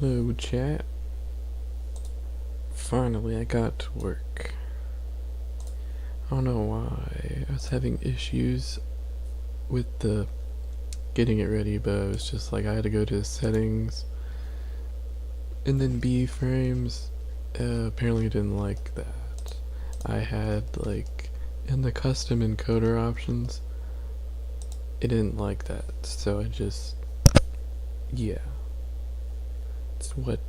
Hello, chat. Finally, I got to work. I don't know why I was having issues with the getting it ready, but it was just like I had to go to settings and then B frames. Apparently, didn't like that. I had like in the custom encoder options, it didn't like that, so I just yeah. It's what.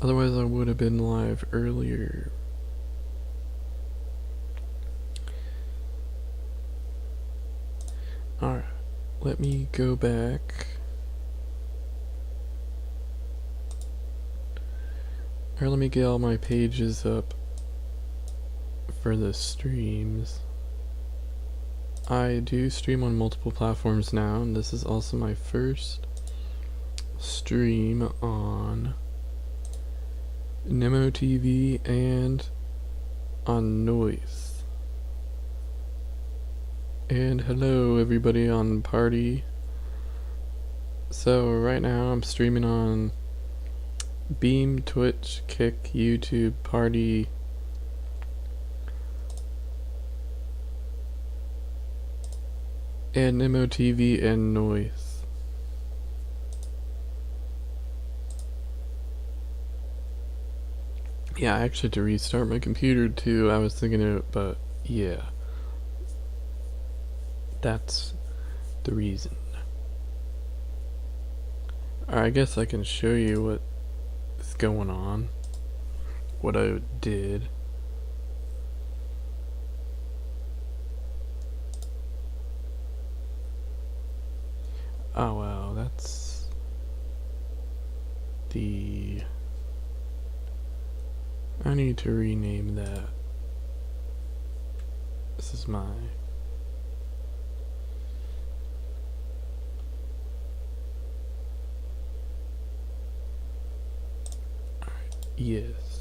Otherwise, I would have been live earlier. Alright, let me go back. Or let me get all my pages up for the streams. I do stream on multiple platforms now, and this is also my first stream on Nemo TV and on Noise. And hello everybody on Party. So right now I'm streaming on Beam, Twitch, Kick, YouTube, Party, and Nemo TV and Noise. Yeah, I actually had to restart my computer too. I was thinking it, but yeah. That's the reason. I guess I can show you what is going on. What I did. Oh wow, that's the... I need to rename that. This is my... Yes.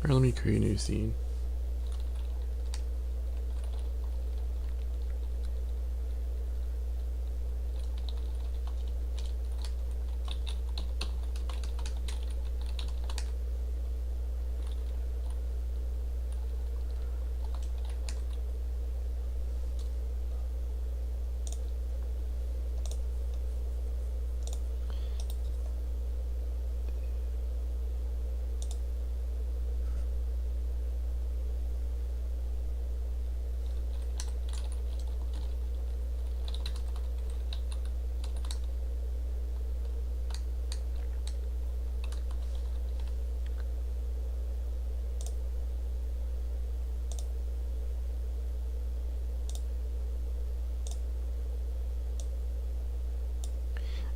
Or let me create a new scene.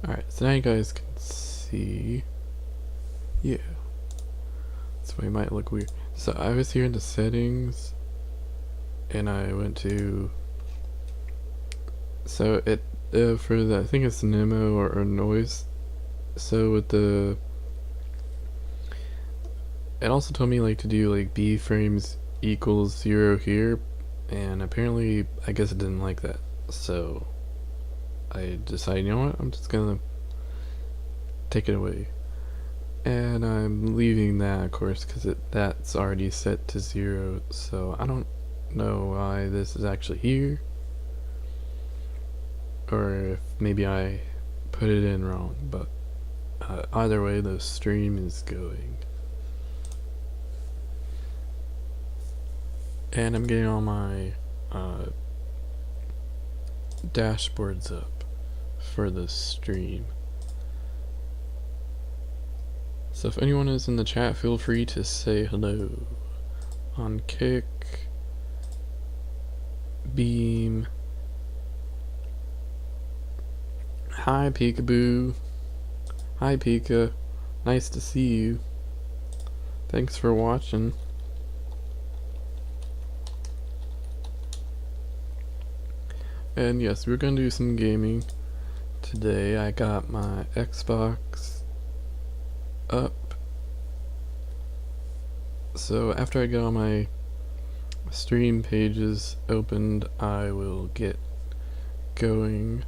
Alright, so now you guys can see. Yeah. So it might look weird. So I was here in the settings, and I went to... So it, for the, I think it's Nemo or Noise. So with the... It also told me like to do like B frames equals 0 here, and apparently I guess it didn't like that. So I decided, you know what, I'm just gonna take it away. And I'm leaving that, of course, because that's already set to 0, so I don't know why this is actually here. Or if maybe I put it in wrong, but either way the stream is going. And I'm getting all my dashboards up for the stream. So if anyone is in the chat, feel free to say hello. On Kick, Beam, Hi, Peekaboo. Hi, Pika. Nice to see you. Thanks for watching. And yes, we're gonna do some gaming today. I got my Xbox up. So after I get all my stream pages opened, I will get going.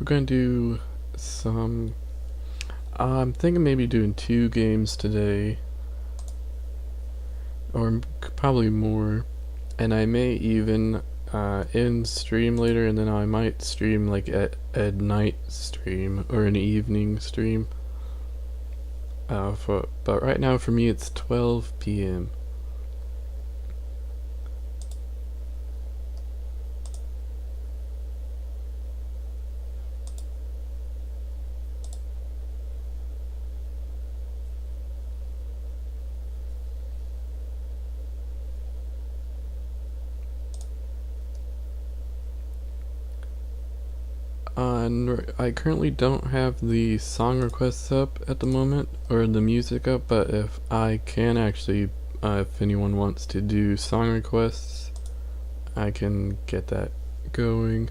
We're gonna do some... I'm thinking maybe doing 2 games today. Or probably more. And I may even end stream later, and then I might stream like a night stream or an evening stream. But right now for me it's 12 p.m. I currently don't have the song requests up at the moment, or the music up, but if I can actually, if anyone wants to do song requests, I can get that going.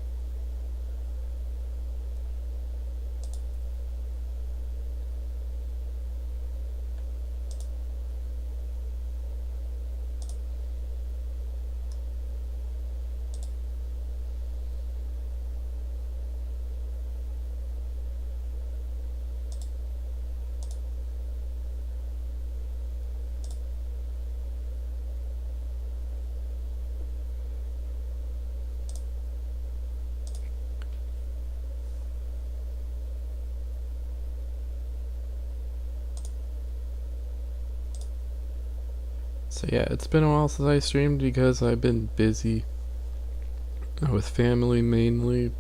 So yeah, it's been a while since I streamed because I've been busy with family mainly.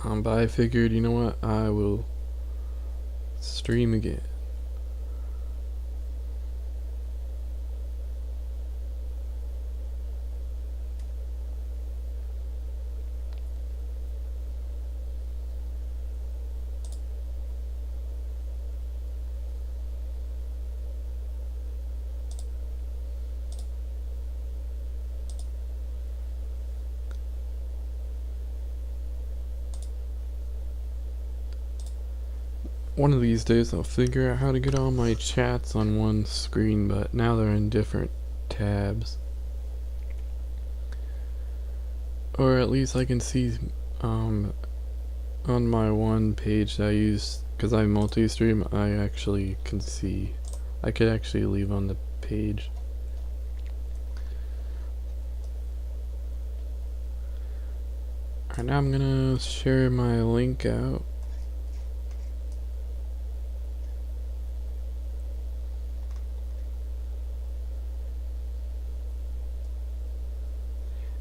But I figured, you know what, I will stream again. One of these days I'll figure out how to get all my chats on one screen, but now they're in different tabs. Or at least I can see on my one page that I use, because I multi-stream, I actually can see. I could actually leave on the page. Alright, now I'm gonna share my link out.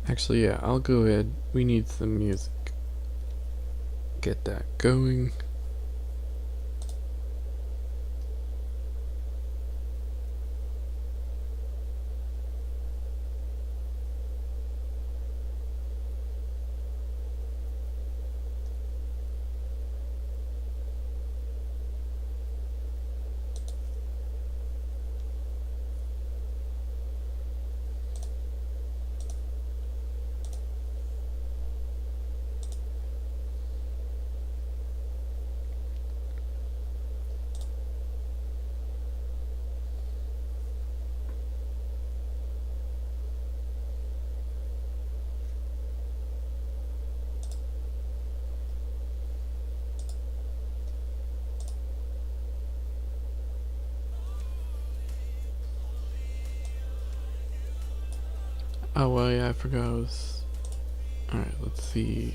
Actually, yeah, I'll go ahead. We need some music. Get that going. Oh, well, yeah, I forgot I was... Alright, let's see.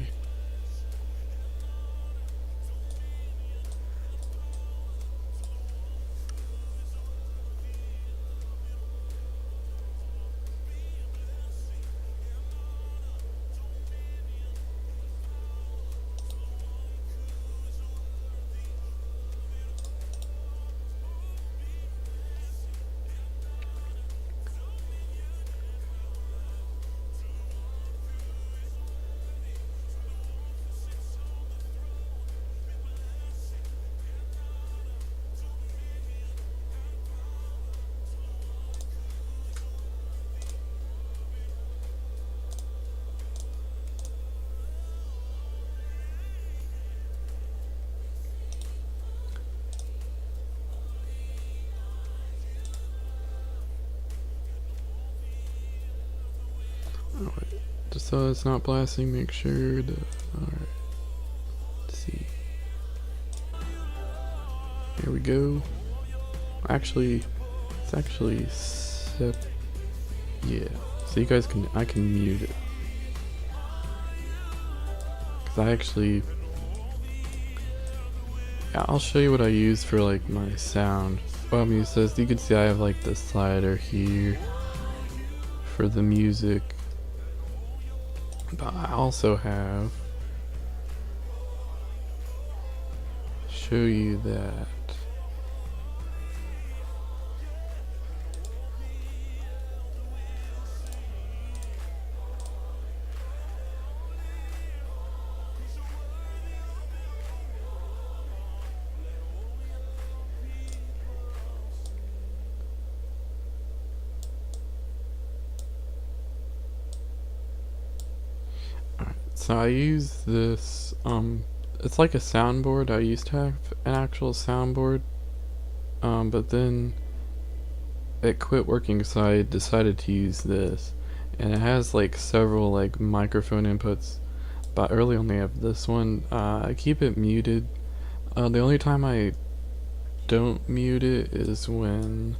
Just so it's not blasting, make sure to, alright, let's see. Here we go. Actually, it's actually set, yeah. So you guys I can mute it. Cause I actually, yeah, I'll show you what I use for like my sound. Well, mute says, you can see I have like the slider here for the music. But I also have, show you that. So I use this, it's like a soundboard. I used to have an actual soundboard, but then it quit working, so I decided to use this. And it has like several like microphone inputs, but I really only have this one. I keep it muted. The only time I don't mute it is when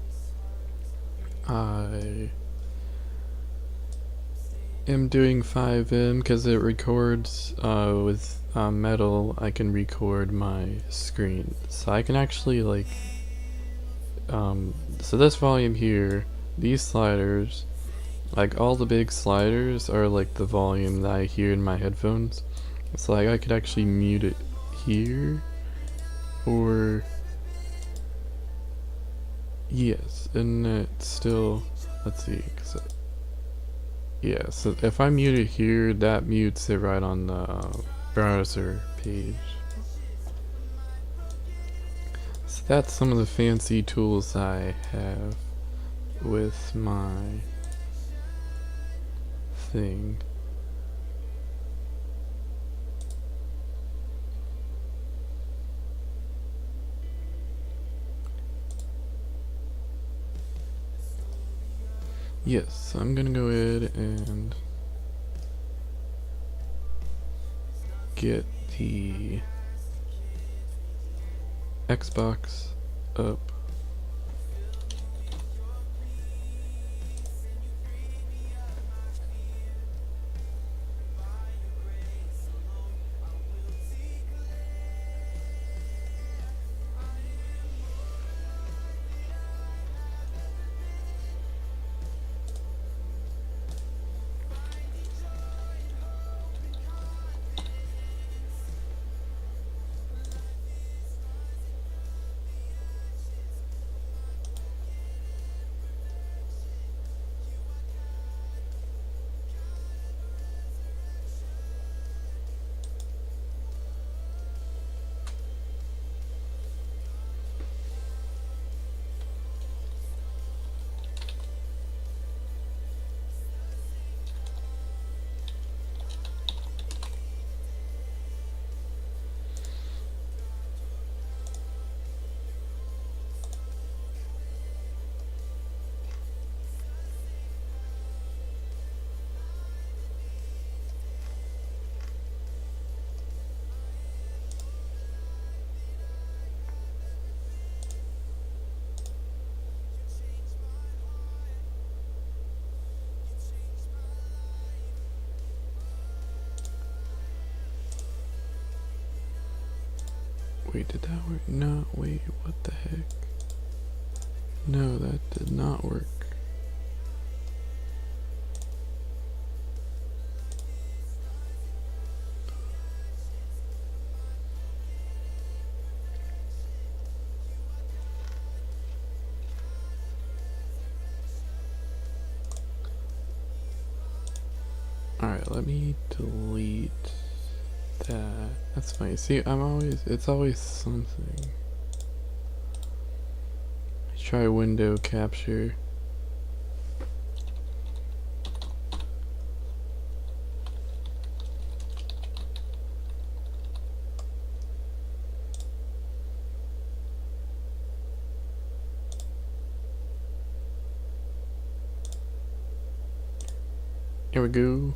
I am doing FiveM, because it records with Metal. I can record my screen, so I can actually like so this volume here, these sliders, like all the big sliders are like the volume that I hear in my headphones. So like I could actually mute it here, or yes, and it's still, let's see, yeah, so if I mute it here, that mutes it right on the browser page. So that's some of the fancy tools I have with my thing. Yes, I'm gonna go ahead and get the Xbox up. Wait, did that work? No, wait, what the heck? No, that did not work. Alright, let me delete that. That's fine. See, it's always something. Let's try window capture. Here we go.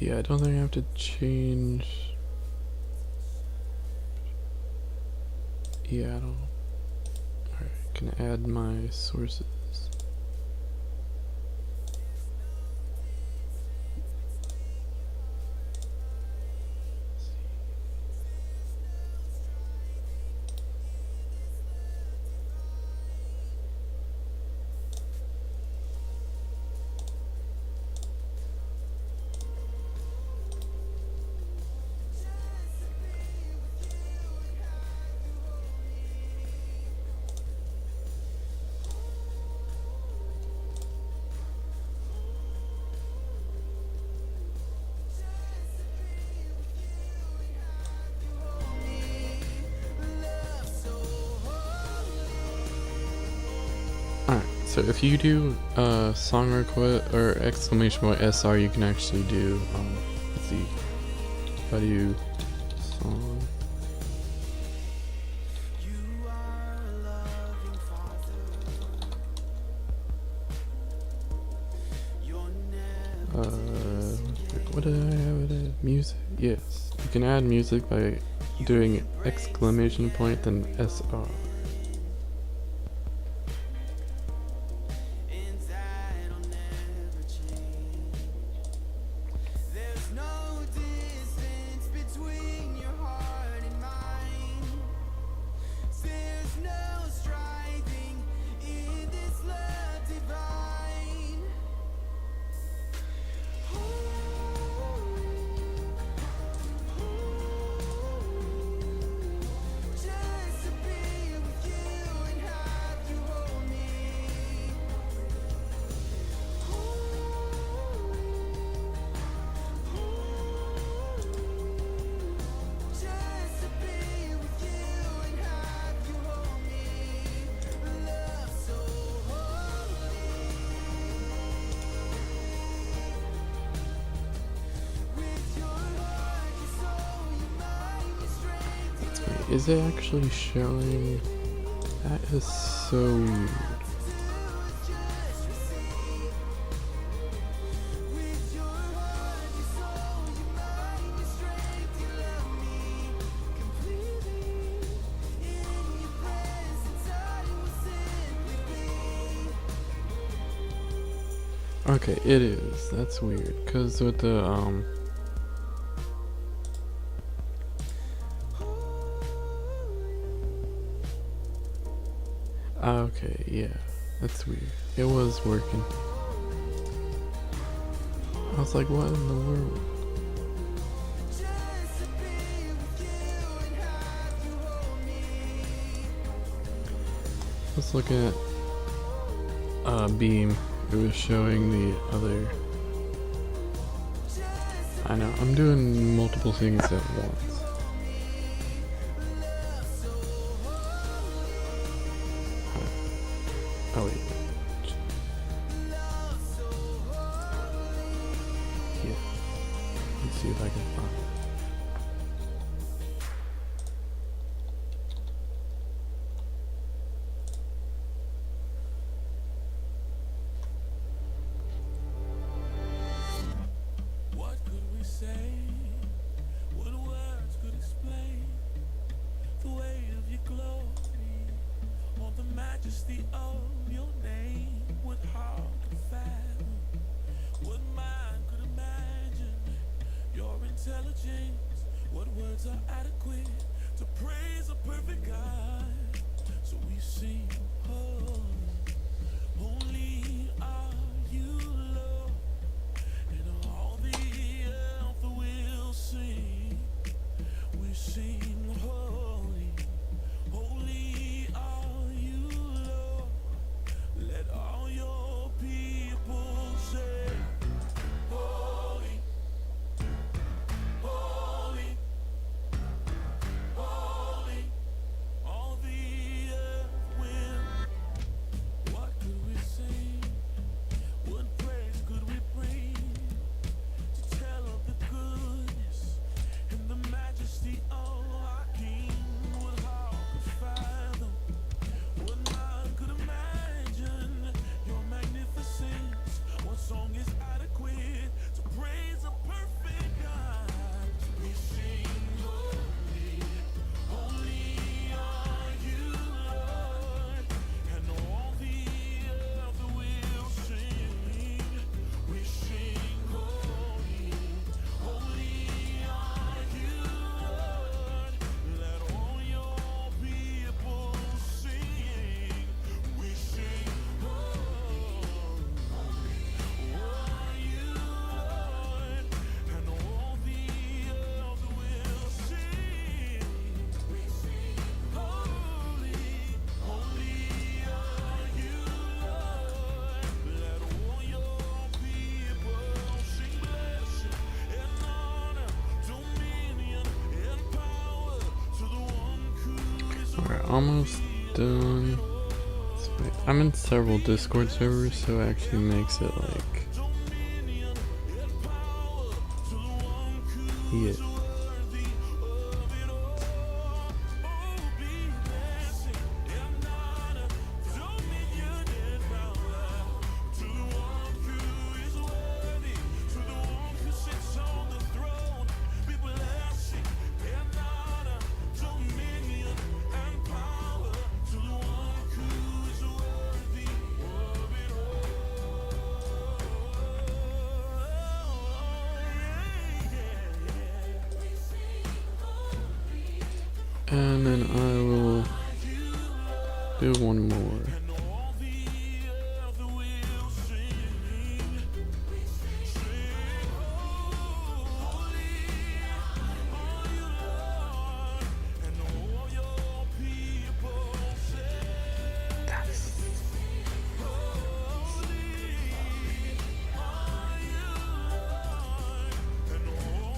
Yeah, I don't think I have to change. Yeah, I don't. Alright, can add my sources. Alright, so if you do song request or exclamation point SR, you can actually do, let's see, if I do song. What did I have it at? Music? Yes. You can add music by doing exclamation point then SR. Is it actually showing? That is so weird. Okay, it is. That's weird. Cause with the okay, yeah, that's weird. It was working. I was like, what in the world? Let's look at Beam. It was showing the other. I know, I'm doing multiple things at once. Oh wait. Yeah. Let's see if I can find it. What could we say? What words could explain the weight of your glory, or the majesty of your name? What heart could fathom? What mind could imagine your intelligence? What words are adequate to praise a perfect God? So we sing, holy, holy are you, Lord, and all the earth will sing. We sing, holy, holy are you, Lord. Let all your people say, holy, holy, holy. All the almost done. So wait, I'm in several Discord servers, so it actually makes it like, yeah. And then I will do one more.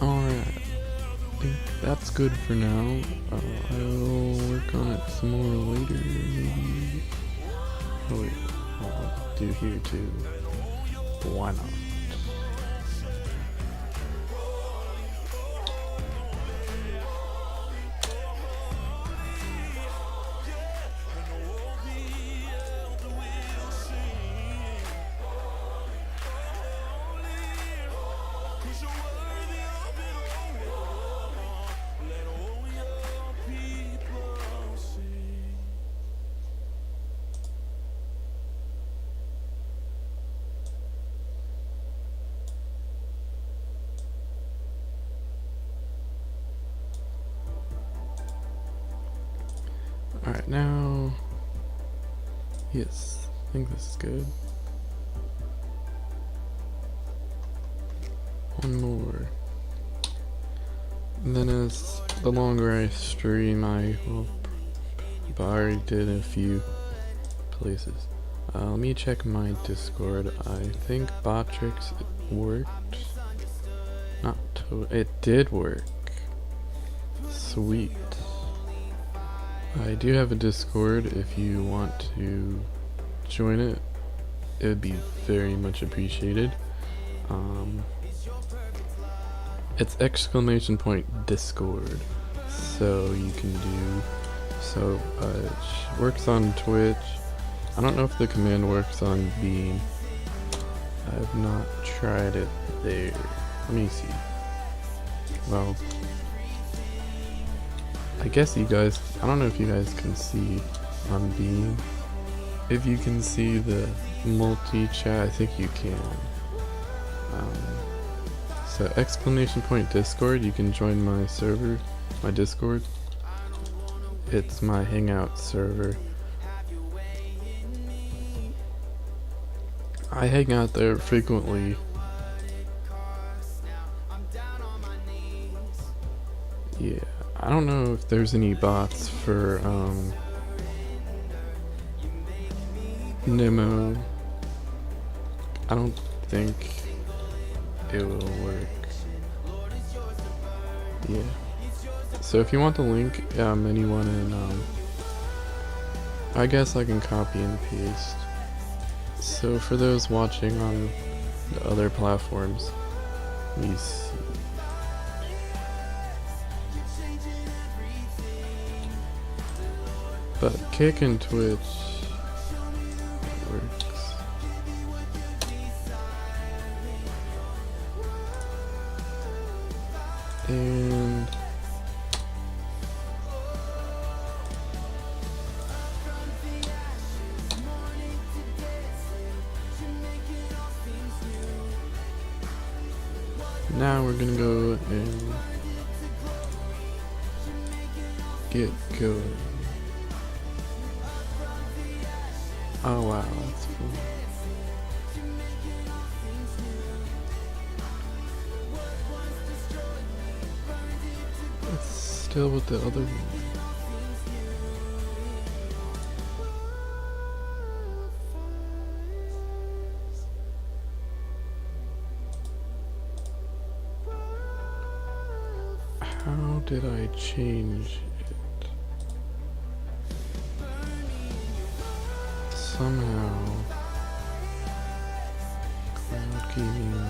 Alright, I think that's good for now. I'll work on it some more later, maybe. Oh wait, I'll do here too. Why not? Alright, now. Yes, I think this is good. One more. And then as the longer I stream, I will. But I already did a few places. Let me check my Discord. I think Botrix worked. Not it did work. Sweet. I do have a Discord. If you want to join it, it would be very much appreciated. It's !Discord. So you can do. So it works on Twitch. I don't know if the command works on Beam. I've not tried it there. Let me see. Well, I guess you guys, I don't know if you guys can see on Beam. If you can see the multi-chat, I think you can. So !Discord, you can join my server, my Discord. It's my Hangout server. I hang out there frequently. Yeah, I don't know if there's any bots for Nemo. I don't think it will work. Yeah. So if you want the link, anyone in, I guess I can copy and paste. So for those watching on the other platforms, let me see. But Kick and Twitch works. And now we're gonna go and get going. Oh wow, that's cool. It's still with the other one. How did I change it? somehow cloud gaming.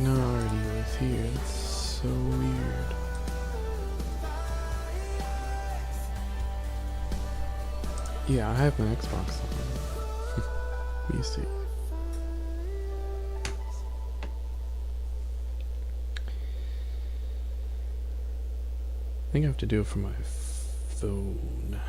No, I already was here. It's so weird. Yeah, I have my Xbox on. We see. I think I have to do it from my phone.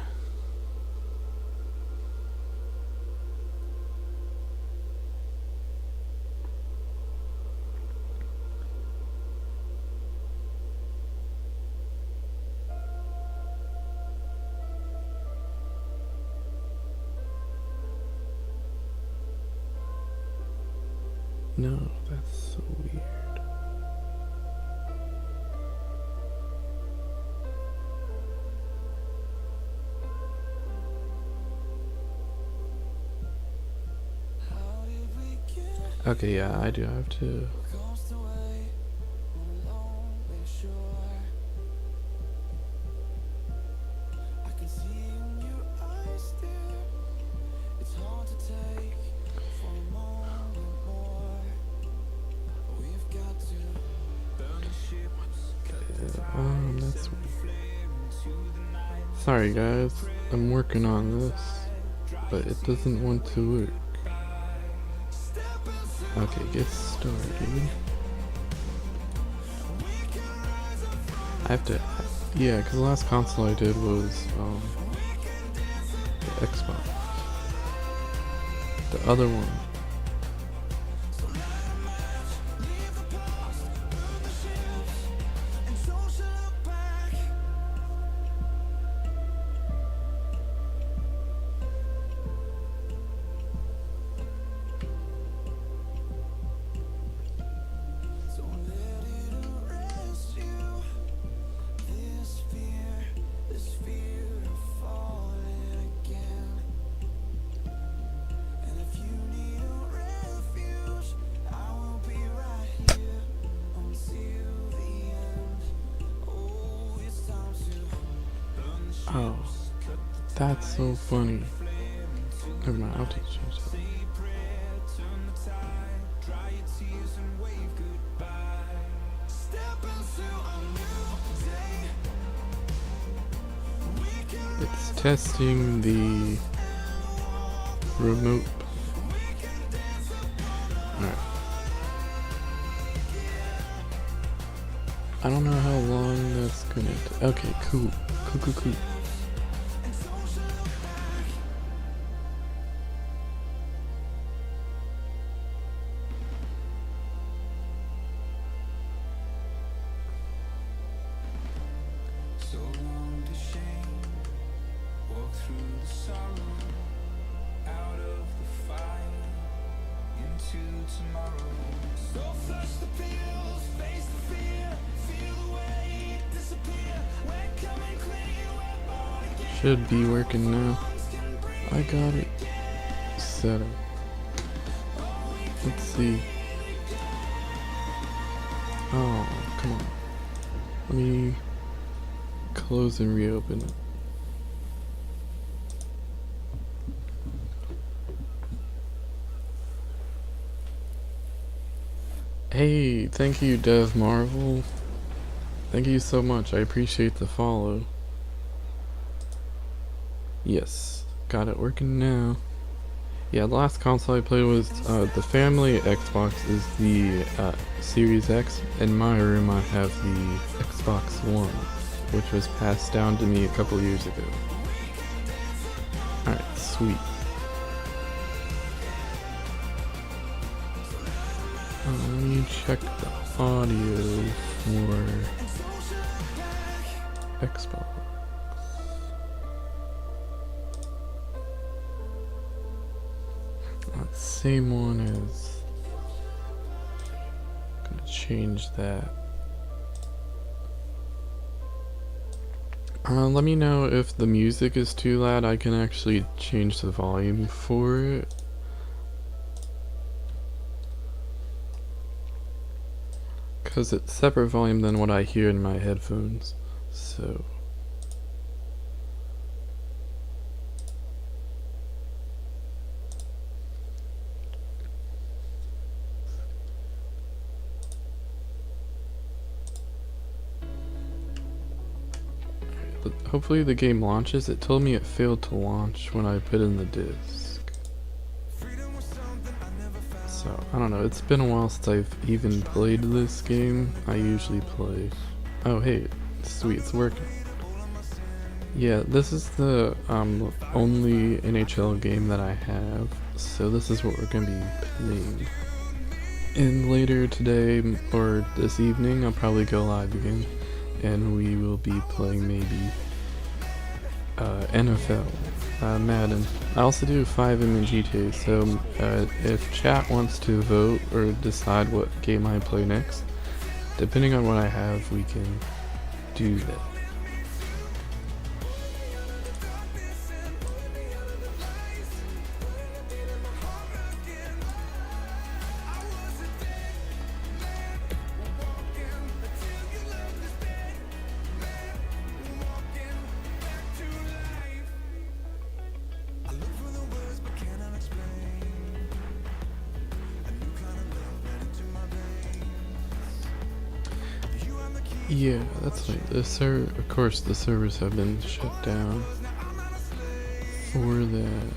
No, that's so weird. Okay, yeah, I do have to. That's weird. Sorry guys, I'm working on this, but it doesn't want to work. Okay, get started. I have to, yeah, because the last console I did was the Xbox. The other one. Oh, that's so funny. Never mind, I'll teach you something. It's testing the remote. Alright. I don't know how long that's gonna take. Okay, cool. Cool. Should be working now. I got it set up. Let's see. Oh, come on. Let me close and reopen it. Hey, thank you, Dev Marvel. Thank you so much. I appreciate the follow. Yes, got it working now. Yeah, the last console I played was the family Xbox is the Series X. In my room I have the Xbox One, which was passed down to me a couple years ago. Alright, sweet. Let me check the audio for Xbox. Same one as. Gonna change that. Let me know if the music is too loud. I can actually change the volume for it. Because it's separate volume than what I hear in my headphones. So... But hopefully the game launches. It told me it failed to launch when I put in the disc. So, I don't know. It's been a while since I've even played this game. I usually play... Oh, hey. Sweet, it's working. Yeah, this is the only NHL game that I have. So this is what we're going to be playing. And later today, or this evening, I'll probably go live again. And we will be playing maybe NFL, Madden. I also do 5M and GTA, so if chat wants to vote or decide what game I play next, depending on what I have, we can do that. Yeah, that's right. Of course, the servers have been shut down for that.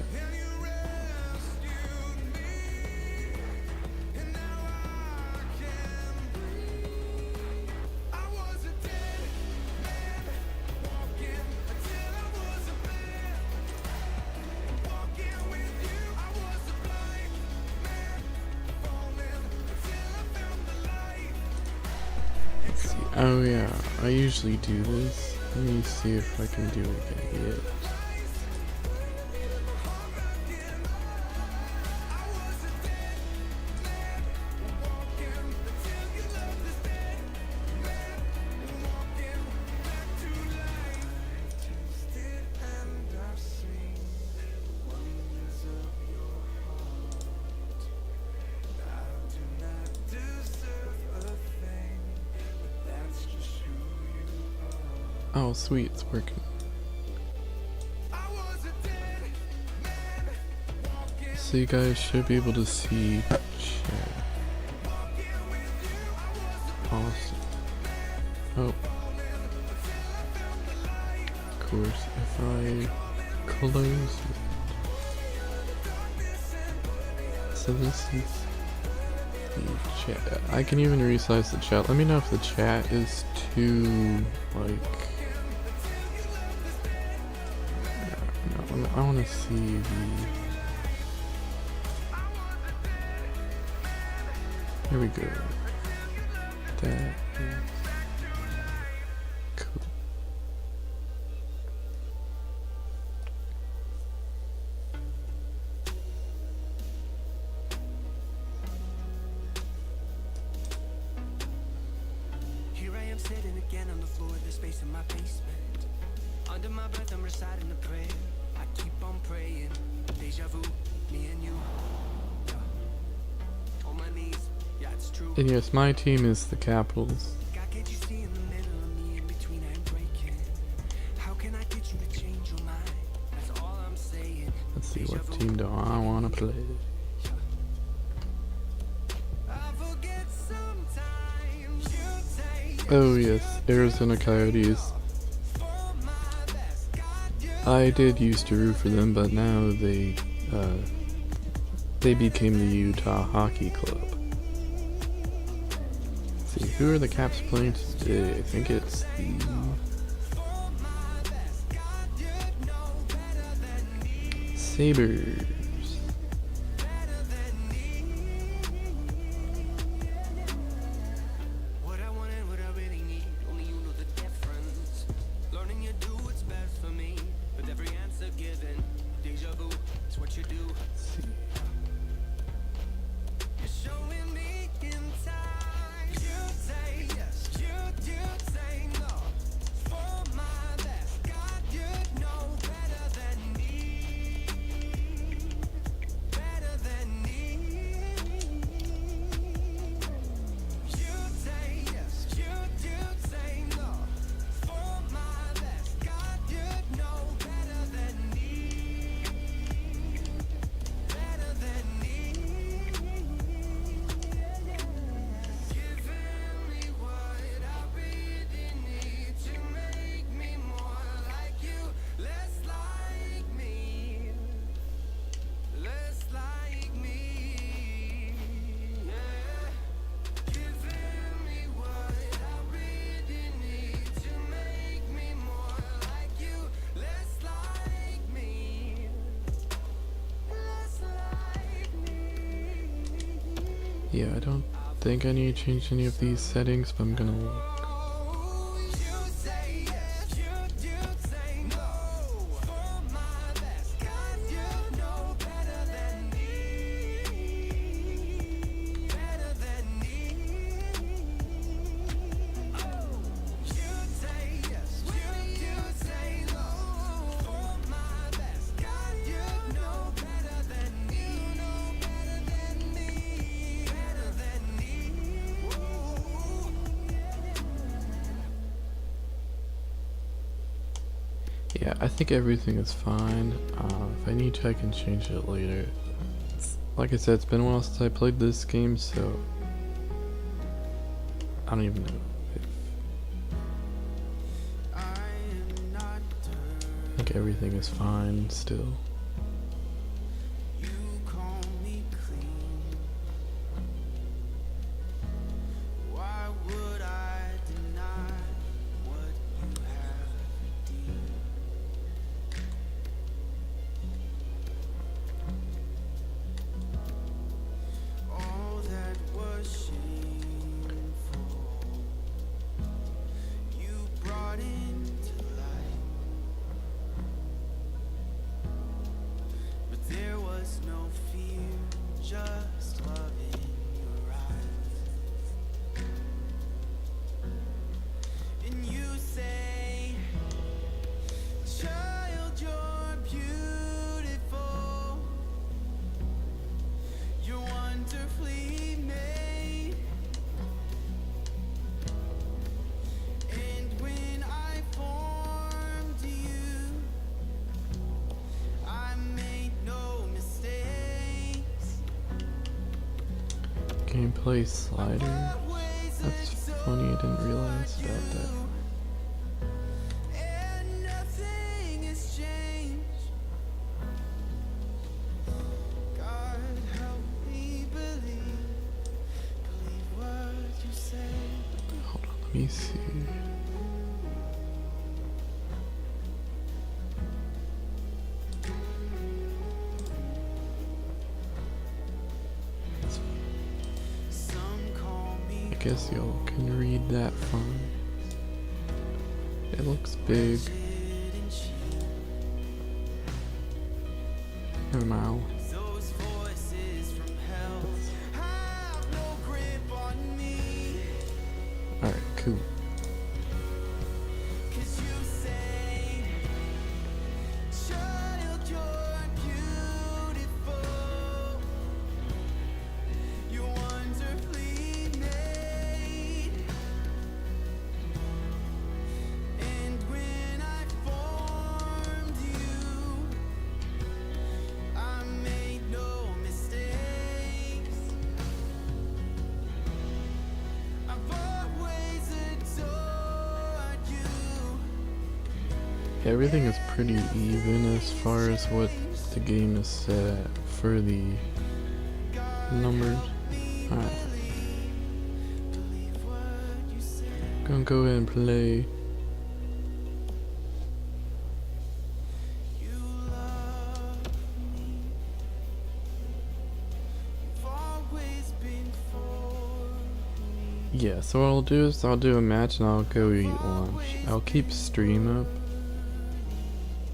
Oh yeah, I usually do this. Let me see if I can do it again. Yeah. Oh sweet, it's working. So you guys should be able to see chat. Awesome. Oh. Of course, if I close it. So this is the chat. I can even resize the chat. Let me know if the chat is too, like... I want to see the... Here we go. That is cool. Here I am sitting again on the floor of the space in my basement. Under my breath I'm reciting a prayer. I keep on praying, deja vu, me and you. Yeah. On my knees, yeah, it's true. And yes, my team is the Capitals. God, can't you see in the middle of me, in between I'm breaking? How can I get you to change your mind? That's all I'm saying. Let's see, what team do I want to play? I forget sometimes you take Oh yes, Arizona Coyotes. I did used to root for them, but now they became the Utah Hockey Club. Let's see, who are the Caps playing today? I think it's the Sabres. what I want and what I really need. Only you know the difference. Learning you do what's best for me. With every answer given, deja vu is what you do. Let's see. You're showing me in time. You say yes, you say no. For my best, Yeah, I don't think I need to change any of these settings, but I'm gonna look. Yeah, I think everything is fine. If I need to, I can change it later. Like I said, it's been a while since I played this game, so I don't even know if I think everything is fine still. Gameplay slider? That's funny, I didn't realize about that. Hold on, let me see. I guess y'all can read that fine. It looks big. Never mind. Alright, cool. Everything is pretty even as far as what the game is set at for the numbers. Alright. Gonna go ahead and play. Yeah, so what I'll do is I'll do a match and I'll go eat lunch. I'll keep stream up.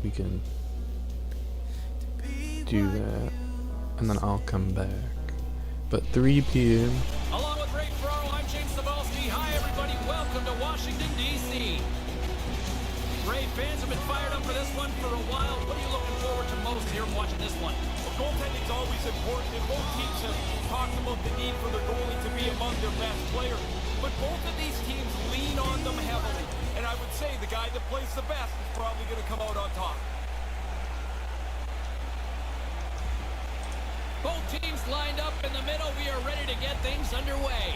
We can do that, and then I'll come back. But 3 p.m. Along with Ray Ferraro, I'm James Cebulski. Hi, everybody. Welcome to Washington, D.C. Ray, fans have been fired up for this one for a while. What are you looking forward to most here watching this one? Well, goaltending is always important, and both teams have talked about the need for their goalie to be among their best players. But both of these teams lean on them heavily. And I would say the guy that plays the best is probably going to come out on top. Both teams lined up in the middle. We are ready to get things underway.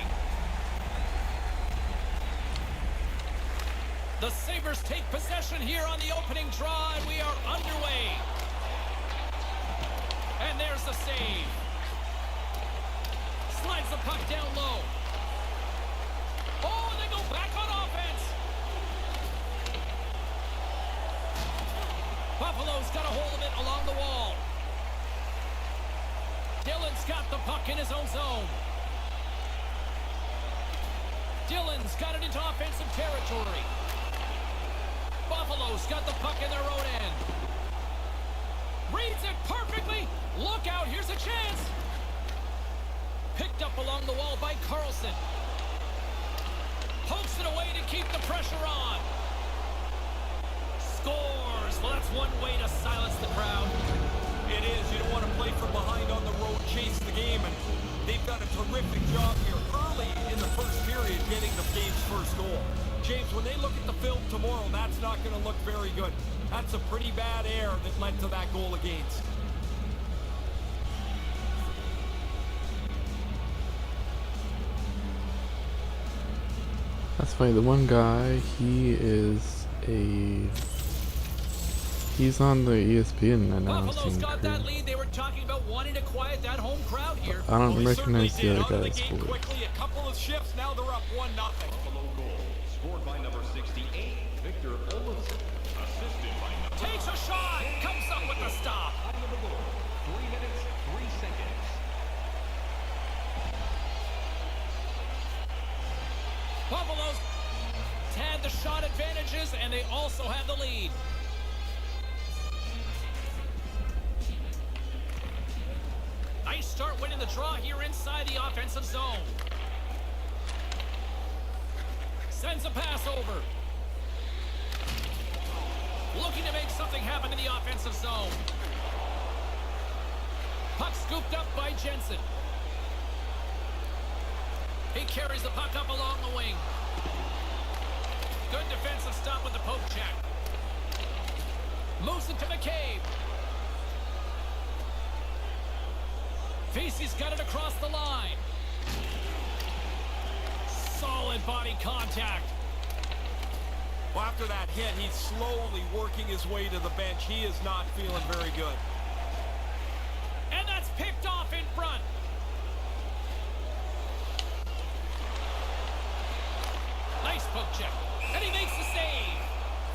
The Sabres take possession here on the opening draw, and we are underway. And there's the save. Slides the puck down low. Oh, and they go back on offense. Buffalo's got a hold of it along the wall. Dylan's got the puck in his own zone. Dillon's got it into offensive territory. Buffalo's got the puck in their own end. Reads it perfectly. Look out, here's a chance. Picked up along the wall by Carlson. Pokes it away to keep the pressure on. Scores. Well, that's one way to silence the crowd. It is. You don't want to play from behind on the road, chase the game, and they've done a terrific job here early in the first period getting the game's first goal. James, when they look at the film tomorrow, that's not going to look very good. That's a pretty bad error that led to that goal against. That's funny. The one guy, he's on the ESPN Buffalo's announcing got crew. that lead. They were talking about wanting to quiet that home crowd here. I don't Well, they certainly recognize did. the Out other of the guy's gate voice. quickly, a couple of shifts, now they're up 1-0. Buffalo goal scored by number 68, Victor Olofsson. Assisted by number Takes a shot. Comes up with the stop. time of the goal, 3 minutes, 3 seconds. Buffalo's had the shot advantages, and they also have the lead. Nice start winning the draw here inside the offensive zone. Sends a pass over. Looking to make something happen in the offensive zone. Puck scooped up by Jensen. He carries the puck up along the wing. Good defensive stop with the poke check. Moves it to McCabe. Vesey's got it across the line. Solid body contact. Well, after that hit, he's slowly working his way to the bench. He is not feeling very good. And that's picked off in front. Nice poke check. And he makes the save.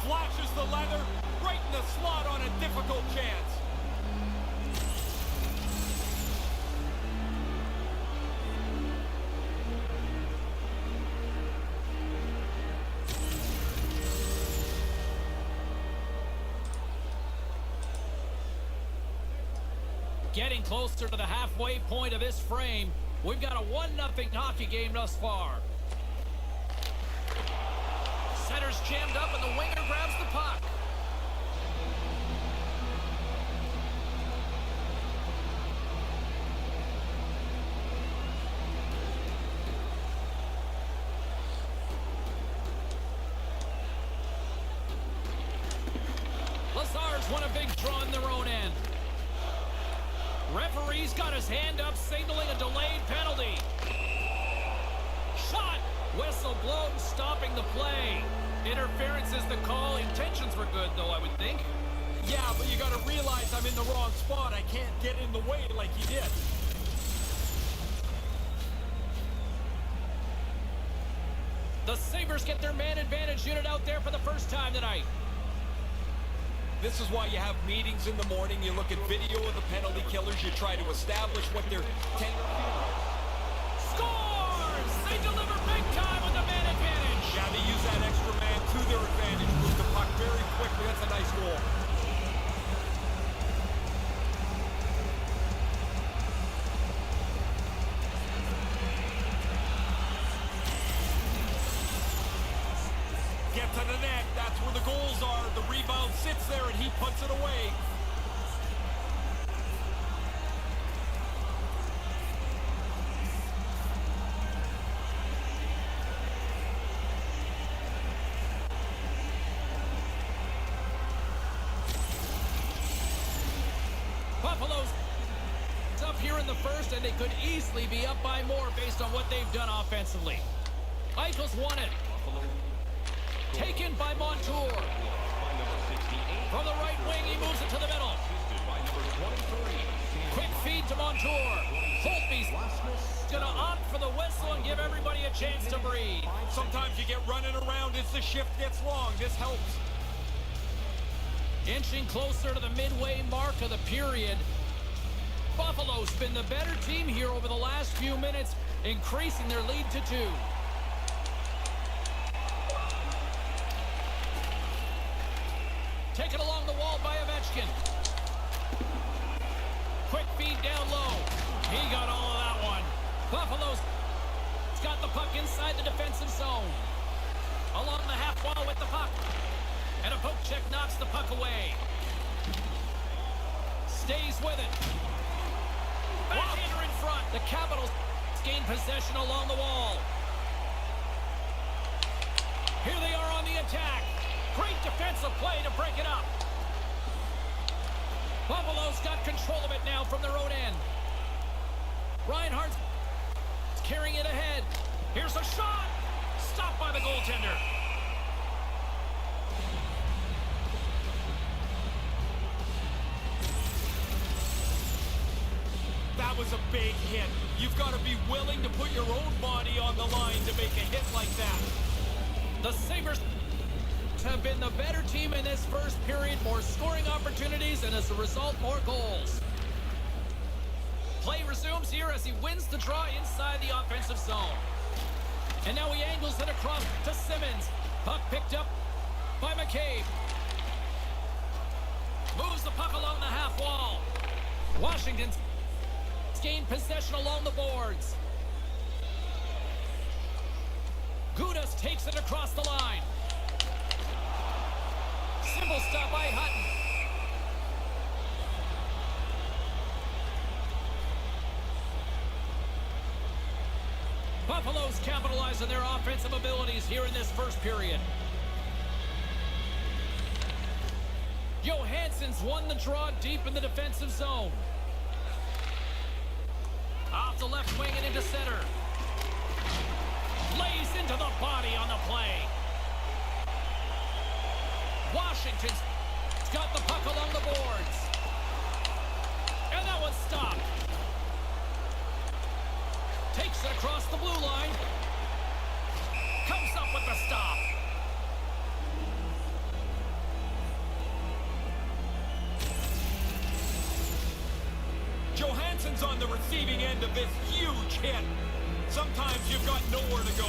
Flashes the leather right in the slot on a difficult chance. Getting closer to the halfway point of this frame. We've got a 1-0 hockey game thus far. Center's jammed up and the winger grabs the puck. Lazar's won a big draw in their own end. Referee's got his hand up, signaling a delayed penalty. Shot! Whistle blown, stopping the play. Interference is the call. Intentions were good, though, I would think. Yeah, but you got to realize I'm in the wrong spot. I can't get in the way like he did. The Sabres get their man advantage unit out there for the first time tonight. This is why you have meetings in the morning. You look at video of the penalty killers. You try to establish what their Scores! They deliver big time with the man advantage. Yeah, they use that extra man to their advantage. Move the puck very quickly. That's a nice goal. Get to the net. That's where the goals are. The rebound sits there and he puts it away. Buffalo's up here in the first, and they could easily be up by more based on what they've done offensively. Eichel's won it. Taken by Montour. From the right wing, he moves it to the middle. Quick feed to Montour. Holtby's going to opt for the whistle and give everybody a chance to breathe. Sometimes you get running around as the shift gets long. This helps. Inching closer to the midway mark of the period. Buffalo's been the better team here over the last few minutes, increasing their lead to 2. Buffalo's got the puck inside the defensive zone. Along the half wall with the puck. And a poke check knocks the puck away. Stays with it. Backhander in front. The Capitals gain possession along the wall. Here they are on the attack. Great defensive play to break it up. Buffalo's got control of it now from their own end. Reinhardt's carrying it ahead. Here's a shot. Stopped by the goaltender. That was a big hit. You've got to be willing to put your own body on the line to make a hit like that. The Sabres have been the better team in this first period. More scoring opportunities, and as a result, more goals. Play resumes here as he wins the draw inside the offensive zone. And now he angles it across to Simmons. Puck picked up by McCabe. Moves the puck along the half wall. Washington's gained possession along the boards. Gudas takes it across the line. Simple stop by Hutton. Buffalo's capitalize on their offensive abilities here in this first period. Johansson's won the draw deep in the defensive zone. Off the left wing and into center. Lays into the body on the play. Washington's got the puck along the boards. And that one's stopped. Takes it across the blue line. Comes up with the stop. Johansson's on the receiving end of this huge hit. Sometimes you've got nowhere to go.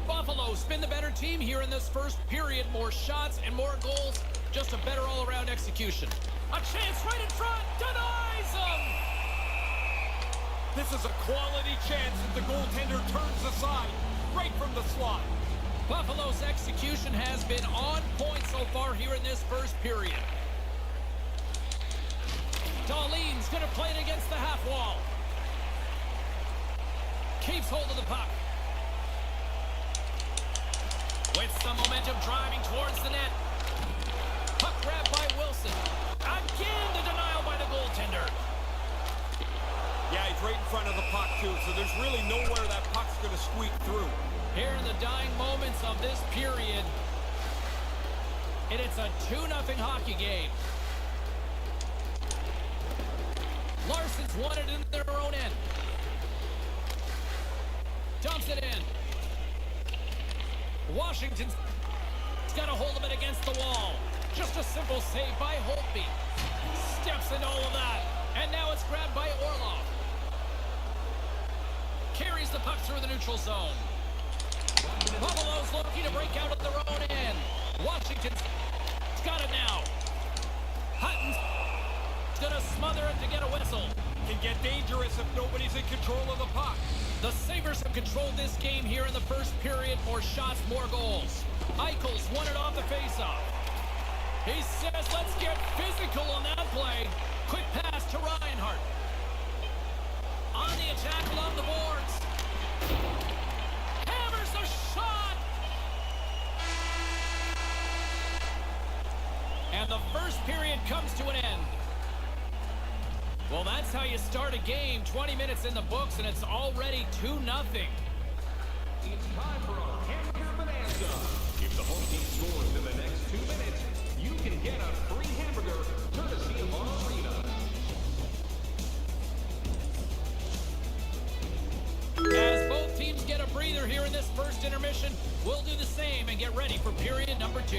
Buffalo's been the better team here in this first period. More shots and more goals. Just a better all-around execution. A chance right in front. Denies him. This is a quality chance that the goaltender turns aside right from the slot. Buffalo's execution has been on point so far here in this first period. Dahlin's going to play it against the half wall. Keeps hold of the puck. With some momentum driving towards the net. Puck grabbed by Wilson. Again, the denial by the goaltender. Yeah, he's right in front of the puck, too, so there's really nowhere that puck's going to squeak through. Here in the dying moments of this period, and it's a 2-0 hockey game. Larson's won it in their own end. Dumps it in. Washington's got a hold of it against the wall. Just a simple save by Holtby. Steps into all of that. And now it's grabbed by Orlov. Carries the puck through the neutral zone. Buffalo's looking to break out at their own end. Washington's got it now. Hutton's gonna smother it to get a whistle. Can get dangerous if nobody's in control of the puck. The Sabres have controlled this game here in the first period. More shots, more goals. Eichel's won it off the faceoff. He says, let's get physical on that play. Quick pass to Reinhardt. On the attack along the boards. Hammers the shot. And the first period comes to an end. Well, that's how you start a game. 20 minutes in the books, and it's already 2-0. It's time for a hamburger bonanza. If the home team scores in the next 2 minutes, you can get a free hamburger courtesy of our arena. As both teams get a breather here in this first intermission, we'll do the same and get ready for period number 2.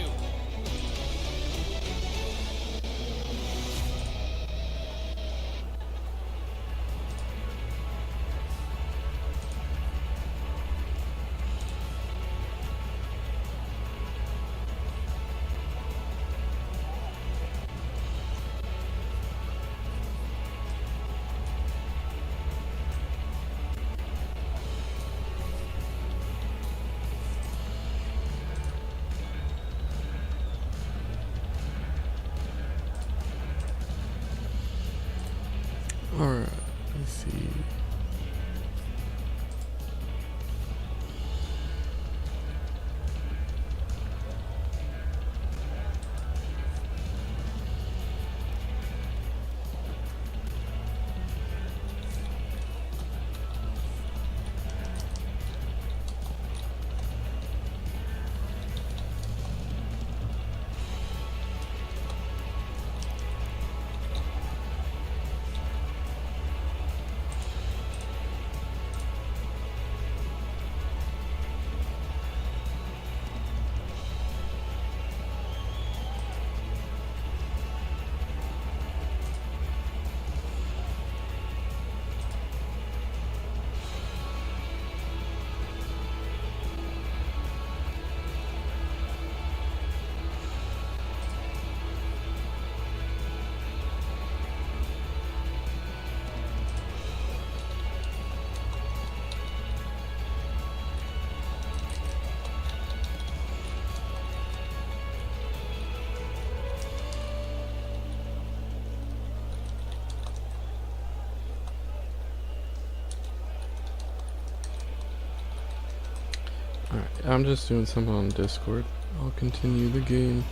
Alright, let's see. Alright, I'm just doing something on Discord. I'll continue the game.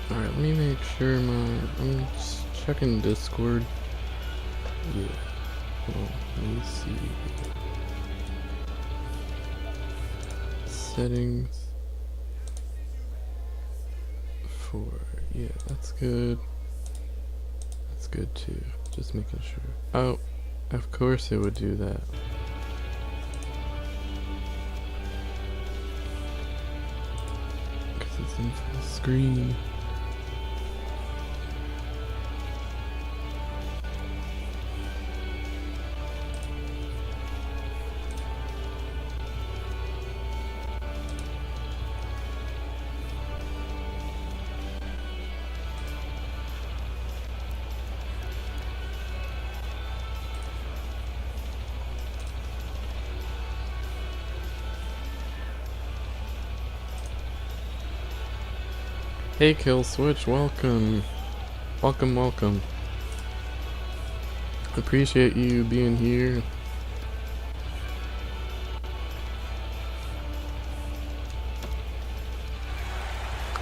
Alright, let me make sure I'm just checking Discord. Yeah. Hold on, let me see. Settings. Yeah, that's good. That's good too. Just making sure. Oh, of course it would do that. Because it's in full screen. Hey Kill Switch, welcome. Welcome. Appreciate you being here.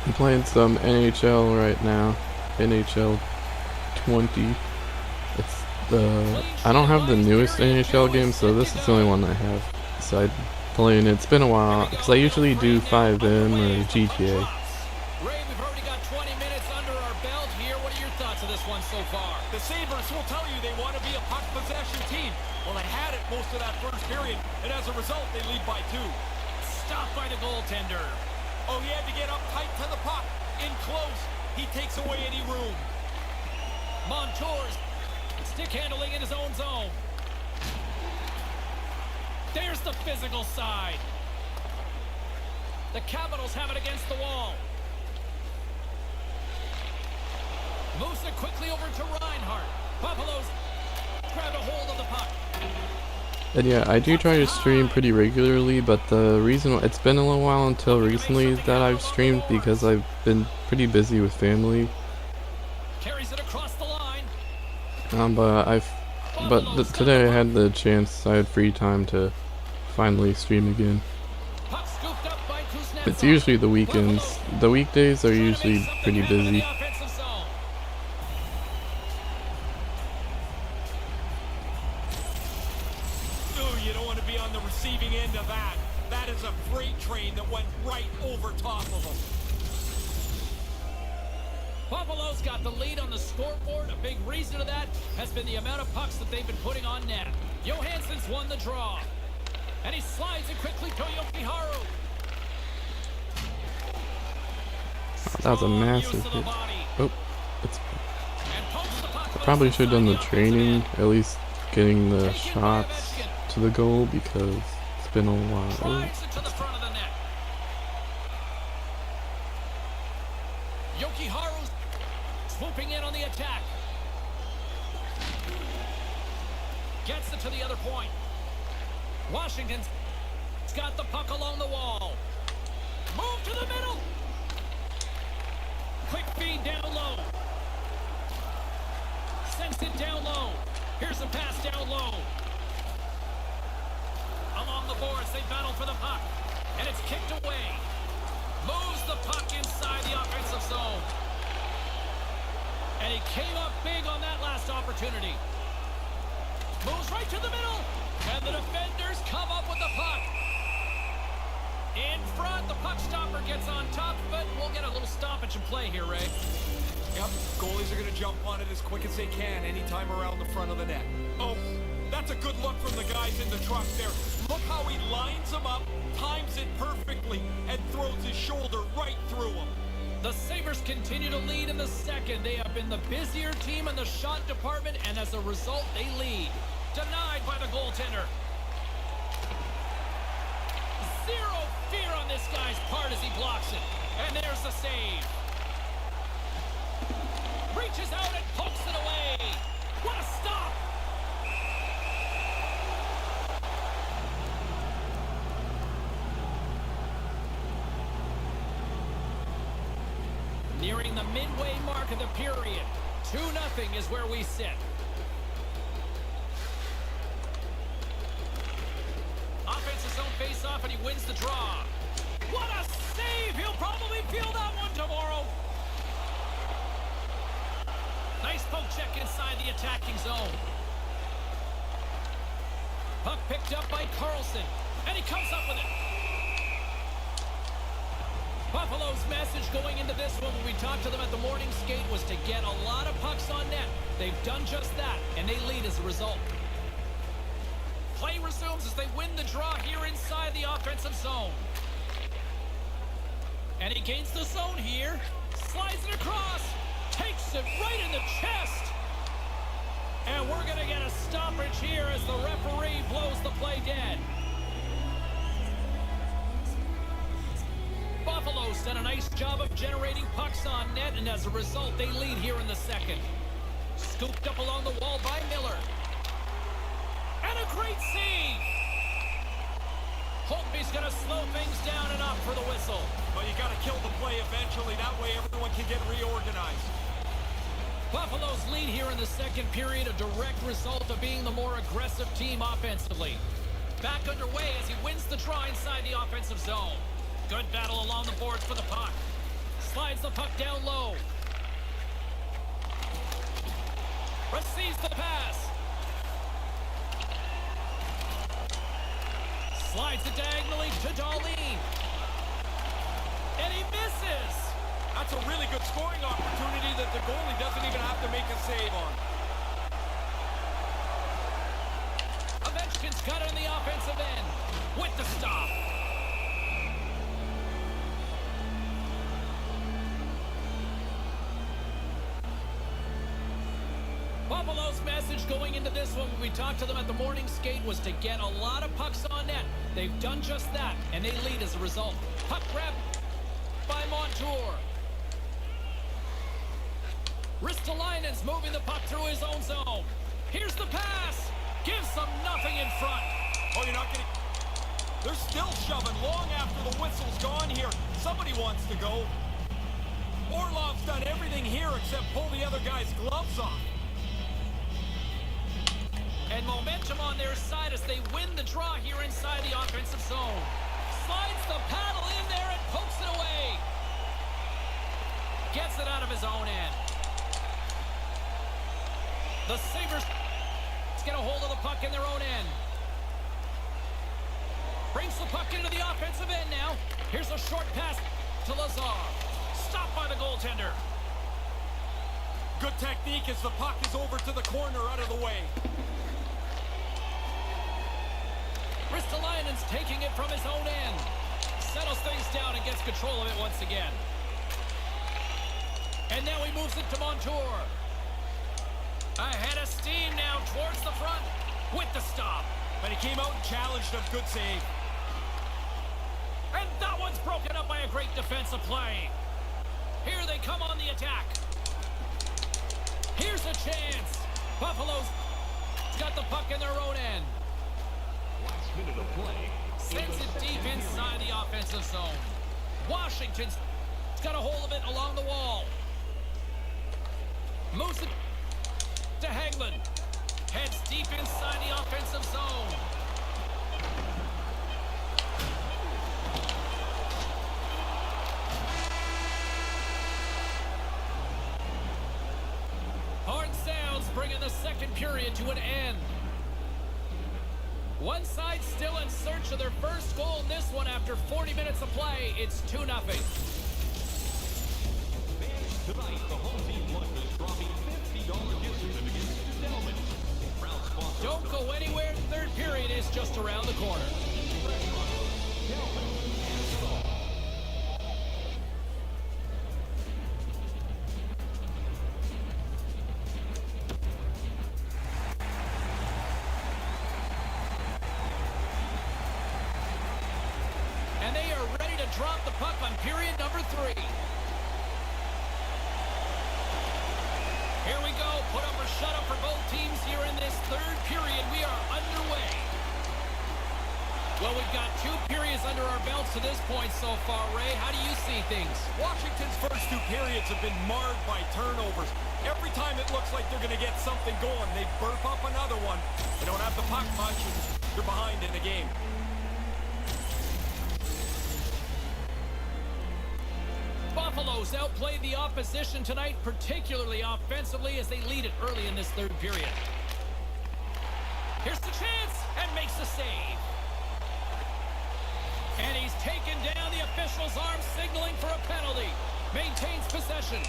I'm playing some NHL right now. NHL 20. It's I don't have the newest NHL game, so this is the only one I have. So I'm playing it. It's been a while, because I usually do 5M or GTA. Ray, we've already got 20 minutes under our belt here. What are your thoughts of this one so far? The Sabres will tell you they want to be a puck possession team. Well, they had it most of that first period, and as a result, they lead by 2. Stopped by the goaltender. Oh, he had to get up tight to the puck. In close, he takes away any room. Montour's stick handling in his own zone. There's the physical side. The Capitals have it against the wall. Moves it quickly over to Reinhart. Buffalo's grabbed a hold of the puck. And yeah, I do try to stream pretty regularly, but the reason it's been a little while until recently that I've streamed because I've been pretty busy with family. Carries it across the line. Today I had the chance. I had free time to finally stream again. Puck scooped up by Kuznetsov. It's usually the weekends. The weekdays are usually pretty busy. You don't want to be on the receiving end of that. That is a freight train that went right over top of them. Buffalo's got the lead on the scoreboard. A big reason of that has been the amount of pucks that they've been putting on net. Johansson's won the draw. And he slides it quickly to Jokiharju. That was a massive hit. Oh, it's And Pokes the puck loose Probably should have done the inside offensive training, end. at least getting the Taken by shots Ovechkin. to the goal because it's been a while. Drives it to the front of the net. Yoki Haru's swooping in on the attack. Gets it to the other point. Washington's got the puck along the wall. Move to the middle. Quick feed down low. Sends it down low. Here's a pass down low. Along the boards, they battle for the puck. And it's kicked away. Moves the puck inside the offensive zone. And he came up big on that last opportunity. Moves right to the middle. And the defenders come up with the puck. In front, the puck stopper gets on top, but we'll get a little stoppage in play here, Ray. Yep, goalies are going to jump on it as quick as they can anytime around the front of the net. Oh, that's a good look from the guys in the truck there. Look how he lines them up, times it perfectly, and throws his shoulder right through them. The Sabres continue to lead in the second. They have been the busier team in the shot department, and as a result, they lead. Denied by the goaltender. Zero fear on this guy's part as he blocks it. And there's the save. Reaches out and pokes it away. What a stop! Nearing the midway mark of the period. 2-0 is where we sit. Offensive zone face-off, and he wins the draw. What a save! He'll probably feel that one tomorrow. Nice poke check inside the attacking zone. Puck picked up by Carlson, and he comes up with it. Buffalo's message going into this one when we talked to them at the morning skate was to get a lot of pucks on net. They've done just that, and they lead as a result. Play resumes as they win the draw here inside the offensive zone. And he gains the zone here. Slides it across. Takes it right in the chest. And we're going to get a stoppage here as the referee blows the play dead. Buffalo's done a nice job of generating pucks on net, and as a result, they lead here in the second. Scooped up along the wall by Miller. And a great save! Holtby's going to slow things down and up for the whistle. But you got to kill the play eventually. That way everyone can get reorganized. Buffalo's lead here in the second period, a direct result of being the more aggressive team offensively. Back underway as he wins the draw inside the offensive zone. Good battle along the boards for the puck. Slides the puck down low. Receives the pass. Slides it diagonally to Darlene. And he misses. That's a really good scoring opportunity that the goalie doesn't even have to make a save on. Ovechkin's got it on the offensive end with the stop. Buffalo's message going into this one when we talked to them at the morning skate was to get a lot of pucks on net. They've done just that, and they lead as a result. Puck grab by Montour. Ristolainen's moving the puck through his own zone. Here's the pass. Gives them nothing in front. Oh, you're not getting... They're still shoving long after the whistle's gone here. Somebody wants to go. Orlov's done everything here except pull the other guy's gloves off. And momentum on their side as they win the draw here inside the offensive zone. Slides the paddle in there and pokes it away. Gets it out of his own end. The Sabres get a hold of the puck in their own end. Brings the puck into the offensive end now. Here's a short pass to Lazar. Stopped by the goaltender. Good technique as the puck is over to the corner out of the way. Ristolainen's taking it from his own end. Settles things down and gets control of it once again. And now he moves it to Montour. Ahead of steam now towards the front with the stop. But he came out and challenged him. Good save. And that one's broken up by a great defensive play. Here they come on the attack. Here's a chance. Buffalo's got the puck in their own end. Last minute of play. Sends it deep inside the offensive zone. Washington's got a hold of it along the wall. Moves it to Hagelin. Heads deep inside the offensive zone. Horn sounds, bringing the second period to an end. One side still in search of their first goal in this one after 40 minutes of play. It's 2-0. Tonight, the home team lunch is dropping $50 gift certificates to Delman. Proud sponsor. Don't go anywhere. Third period is just around the corner. And they are ready to drop the puck on period number 3. Here we go. Put up or shut up for both teams here in this third period. We are underway. Well, we've got 2 periods under our belts to this point so far, Ray. How do you see things? Washington's first 2 periods have been marred by turnovers. Every time it looks like they're going to get something going, they burp up another one. They don't have the puck much, and they're behind in the game. Buffalo's outplayed the opposition tonight, particularly offensively, as they lead it early in this third period. Here's the chance, and makes the save. And he's taken down the official's arm, signaling for a penalty. Maintains possession.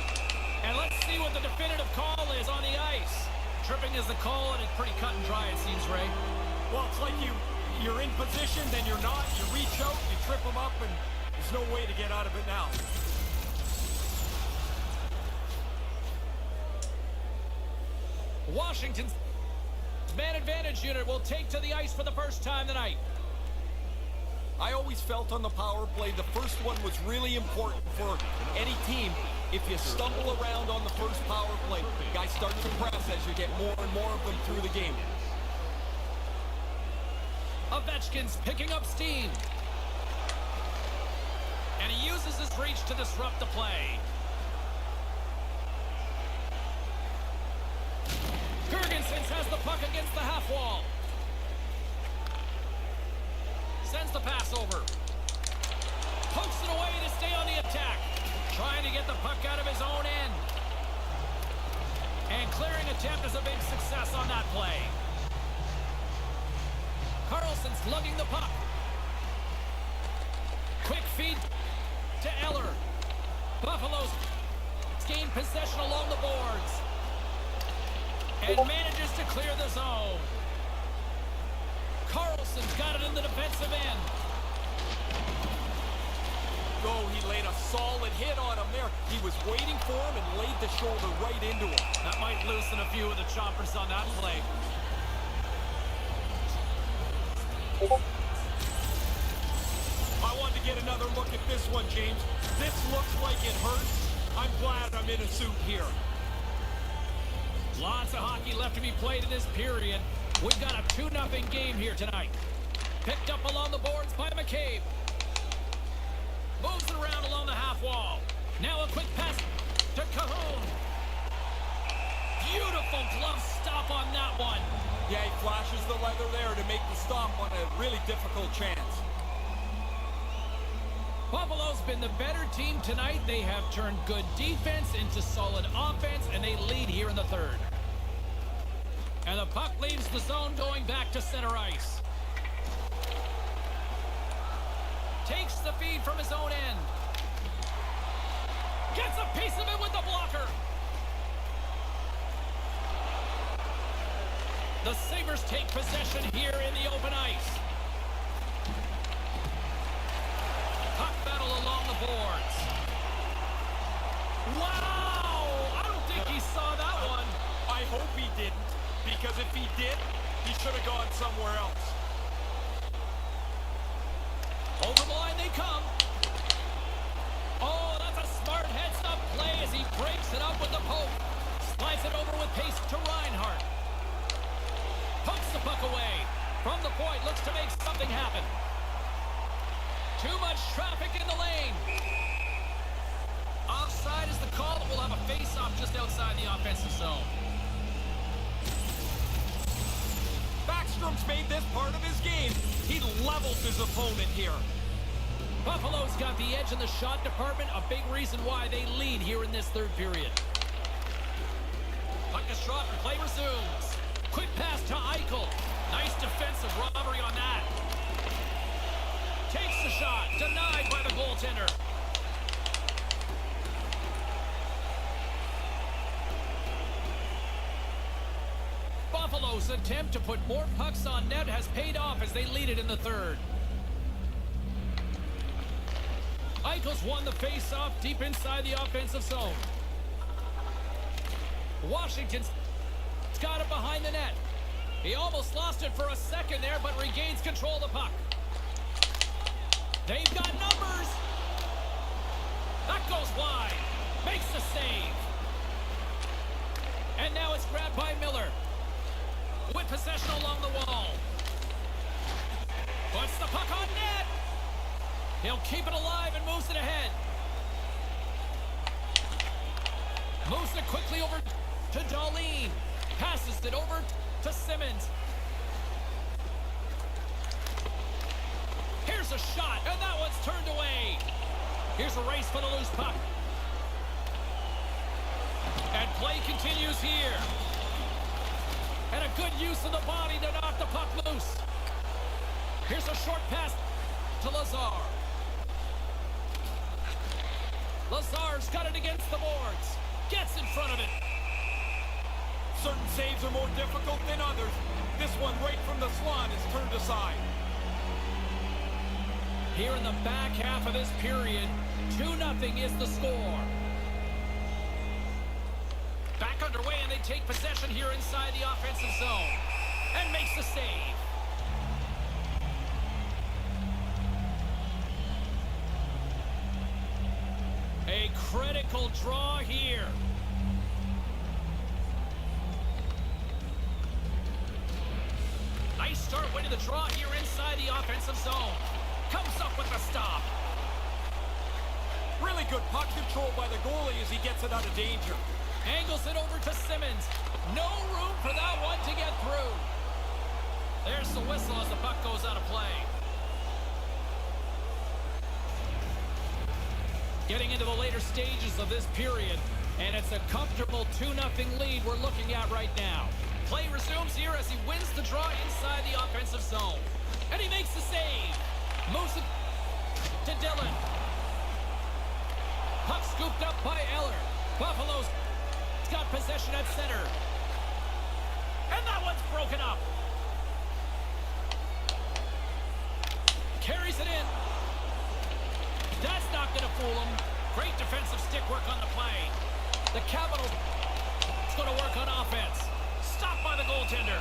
And let's see what the definitive call is on the ice. Tripping is the call, and it's pretty cut and dry, it seems, Ray. Well, it's like you're in position, then you're not. You reach out, you trip them up, and there's no way to get out of it now. Washington's man advantage unit will take to the ice for the first time tonight. I always felt on the power play the first one was really important for any team. If you stumble around on the first power play, guys start to press as you get more and more of them through the game. Ovechkin's picking up steam. And he uses his reach to disrupt the play. Girgensons has the puck against the half wall. Sends the pass over. Pokes it away to stay on the attack. Trying to get the puck out of his own end. And clearing attempt is a big success on that play. Carlson's lugging the puck. Quick feed to Eller. Buffalo's gained possession along the boards. And manages to clear the zone. Carlson's got it in the defensive end. Oh, he laid a solid hit on him there. He was waiting for him and laid the shoulder right into him. That might loosen a few of the choppers on that play. I wanted to get another look at this one, James. This looks like it hurts. I'm glad I'm in a suit here. Lots of hockey left to be played in this period. We've got a 2-0 game here tonight. Picked up along the boards by McCabe. Moves it around along the half wall. Now a quick pass to Cahoon. Beautiful glove stop on that one. Yeah, he flashes the leather there to make the stop on a really difficult chance. Buffalo's been the better team tonight. They have turned good defense into solid offense, and they lead here in the third. And the puck leaves the zone going back to center ice. Takes the feed from his own end. Gets a piece of it with the blocker. The Sabres take possession here in the open ice. Puck battle along the boards. Wow! I don't think he saw that one. I hope he did. didn't, because if he did, he should have gone somewhere else. Over the line they come. Oh, that's a smart heads-up play as he breaks it up with the poke. Slides it over with pace to Reinhardt. Pokes the puck away. From the point, looks to make something happen. Too much traffic in the lane. Offside is the call, that will have a face-off just outside the offensive zone. Backstrom's made this part of his game. He levels his opponent here. Buffalo's got the edge in the shot department, a big reason why they lead here in this third period. Puck is dropped and play resumes. Quick pass to Eichel. Nice defensive robbery on that. Takes the shot, denied by the goaltender. Buffalo's attempt to put more pucks on net has paid off as they lead it in the third. Eichel's won the face-off deep inside the offensive zone. Washington's got it behind the net. He almost lost it for a second there, but regains control of the puck. They've got numbers. That goes wide. Makes the save. And now it's grabbed by Miller. With possession along the wall. Puts the puck on net. He'll keep it alive and moves it ahead. Moves it quickly over to Dahlin. Passes it over to Simmons. Here's a shot, and that one's turned away. Here's a race for the loose puck. And play continues here. And a good use of the body to knock the puck loose. Here's a short pass to Lazar. Lazar's got it against the boards. Gets in front of it. Certain saves are more difficult than others. This one right from the slot is turned aside. Here in the back half of this period, 2-0 is the score. Back underway, and they take possession here inside the offensive zone. And makes the save. A critical draw here. Nice start winning the draw here inside the offensive zone. Comes up with a stop. Really good puck control by the goalie as he gets it out of danger. Angles it over to Simmons. No room for that one to get through. There's the whistle as the puck goes out of play. Getting into the later stages of this period, and it's a comfortable 2-0 lead we're looking at right now. Play resumes here as he wins the draw inside the offensive zone. And he makes the save. Moves it to Dillon. Puck scooped up by Eller. Buffalo's got possession at center. And that one's broken up. Carries it in. That's not going to fool him. Great defensive stick work on the play. The Capitals is going to work on offense. Stopped by the goaltender.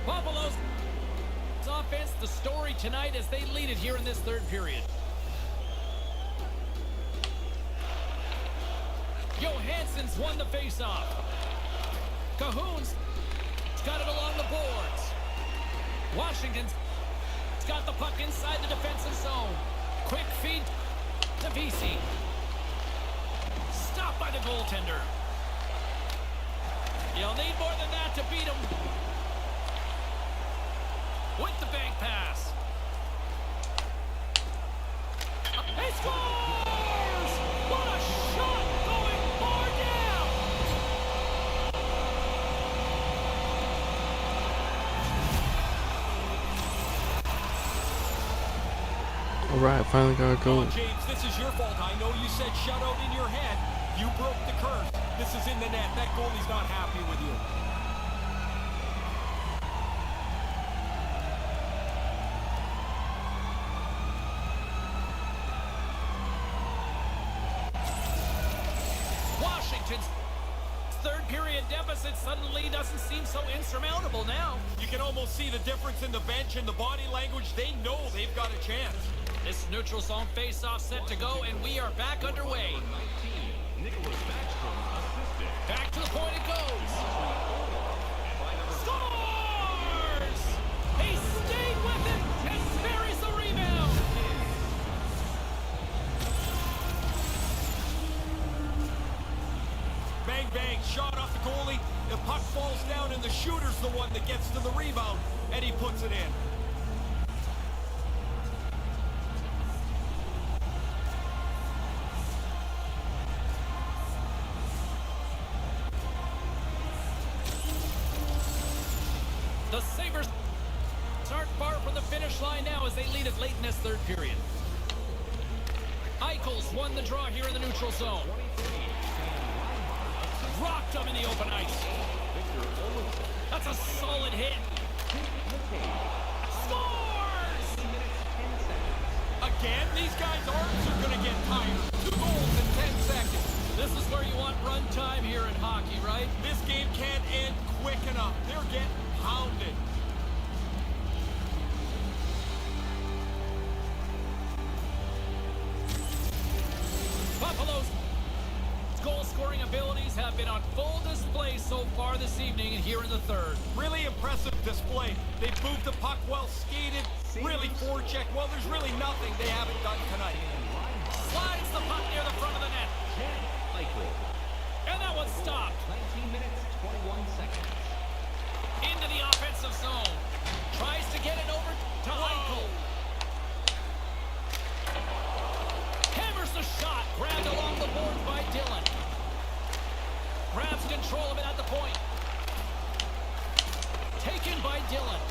Buffalo's offense, the story tonight as they lead it here in this third period. Johansson's won the faceoff. Cahoon's got it along the boards. Washington's got the puck inside the defensive zone. Quick feed to Vesey. Stopped by the goaltender. You'll need more than that to beat him. With the bank pass. He scores! What a shot going far down! Alright, finally got a goal. James, this is your fault. I know you said shutout in your head. You broke the curse. This is in the net. That goalie's not happy with you. Washington's third period deficit suddenly doesn't seem so insurmountable now. You can almost see the difference in the bench and the body language. They know they've got a chance. This neutral zone face-off set to go, and we are back underway. Nicholas Backstrom assisted. Back to the point it goes. Scores! He stayed with it and buries the rebound. Bang, bang, shot off the goalie. The puck falls down, and the shooter's the one that gets to the rebound, and he puts it in. The Sabres aren't far from the finish line now as they lead it late in this third period. Eichel's won the draw here in the neutral zone. Rocked him in the open ice. That's a solid hit. Scores! Again, these guys' arms are going to get tired. 2 goals in 10 seconds. This is where you want run time here in hockey, right? This game can't end quick enough. They're getting pounded. Buffalo's goal-scoring abilities have been on full display so far this evening and here in the third. Really impressive display. They moved the puck well, skated, really forecheck. Well, there's really nothing they haven't done tonight. Slides the puck near the front of the net. Jack Eichel. And that one's stopped. 19 minutes, 21 seconds. Into the offensive zone. Tries to get it over to Eichel. Hammers the shot. Grabbed along the board by Dillon. Grabs control of it at the point. Taken by Dillon.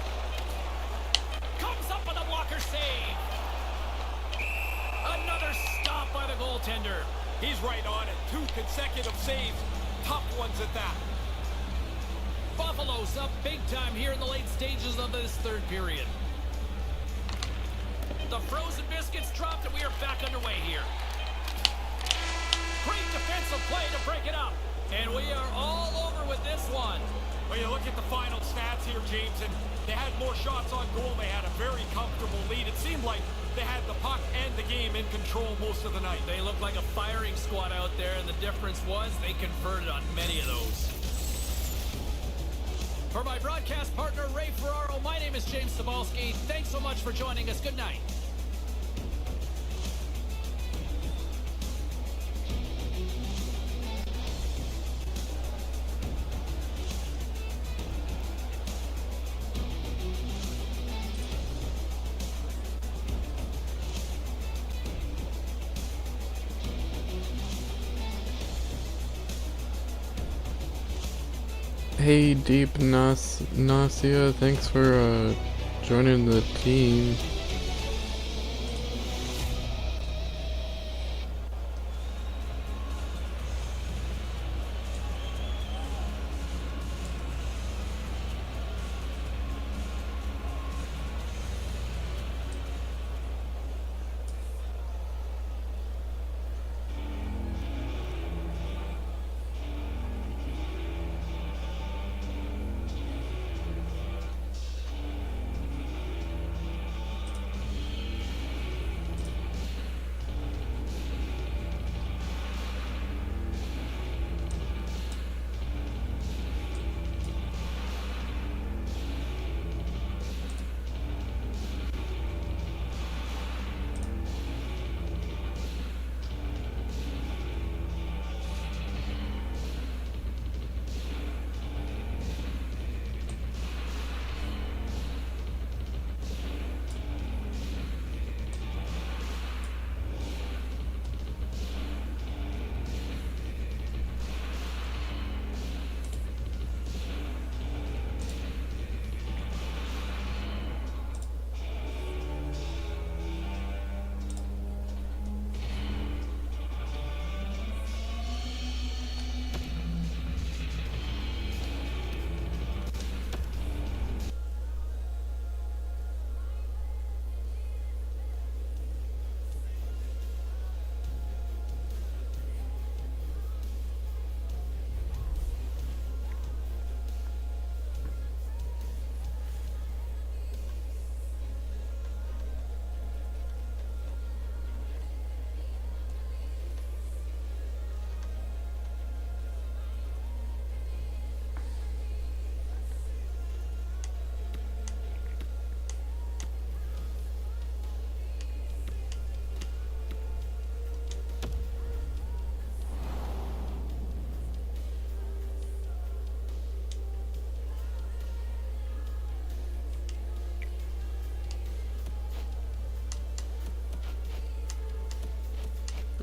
Comes up with a blocker save. Another stop by the goaltender. He's right on it. 2 consecutive saves. Tough ones at that. Buffalo's up big time here in the late stages of this third period. The frozen biscuits dropped and we are back underway here. Great defensive play to break it up. And we are all over with this one. When you look at the final stats here, James, and they had more shots on goal. They had a very comfortable lead. It seemed like they had the puck and the game in control most of the night. They looked like a firing squad out there, and the difference was they converted on many of those. For my broadcast partner, Ray Ferraro, my name is James Cybulski. Thanks so much for joining us. Good night. Hey, Deep Nausea, thanks for joining the team.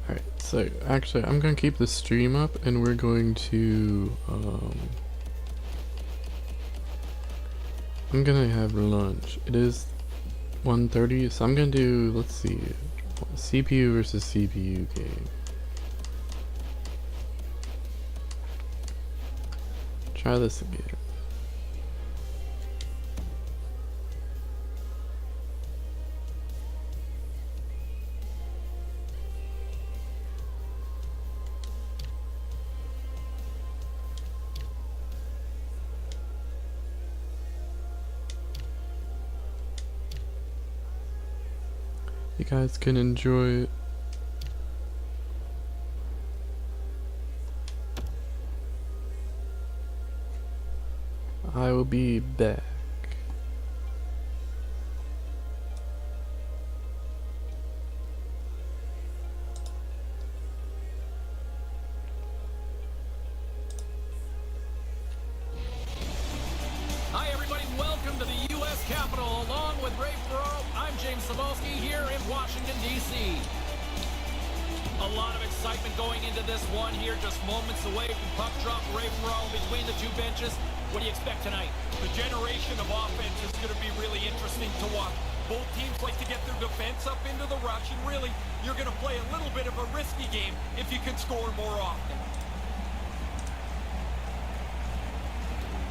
Alright, so actually I'm gonna keep the stream up and we're going to I'm gonna have lunch. It is 1:30, so I'm gonna do, let's see, CPU versus CPU game. Try this again. You guys can enjoy it. I will be back. Hi, everybody. Welcome to the U.S. Capitol. Along with Ray Ferraro, I'm James Cebulski here in Washington, D.C. A lot of excitement going into this one here, just moments away from puck drop. Ray Ferraro between the two benches. What do you expect tonight? The generation of offense is going to be really interesting to watch. Both teams like to get their defense up into the rush, and really, you're going to play a little bit of a risky game if you can score more often.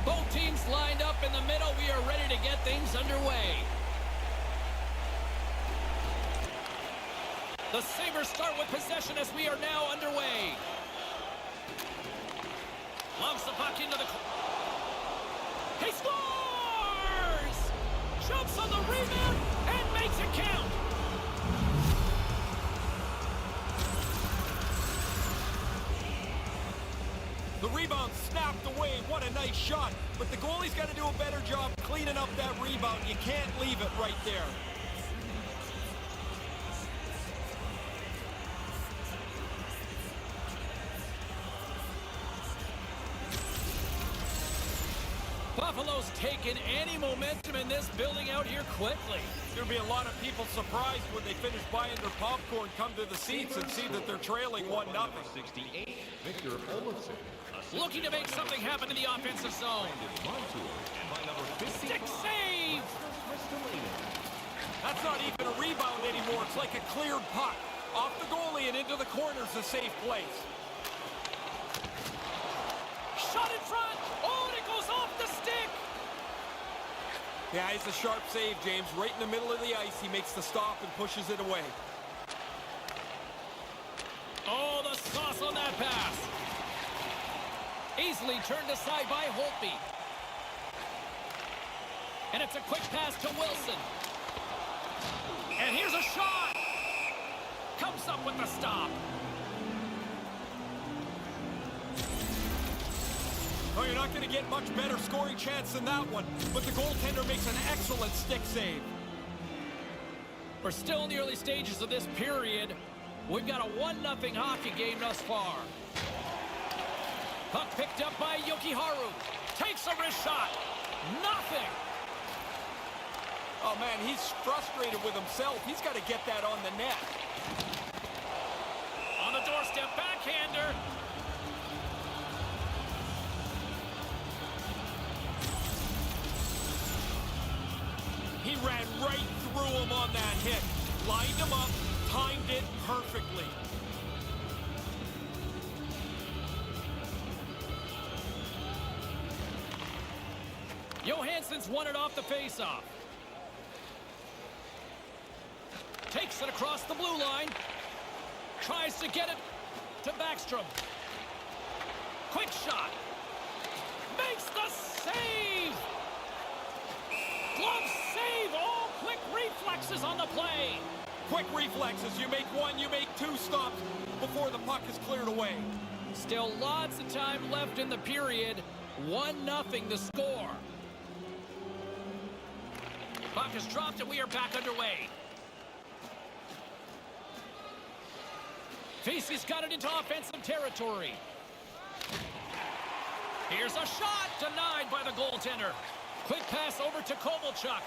Both teams lined up in the middle. We are ready to get things underway. The Sabres start with possession as we are now underway. Lumps the puck into the... He scores! Jumps on the rebound and makes it count. The rebound snapped away. What a nice shot. But the goalie's got to do a better job cleaning up that rebound. You can't leave it right there. Buffalo's taken any momentum in this building out here quickly. There'll be a lot of people surprised when they finish buying their popcorn, come to the seats, and see that they're trailing 1-0. 68, Victor Olofsson. Looking to make something happen in the offensive zone. By number 55, Stick save! That's not even a rebound anymore. It's like a cleared puck. Off the goalie and into the corner's a safe place. Shot in front! Oh, and it goes off the stick! Yeah, it's a sharp save, James. Right in the middle of the ice, he makes the stop and pushes it away. Oh, the sauce on that pass. Easily turned aside by Holtby. And it's a quick pass to Wilson. And here's a shot! Comes up with the stop. Oh, you're not going to get much better scoring chance than that one. But the goaltender makes an excellent stick save. We're still in the early stages of this period. We've got a 1-0 hockey game thus far. Puck picked up by Yokiharu. Takes a wrist shot. Nothing. Oh, man, he's frustrated with himself. He's got to get that on the net. On the doorstep, backhander. He ran right through him on that hit. Lined him up, timed it perfectly. Johansson's won it off the faceoff. Takes it across the blue line. Tries to get it to Backstrom. Quick shot. Makes the save. Glove save. All quick reflexes on the play. Quick reflexes. You make one, you make two stops before the puck is cleared away. Still lots of time left in the period. 1-0 the score. Puck is dropped and we are back underway. Vesey's got it into offensive territory. Here's a shot denied by the goaltender. Quick pass over to Kovalchuk.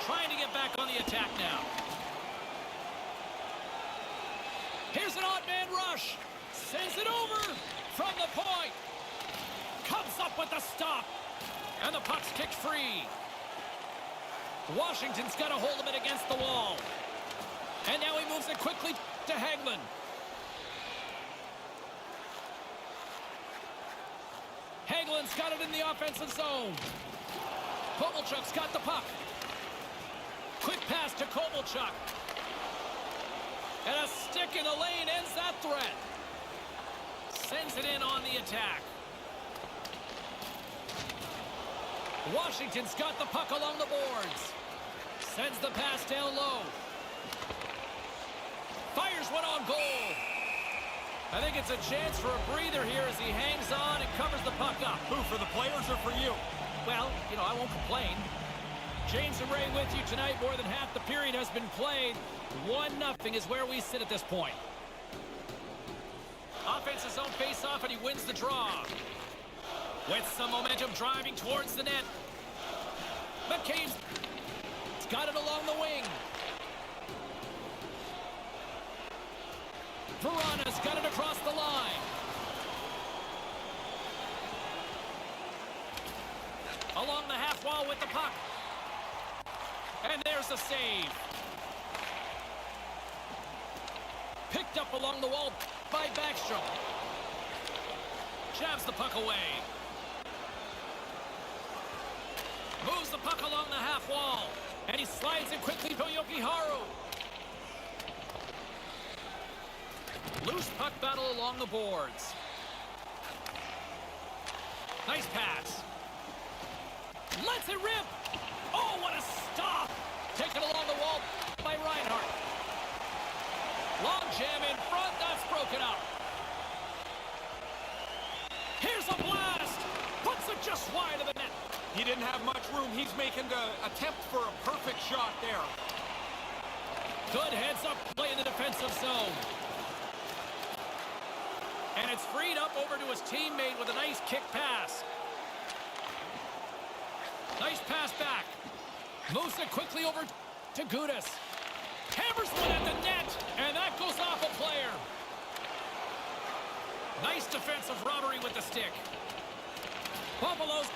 Trying to get back on the attack now. Here's an odd man rush. Sends it over from the point. Comes up with the stop. And the puck's kicked free. Washington's got a hold of it against the wall. And now he moves it quickly to Hagman. Hagelin's got it in the offensive zone. Kovalchuk's got the puck. Quick pass to Kovalchuk. And a stick in the lane ends that threat. Sends it in on the attack. Washington's got the puck along the boards. Sends the pass down low. Fires one on goal. I think it's a chance for a breather here as he hangs on and covers the puck up. Who, for the players or for you? Well, I won't complain. James and Ray with you tonight. More than half the period has been played. 1-0 is where we sit at this point. Offensive zone face-off, and he wins the draw. With some momentum driving towards the net. McCabe's got it along the wing. Verana's got it across the line. Along the half wall with the puck. And there's the save. Picked up along the wall by Backstrom. Jabs the puck away. Moves the puck along the half wall. And he slides it quickly to Yokiharu. Loose puck battle along the boards. Nice pass. Lets it rip. Oh, what a stop. Taken along the wall by Reinhart. Long jam in front. That's broken up. Here's a blast. Puts it just wide of the net. He didn't have much room. He's making the attempt for a perfect shot there. Good heads-up play in the defensive zone. And it's freed up over to his teammate with a nice kick pass. Nice pass back. Moves it quickly over to Gudas. Hammers one at the net, and that goes off a player. Nice defensive robbery with the stick. Buffalo's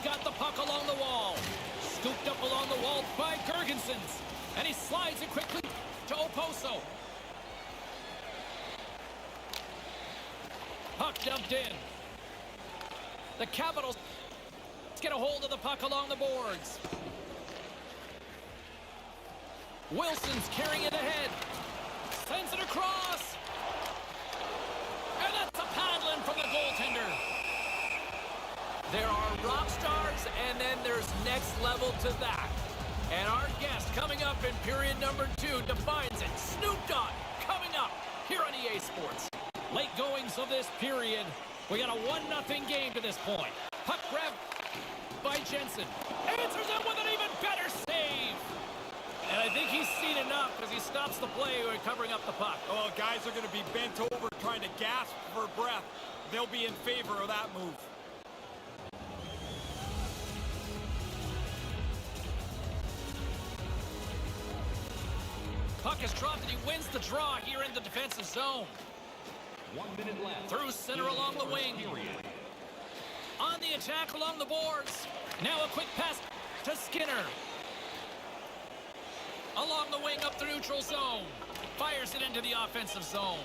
got the puck along the wall. Scooped up along the wall by Girgensons. And he slides it quickly to Oposo. Puck dumped in. The Capitals get a hold of the puck along the boards. Wilson's carrying it ahead. Sends it across. And that's a paddling from the goaltender. There are rock stars, and then there's next level to that. And our guest coming up in period number 2 defines it. Snoop Dogg coming up here on EA Sports. Late goings of this period. We got a 1-0 game to this point. Puck grab by Jensen. Answers it with an even better save. And I think he's seen enough because he stops the play when covering up the puck. Well, guys are going to be bent over trying to gasp for breath. They'll be in favor of that move. Puck is dropped and he wins the draw here in the defensive zone. 1 minute left. Through center along the wing. Period. On the attack along the boards. Now a quick pass to Skinner. Along the wing up the neutral zone. Fires it into the offensive zone.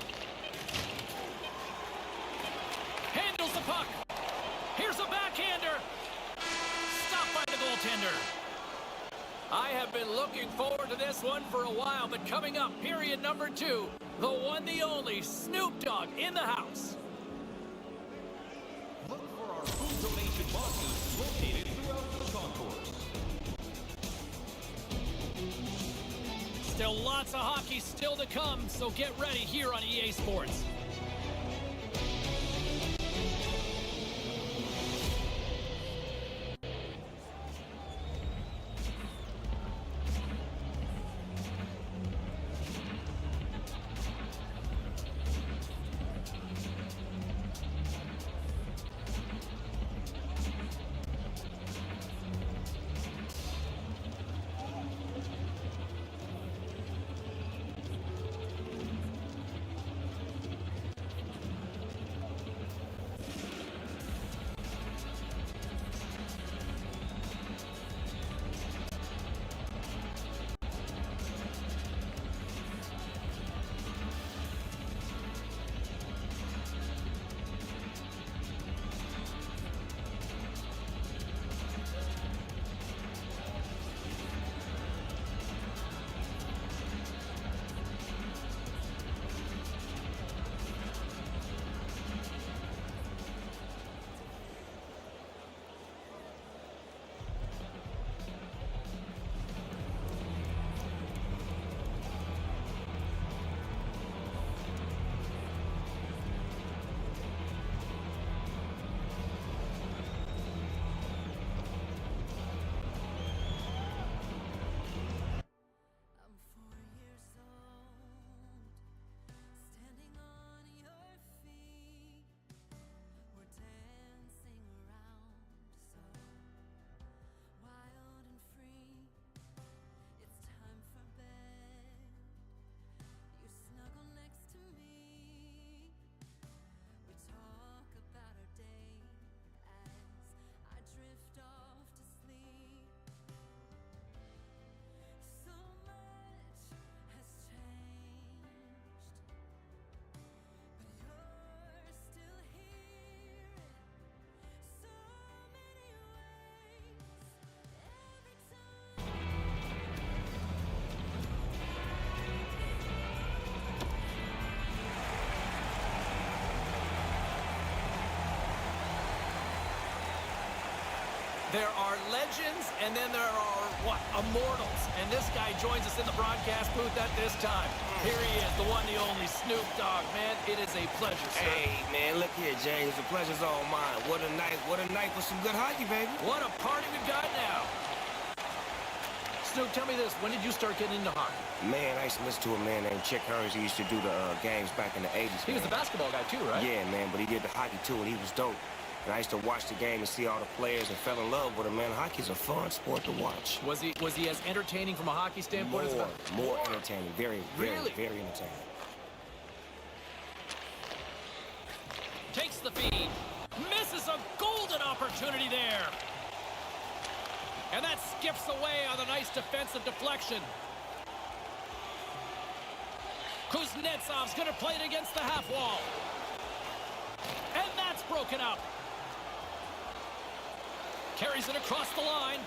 Handles the puck. Here's a backhander. Stopped by the goaltender. I have been looking forward to this one for a while, but coming up, period number 2, the one, the only, Snoop Dogg in the house. Look for our food donation boxes located throughout the concourse. Still lots of hockey still to come, so get ready here on EA Sports. There are legends, and then there are, what, immortals. And this guy joins us in the broadcast booth at this time. Here he is, the one, the only Snoop Dogg. Man, it is a pleasure, sir. Hey, man, look here, James. The pleasure's all mine. What a night for some good hockey, baby. What a party we got now. Snoop, tell me this. When did you start getting into hockey? Man, I used to listen to a man named Chick Hearns. He used to do the games back in the 80s. He was the basketball guy, too, right? Yeah, man, but he did the hockey, too, and he was dope. And I used to watch the game and see all the players and fell in love with him, man. Hockey's a fun sport to watch. Was he as entertaining from a hockey standpoint? More entertaining. Very, Really? very entertaining. Takes the feed. Misses a golden opportunity there. And that skips away on a nice defensive deflection. Kuznetsov's going to play it against the half wall. And that's broken up. Carries it across the line.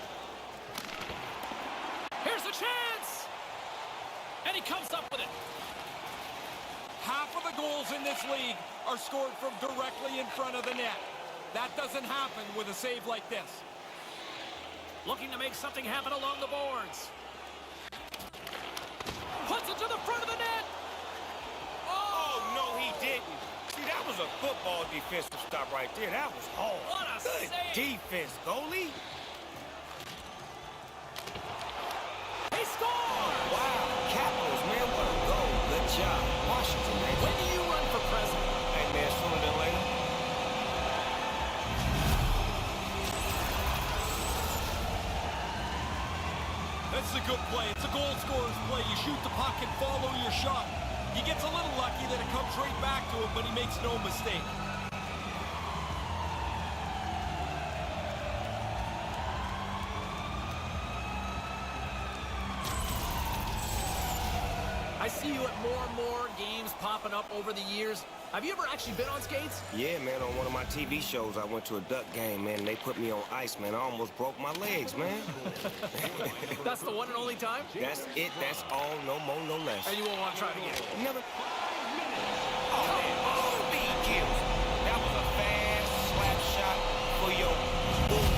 Here's a chance! And he comes up with it. Half of the goals in this league are scored from directly in front of the net. That doesn't happen with a save like this. Looking to make something happen along the boards. Puts it to the front of the net. Oh, no, he didn't. See, that was a football defensive stop right there. That was hard. What a Good save. defense, goalie. He scored! Wow, Capitals, man, what a goal. Good job. Washington, man. When do you run for president? Hey, man, sooner than later. That's a good play. It's a goal scorer's play. You shoot the puck and follow your shot. He gets a little lucky that it comes right back to him, but he makes no mistake. I see you at more and more games popping up over the years. Have you ever actually been on skates? Yeah, man, on one of my TV shows, I went to a Duck game, man, and they put me on ice, man. I almost broke my legs, man. That's the one and only time? That's it. That's all. No more, no less. And you won't want to try it again. Never. Oh, man. Oh, kills. That was a fast slap shot for your boom.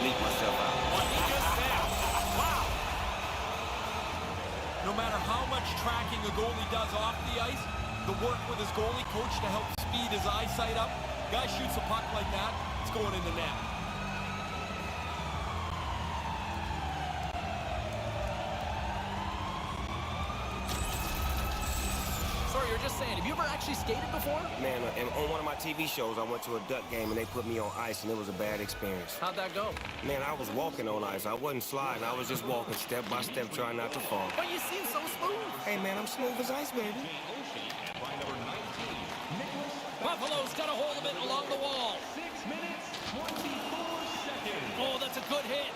Leave myself out. What he just said. Wow. No matter how much tracking a goalie does off the ice, the work with his goalie coach to help speed his eyesight up, guy shoots a puck like that, it's going in the net. Sorry, you were just saying, have you ever actually skated before? Man, and on one of my TV shows, I went to a Duck game, and they put me on ice, and it was a bad experience. How'd that go? Man, I was walking on ice. I wasn't sliding. I was just walking step by step, trying not to fall. But you seem so smooth. Hey, man, I'm smooth as ice, baby. Buffalo's got a hold of it along the wall. 6 minutes, 24 seconds. Oh, that's a good hit.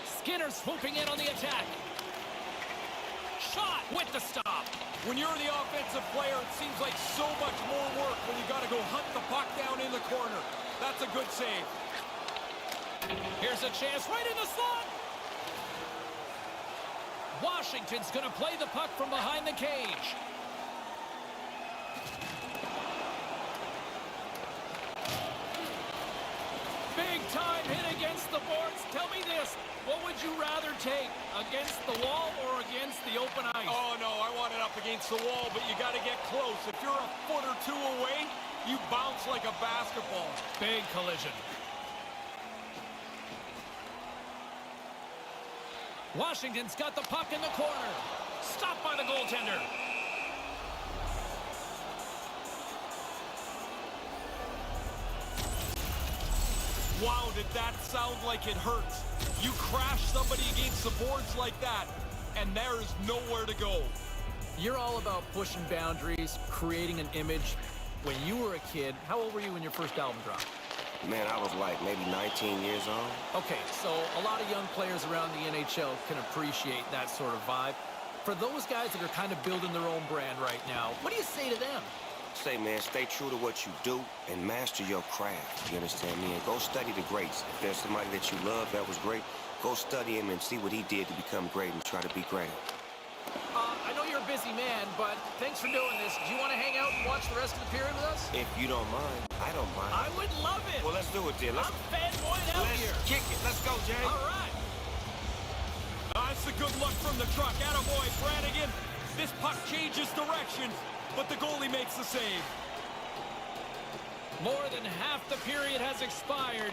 Skinner swooping in on the attack. Shot with the stop. When you're the offensive player, it seems like so much more work when you got to go hunt the puck down in the corner. That's a good save. Here's a chance right in the slot. Washington's going to play the puck from behind the cage. Big time hit against the boards. Tell me this, what would you rather take, against the wall or against the open ice? Oh, no, I want it up against the wall, but you got to get close. If you're a foot or two away, you bounce like a basketball. Big collision. Washington's got the puck in the corner. Stopped by the goaltender. Wow, did that sound like it hurts. You crash somebody against the boards like that, and there is nowhere to go. You're all about pushing boundaries, creating an image. When you were a kid, how old were you when your first album dropped? Man, I was like maybe 19 years old. Okay, so a lot of young players around the NHL can appreciate that sort of vibe. For those guys that are kind of building their own brand right now, what do you say to them? Say, man, stay true to what you do and master your craft. You understand me? And go study the greats. If there's somebody that you love that was great, go study him and see what he did to become great and try to be great. I know you're a busy man, but thanks for doing this. Do you want to hang out and watch the rest of the period with us? If you don't mind, I don't mind. I would love it. Well, let's do it then. I'm fanboying out here. Kick it. Let's go, Jay. All right. That's the good luck from the truck. Attaboy, Brannigan. This puck changes directions, but the goalie makes the save. More than half the period has expired.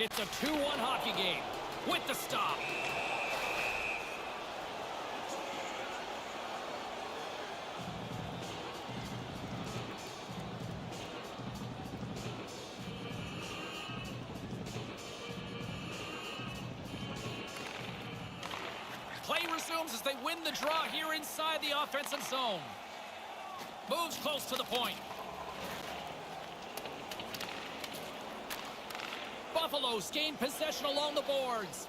It's a 2-1 hockey game with the stop. Play resumes as they win the draw here inside the offensive zone. Moves close to the point. Buffalo's gain possession along the boards.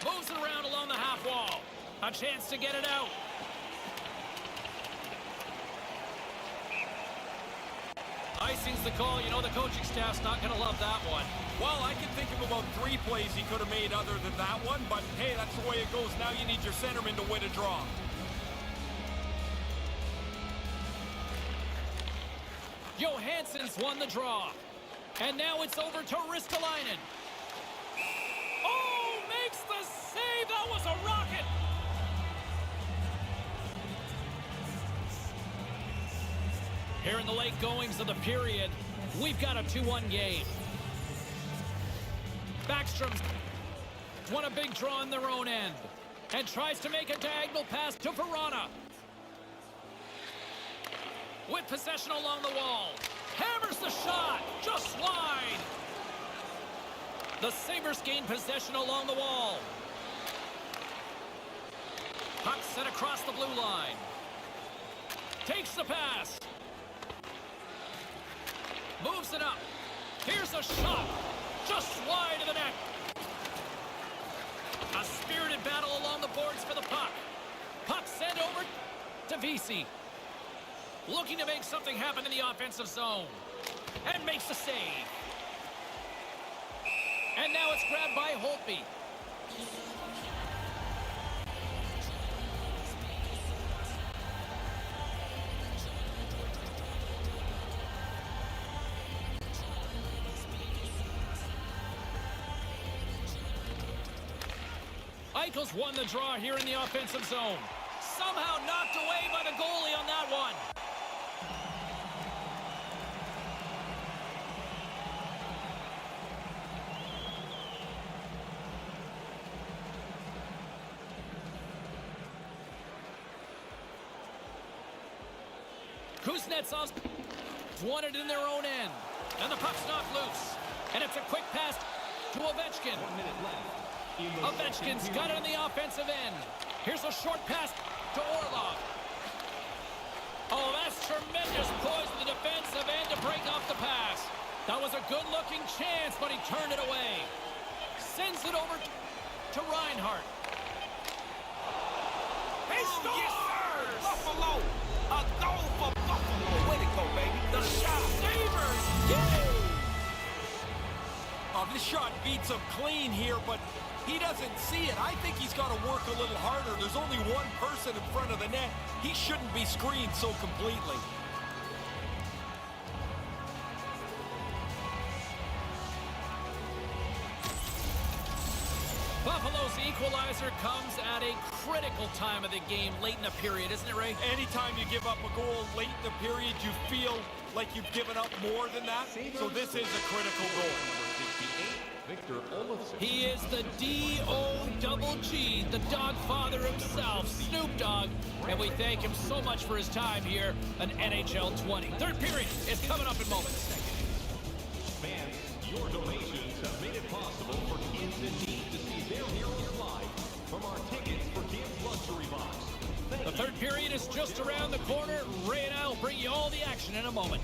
Moves it around along the half wall. A chance to get it out. Icing's the call. You know the coaching staff's not going to love that one. Well, I can think of about 3 plays he could have made other than that one, but hey, that's the way it goes. Now you need your centerman to win a draw. Johansson's won the draw. And now it's over to Ristolainen. Oh, makes the save. That was a rocket. Here in the late goings of the period, we've got a 2-1 game. Backstrom's won a big draw in their own end and tries to make a diagonal pass to Verona. With possession along the wall. Hammers the shot, just wide. The Sabres gain possession along the wall. Puck sent across the blue line. Takes the pass. Moves it up. Here's a shot, just wide of the net. A spirited battle along the boards for the puck. Puck sent over to Vesey. Looking to make something happen in the offensive zone. And makes the save. And now it's grabbed by Holtby. Eichel's won the draw here in the offensive zone. Somehow knocked away by the goalie on that one. Kuznetsov's won it in their own end. And the puck's knocked loose. And it's a quick pass to Ovechkin. 1 minute left. Ovechkin's got it on the offensive end. Here's a short pass to Orlov. Oh, that's tremendous poise in the defensive end to break off the pass. That was a good-looking chance, but he turned it away. Sends it over to Reinhart. He scores! Yes, sir! Buffalo! A goal for Buffalo! Way to go, baby! The shot! Sabres! This shot beats him clean here, but he doesn't see it. I think he's got to work a little harder. There's only one person in front of the net. He shouldn't be screened so completely. Buffalo's equalizer comes at a critical time of the game, late in the period, isn't it, Ray? Anytime you give up a goal late in the period, you feel like you've given up more than that. So this is a critical goal. Victor Olofsson. He is the D-O-double-G, the dog father himself, Snoop Dogg, and we thank him so much for his time here on NHL 20. Third period is coming up in moments. Fans, your donations have made it possible for kids in need to see their heroes live from our Tickets for Kids luxury box. The third period is just around the corner. Ray and I will bring you all the action in a moment.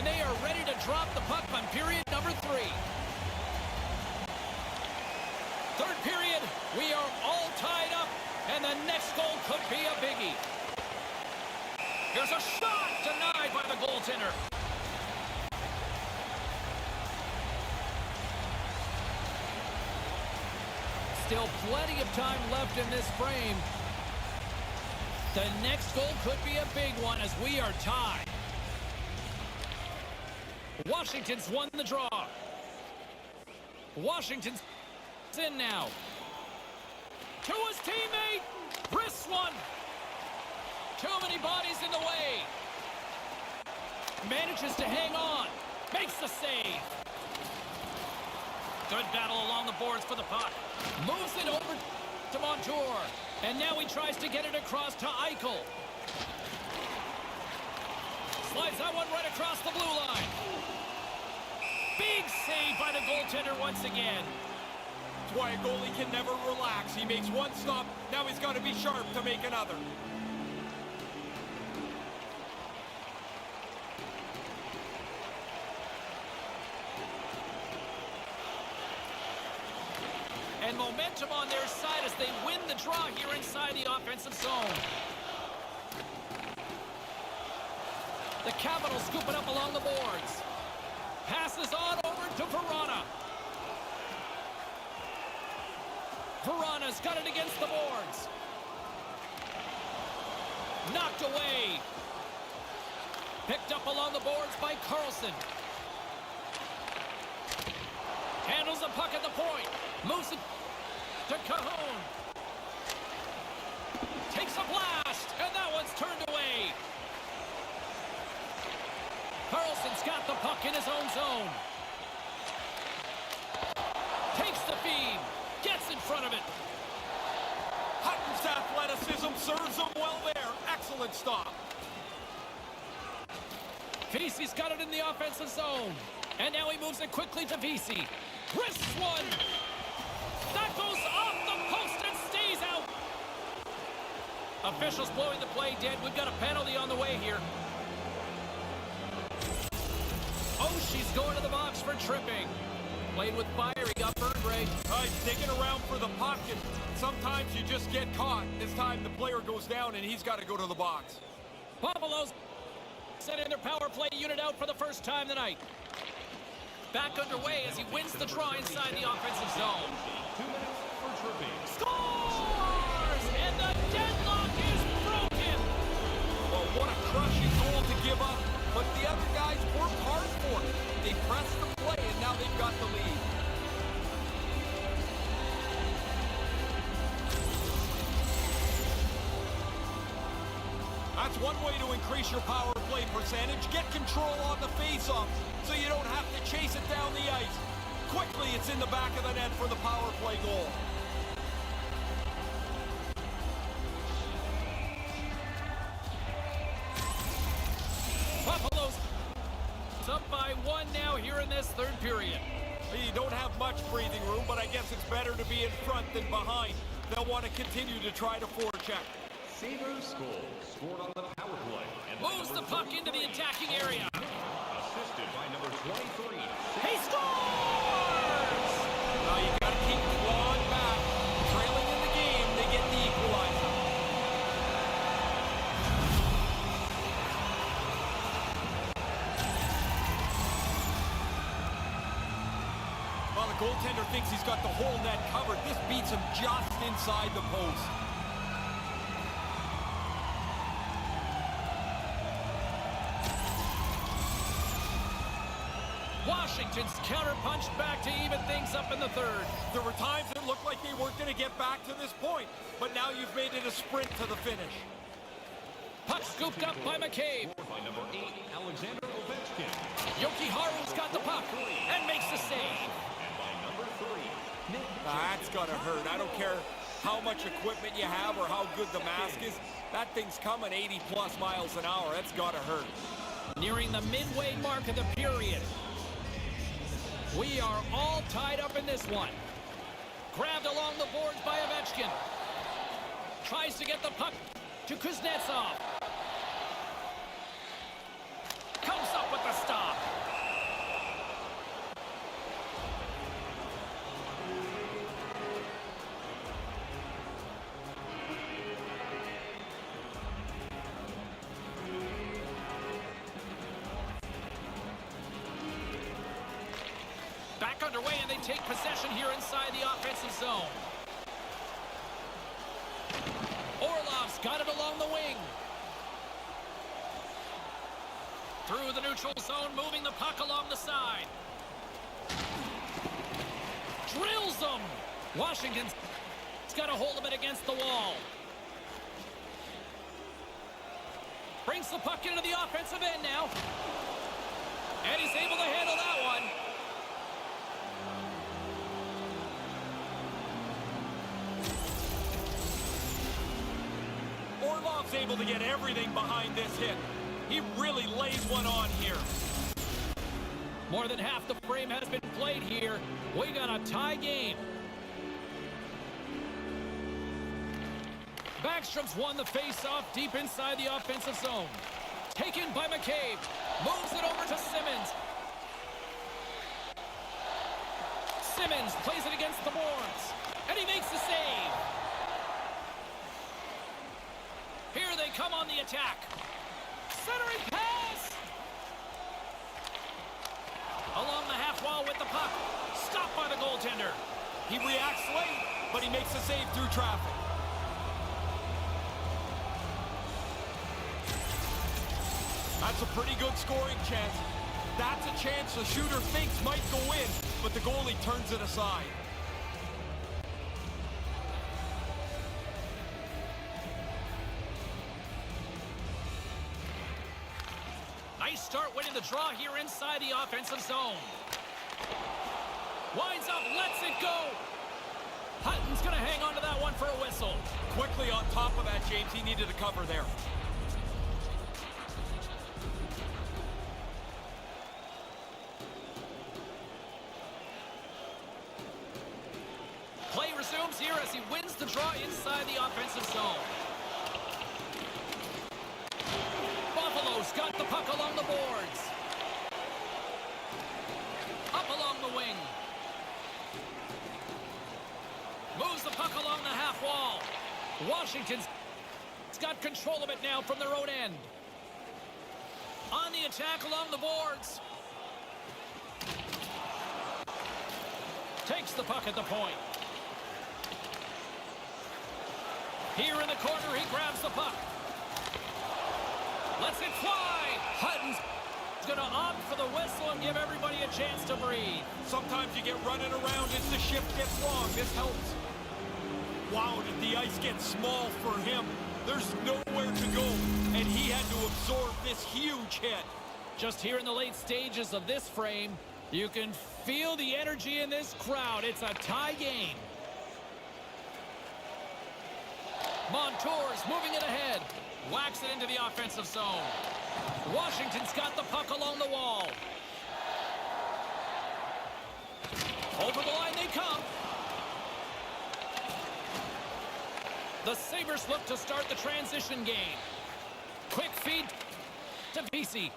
And they are ready to drop the puck on period number 3. Third period, we are all tied up, and the next goal could be a biggie. Here's a shot denied by the goaltender. Still plenty of time left in this frame. The next goal could be a big one as we are tied. Washington's won the draw. Washington's in now. To his teammate. Wrists one. Too many bodies in the way. Manages to hang on. Makes the save. Good battle along the boards for the puck. Moves it over to Montour. And now he tries to get it across to Eichel. Slides that one right across the blue line. Big save by the goaltender once again. That's why a goalie can never relax. He makes one stop, now he's got to be sharp to make another. And momentum on their side as they win the draw here inside the offensive zone. The Capitals scoop it up along the boards. Passes on over to Verana. Verana's got it against the boards. Knocked away. Picked up along the boards by Carlson. Handles the puck at the point. Moves it to Cahoon. Takes a blast, and that one's turned away. Carlson's got the puck in his own zone. Takes the feed. Gets in front of it. Hutton's athleticism serves him well there. Excellent stop. Vesey's got it in the offensive zone. And now he moves it quickly to Vesey. Wrists one. That goes off the post and stays out. Officials blowing the play dead. We've got a penalty on the way here. Oh, she's going to the box for tripping. Played with fire. He got burned, Ray. He's digging around for the puck, and sometimes you just get caught. This time the player goes down, and he's got to go to the box. Buffalo's sending their power play unit out for the first time tonight. Back underway as he wins the draw inside the offensive zone. 2 minutes for tripping. Scores! And the deadlock is broken! Well, what a crushing goal to give up, but the other guys worked hard for it. They pressed the play, and now they've got the lead. That's one way to increase your power play percentage. Get control on the faceoff so you don't have to chase it down the ice. Quickly, it's in the back of the net for the power play goal. Buffalo's up by 1 now here in this third period. You don't have much breathing room, but I guess it's better to be in front than behind. They'll want to continue to try to forecheck. Sabres goal scored on the power play. And Moves the puck into the attacking area. assisted by number 23. He scores! Now you got to keep clawing back. Trailing in the game, they get the equalizer. Well, the goaltender thinks he's got the whole net covered. This beats him just inside the post. Washington's counter-punched back to even things up in the third. There were times it looked like they weren't going to get back to this point, but now you've made it a sprint to the finish. Puck scooped up by McCabe. By number 8, Alexander Ovechkin. Yoki-Haru's got the puck and makes the save. And by number 3, Nick. That's got to hurt. I don't care how much equipment you have or how good the mask is. That thing's coming 80-plus miles an hour. That's got to hurt. Nearing the midway mark of the period. We are all tied up in this one. Grabbed along the boards by Ovechkin. Tries to get the puck to Kuznetsov. Comes up with the stop. underway, and they take possession here inside the offensive zone. Orlov's got it along the wing. Through the neutral zone, moving the puck along the side. Drills them. Washington's got a hold of it against the wall. Brings the puck into the offensive end now. And he's able to handle that one. Orlov's able to get everything behind this hit. He really lays one on here. More than half the frame has been played here. We got a tie game. Backstrom's won the face-off deep inside the offensive zone. Taken by McCabe. Moves it over to Simmons. Simmons plays it against the boards. And he makes the save. Here they come on the attack. Centering pass! Along the half wall with the puck. Stopped by the goaltender. He reacts late, but he makes the save through traffic. That's a pretty good scoring chance. That's a chance the shooter thinks might go in, but the goalie turns it aside. Nice start winning the draw here inside the offensive zone. Winds up, lets it go. Hutton's going to hang on to that one for a whistle. Quickly on top of that, James. He needed a cover there. Play resumes here as he wins the draw inside the offensive zone. Buffalo's got the puck along the boards. Up along the wing. Moves the puck along the half wall. Washington's got control of it now from their own end. On the attack along the boards. Takes the puck at the point. Here in the corner, he grabs the puck. Lets it fly. Hutton's going to opt for the whistle and give everybody a chance to breathe. Sometimes you get running around as the shift gets long. This helps. Wow, did the ice get small for him? There's nowhere to go, and he had to absorb this huge hit. Just here in the late stages of this frame, you can feel the energy in this crowd. It's a tie game. Montour's moving it ahead. Whacks it into the offensive zone. Washington's got the puck along the wall. Over the line they come. The Sabres look to start the transition game. Quick feed to Vesey.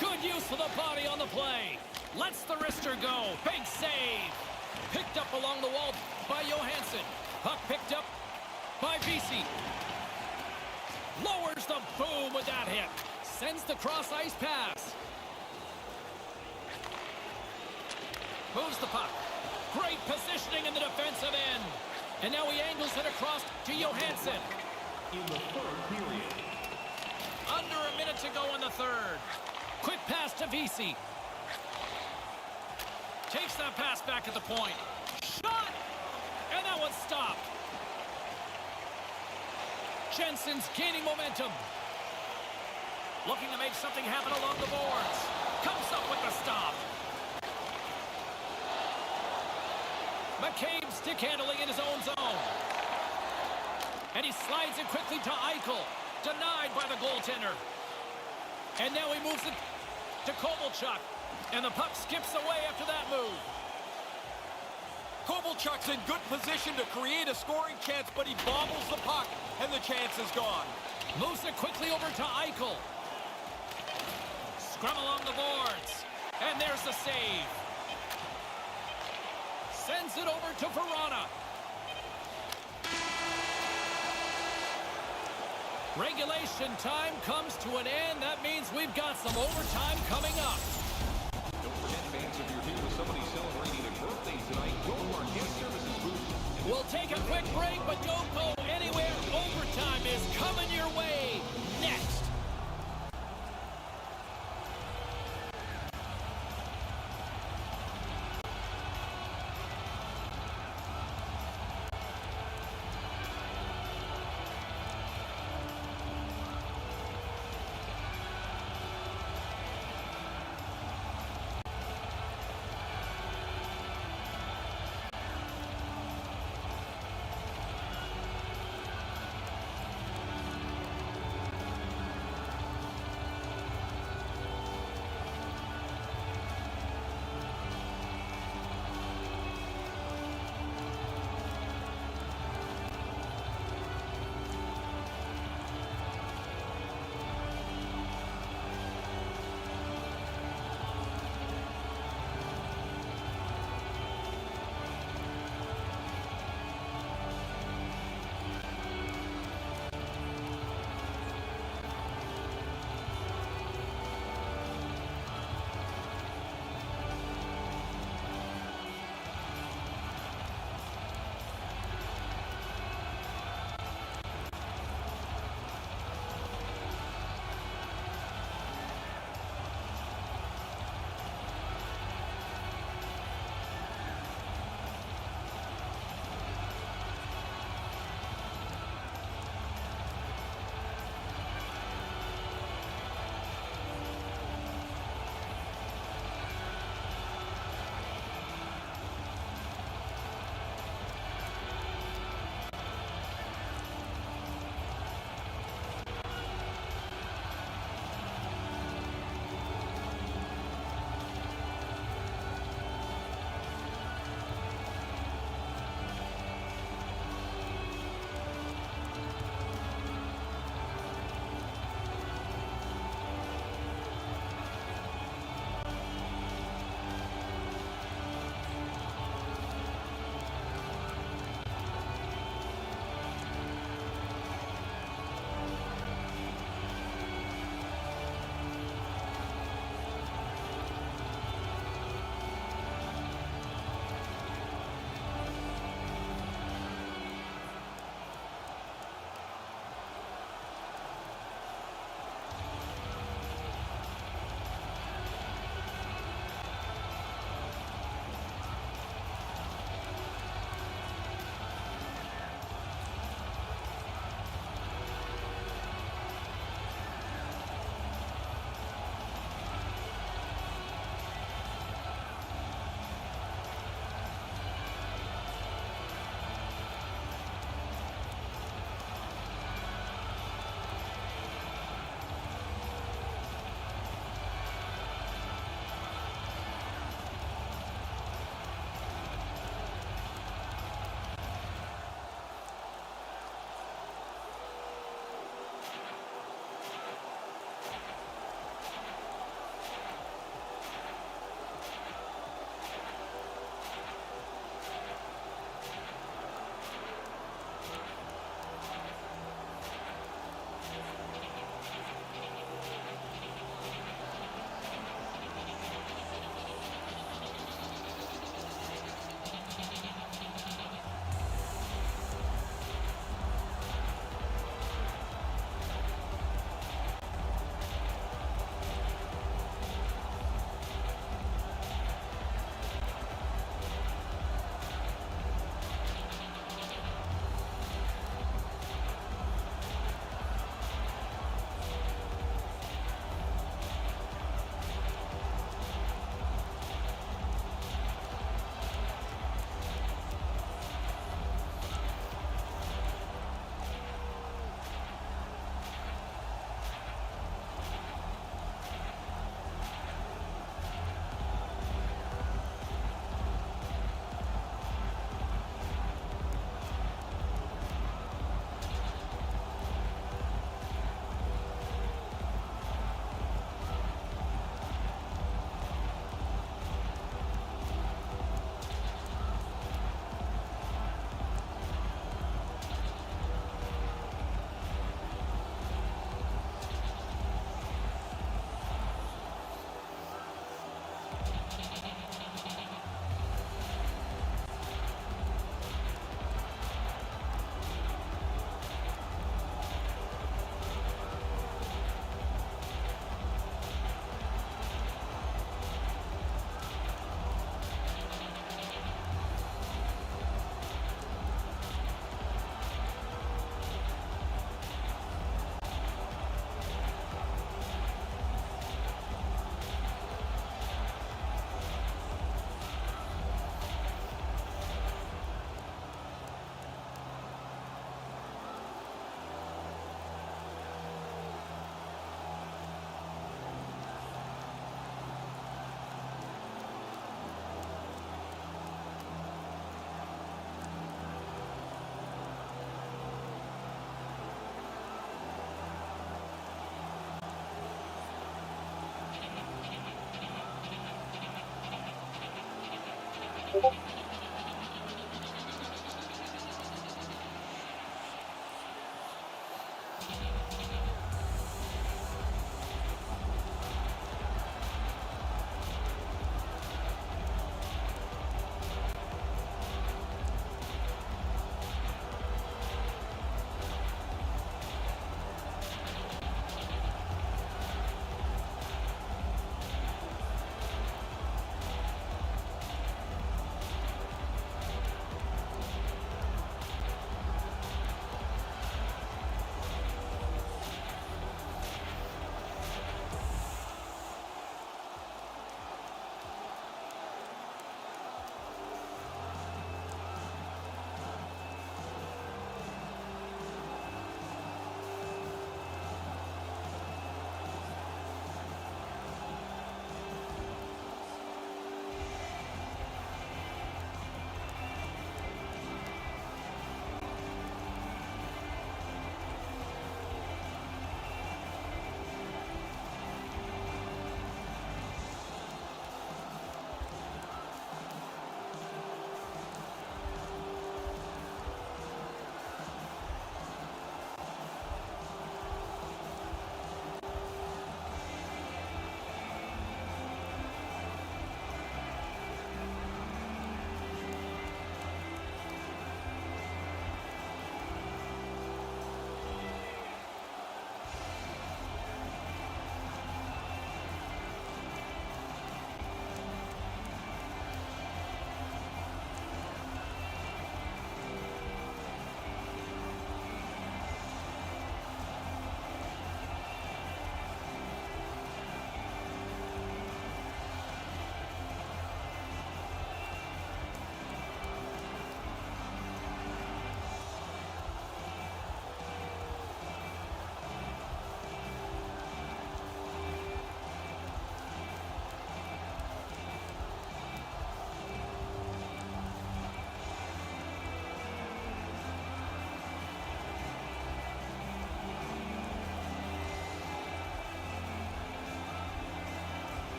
Good use of the body on the play. Lets the wrister go. Big save. Picked up along the wall by Johansson. Puck picked up by Vesey. Lowers the boom with that hit. Sends the cross-ice pass. Moves the puck. Great positioning in the defensive end. And now he angles it across to Johansson. In the third period. Under a minute to go in the third. Quick pass to Vesey. Takes that pass back at the point. Shot! And that one's stopped. Jensen's gaining momentum. Looking to make something happen along the boards. Comes up with the stop. McCabe stick handling in his own zone. And he slides it quickly to Eichel. Denied by the goaltender. And now he moves it to Kovalchuk. And the puck skips away after that move. Kovalchuk's in good position to create a scoring chance, but he bobbles the puck, and the chance is gone. Moves it quickly over to Eichel. Scrum along the boards. And there's the save. Sends it over to Verona. Regulation time comes to an end. That means we've got some overtime coming up. Don't forget, fans, if you're here with somebody celebrating a birthday tonight, go to our guest services booth. We'll take a quick break, but don't go anywhere. Overtime is coming your way next.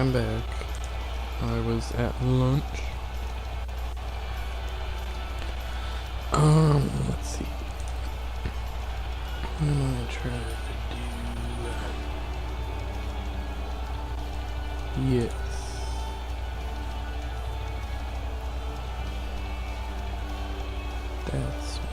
I'm back. I was at lunch. Let's see. What am I gonna try to do? Yes. That's right.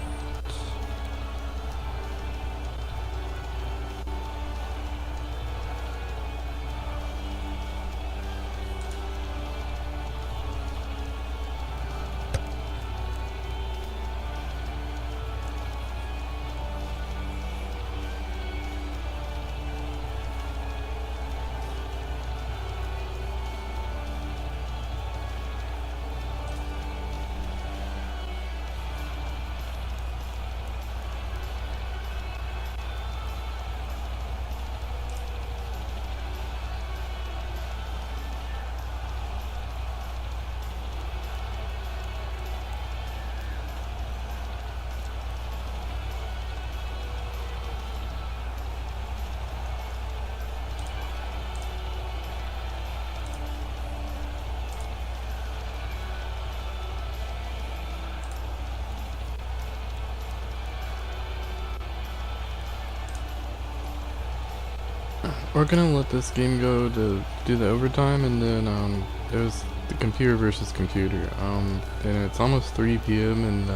We're gonna let this game go to do the overtime, and then there's the computer versus computer. And it's almost 3 p.m. and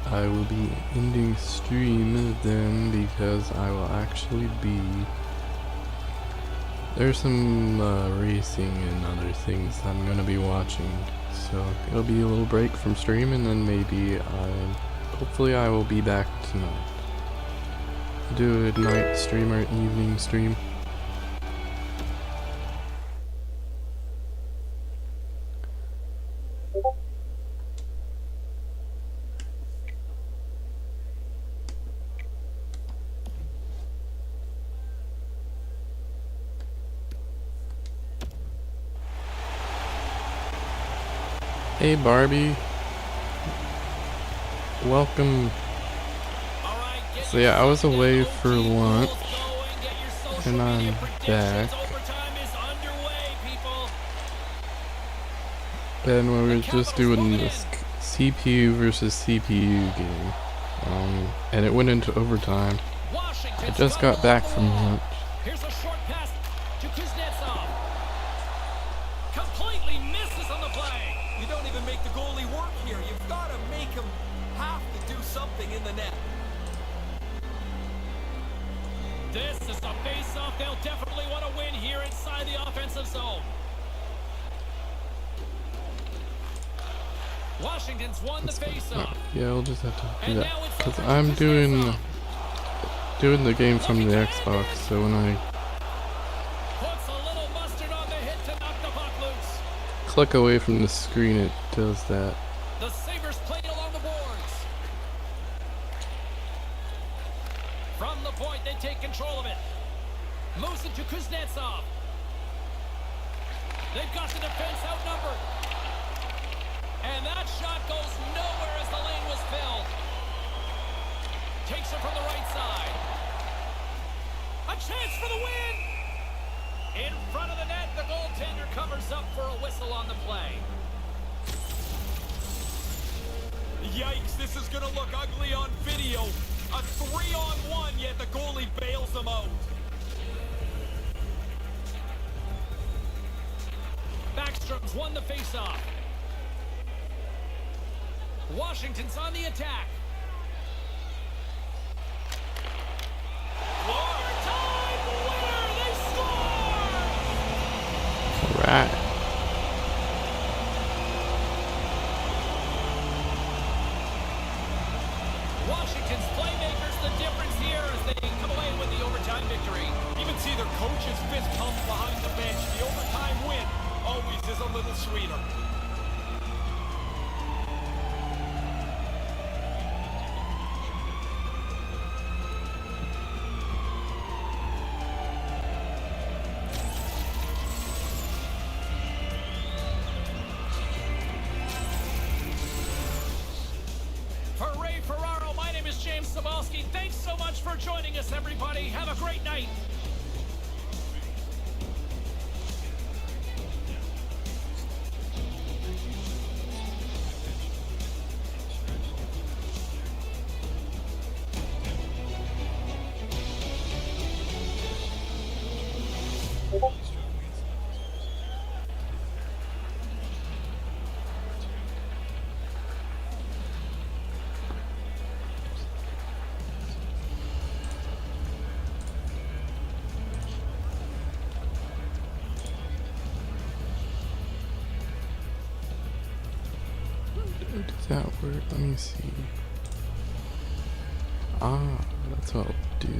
I will be ending stream then because I will actually be. There's some racing and other things I'm gonna be watching, so it'll be a little break from stream, and then maybe hopefully I will be back tonight. Do a night stream or evening stream. Hey Barbie, welcome. So yeah, I was away for lunch, and I'm back. And we were just doing this CPU versus CPU game, and it went into overtime. I just got back from lunch. Here's a short pass to Kuznetsov. Completely misses on the play. You don't even make the goalie work here. You've got to make him have to do something in the net. This is a face-off they'll definitely want to win here inside the offensive zone. Washington's won the face-off. Yeah, we'll just have to do that because I'm doing the game from the Xbox. So when I puts a little mustard on the hit to knock the puck loose. Click away from the screen, it does that. The Sabres played along the boards. From the point, they take control of it. Moves it to Kuznetsov. They've got the defense outnumbered. And that shot goes nowhere as the lane was filled. Takes it from the right side. A chance for the win! In front of the net, the goaltender covers up for a whistle on the play. Yikes, this is going to look ugly on video. A 3-on-1, yet the goalie bails them out. Backstrom's won the faceoff. Washington's on the attack. Overtime winner! They score! Alright. Washington's playmakers the difference here as they come away with the overtime victory. Even see their coach's fist pump behind the bench. The overtime win always is a little sweeter. For Ray Ferraro, my name is James Cybulski. Thanks so much for joining us, everybody. Have a great night. Does that work? Let me see. Ah, that's what I'll do.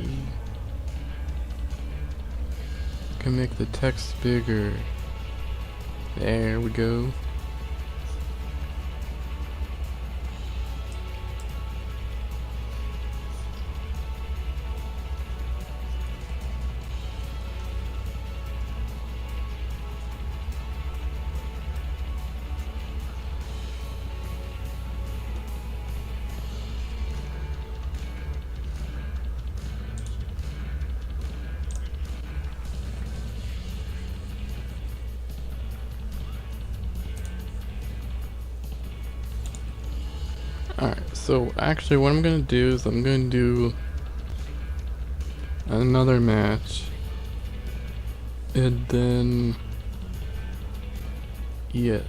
Can make the text bigger. There we go. Alright, so actually what I'm gonna do is I'm gonna do another match. And then, yes,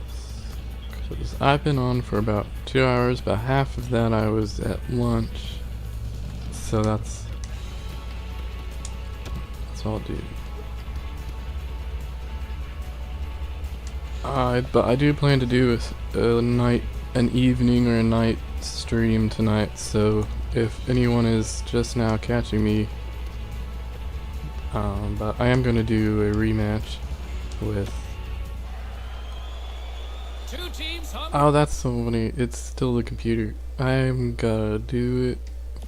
because I've been on for about 2 hours, but half of that I was at lunch. So that's all I'll do. But I do plan to do an evening or a night stream tonight, so if anyone is just now catching me, but I am gonna do a rematch with. Two teams hung. Oh, that's so funny. It's still the computer. I'm gonna do it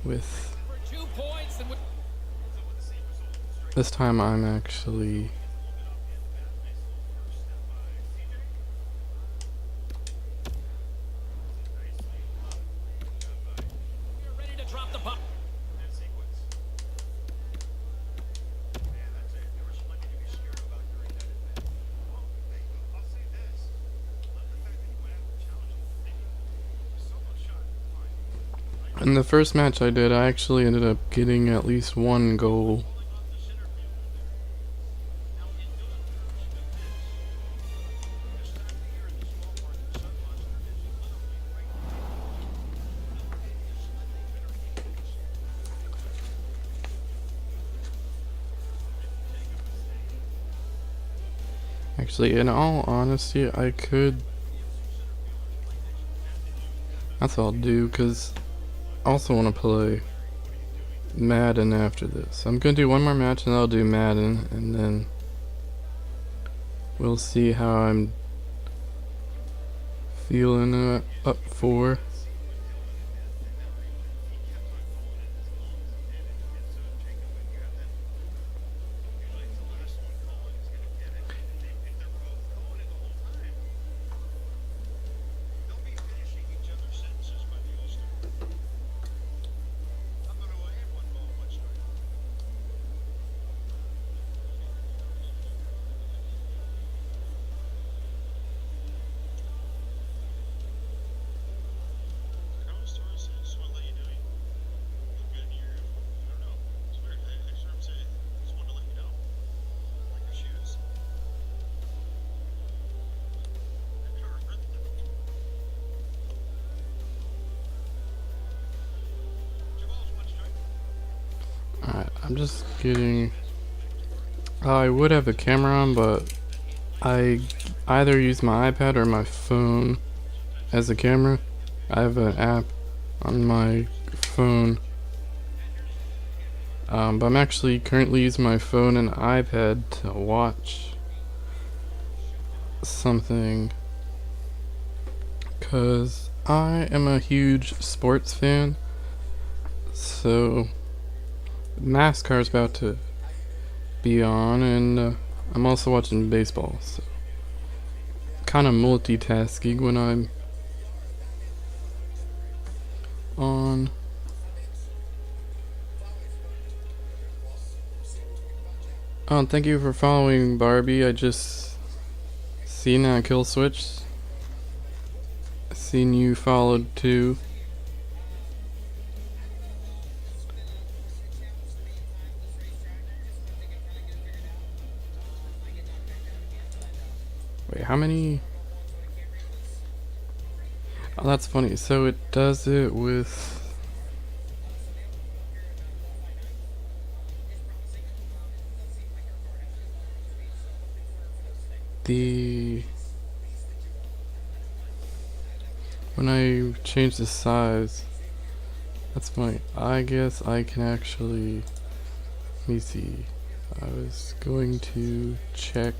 with. For 2 points and This time I'm actually. we're ready to drop the puck. In the first match I did, I actually ended up getting at least one goal. Actually, in all honesty, I could. That's what I'll do, because I also want to play Madden after this. I'm gonna do one more match and I'll do Madden, and then we'll see how I'm feeling up for. Alright, I'm just getting. I would have a camera on, but I either use my iPad or my phone as a camera. I have an app on my phone, but I'm actually currently using my phone and iPad to watch something, because I am a huge sports fan. So NASCAR's about to be on, and I'm also watching baseball, so kind of multitasking when I'm on. Oh, thank you for following, Barbie. I just seen that kill switch. Seen you followed too. Wait, how many? Oh, that's funny. So it does it with. when I change the size, that's funny. I guess I can actually, let me see. I was going to check.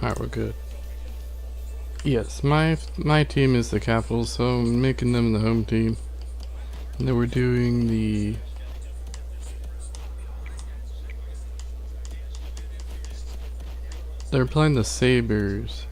Alright, we're good. Yes, my team is the Capitals, so I'm making them the home team. And then we're doing the... They're playing the Sabres.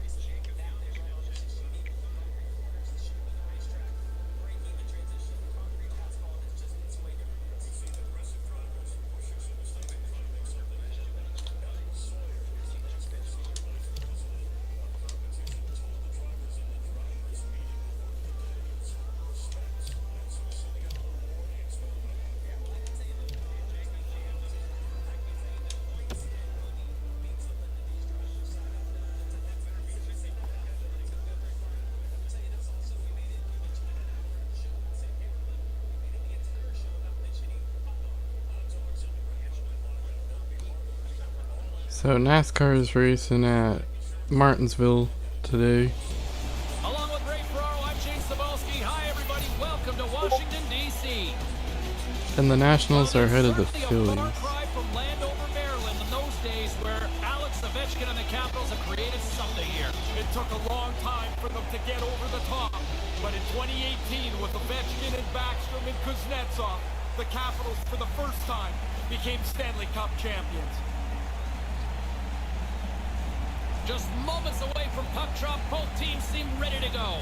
So NASCAR is racing at Martinsville today. Along with Ray Ferraro, I'm Shane Cebulski. Hi, everybody. Welcome to Washington, D.C. And the Nationals are ahead of the Certainly a far Phillies. cry from Landover, Maryland, in those days where Alex Ovechkin and the Capitals have created something here. It took a long time for them to get over the top. But in 2018, with Ovechkin and Backstrom and Kuznetsov, the Capitals, for the first time, became Stanley Cup champions. Just moments away from puck drop, both teams seem ready to go.